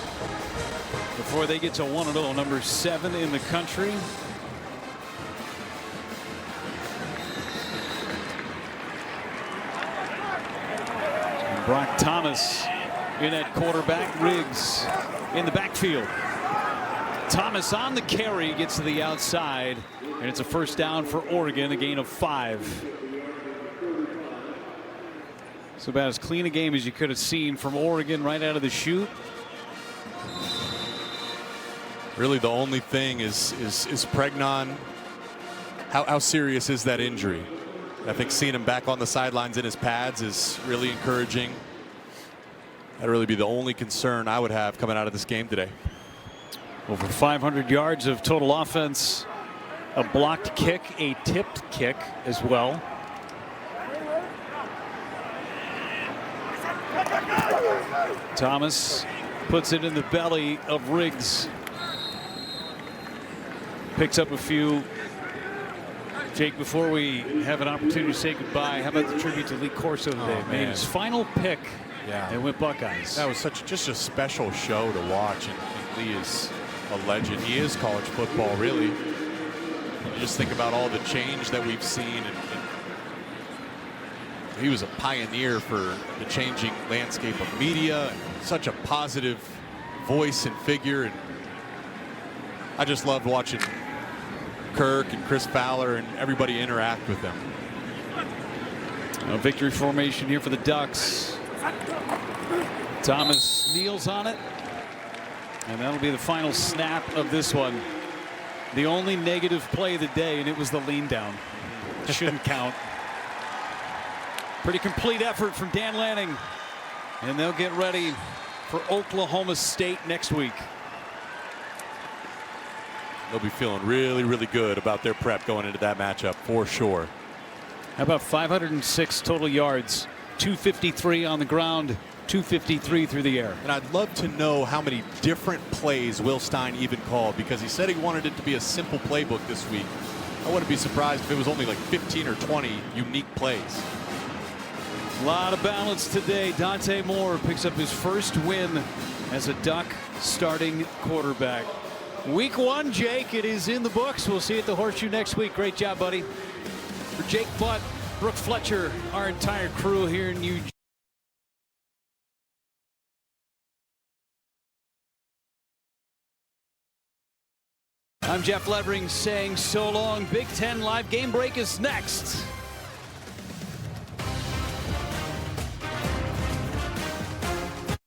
before they get to 1-0, number 7 in the country. And Brock Thomas in at quarterback, Riggs in the backfield. Thomas on the carry, gets to the outside, and it's a first down for Oregon, a gain of 5. So about as clean a game as you could have seen from Oregon right out of the chute. Really, the only thing is Pregnon. How serious is that injury? I think seeing him back on the sidelines in his pads is really encouraging. That'd really be the only concern I would have coming out of this game today. Over 500 yards of total offense, a blocked kick, a tipped kick as well. Thomas puts it in the belly of Riggs. Picks up a few. Jake, before we have an opportunity to say goodbye, how about the tribute to Lee Corso today? Made his final pick. Yeah, and went Buckeyes. That was just a special show to watch, and Lee is a legend. He is college football, really. And you just think about all the change that we've seen, and he was a pioneer for the changing landscape of media, and such a positive voice and figure. And I just loved watching Kirk and Chris Fowler and everybody interact with them. A victory formation here for the Ducks. Thomas kneels on it, and that'll be the final snap of this one. The only negative play of the day, and it was the lean down. Shouldn't count. Pretty complete effort from Dan Lanning, and they'll get ready for Oklahoma State next week. They'll be feeling really, really good about their prep going into that matchup for sure. How about 506 total yards, 253 on the ground, 253 through the air. And I'd love to know how many different plays Will Stein even called, because he said he wanted it to be a simple playbook this week. I wouldn't be surprised if it was only like 15 or 20 unique plays. A lot of balance today. Dante Moore picks up his first win as a Duck starting quarterback. Week 1, Jake, it is in the books. We'll see you at the Horseshoe next week. Great job, buddy. For Jake Butt, Brooke Fletcher, our entire crew here in New Jersey. I'm Jeff Levering saying so long. Big Ten Live Game Break is next.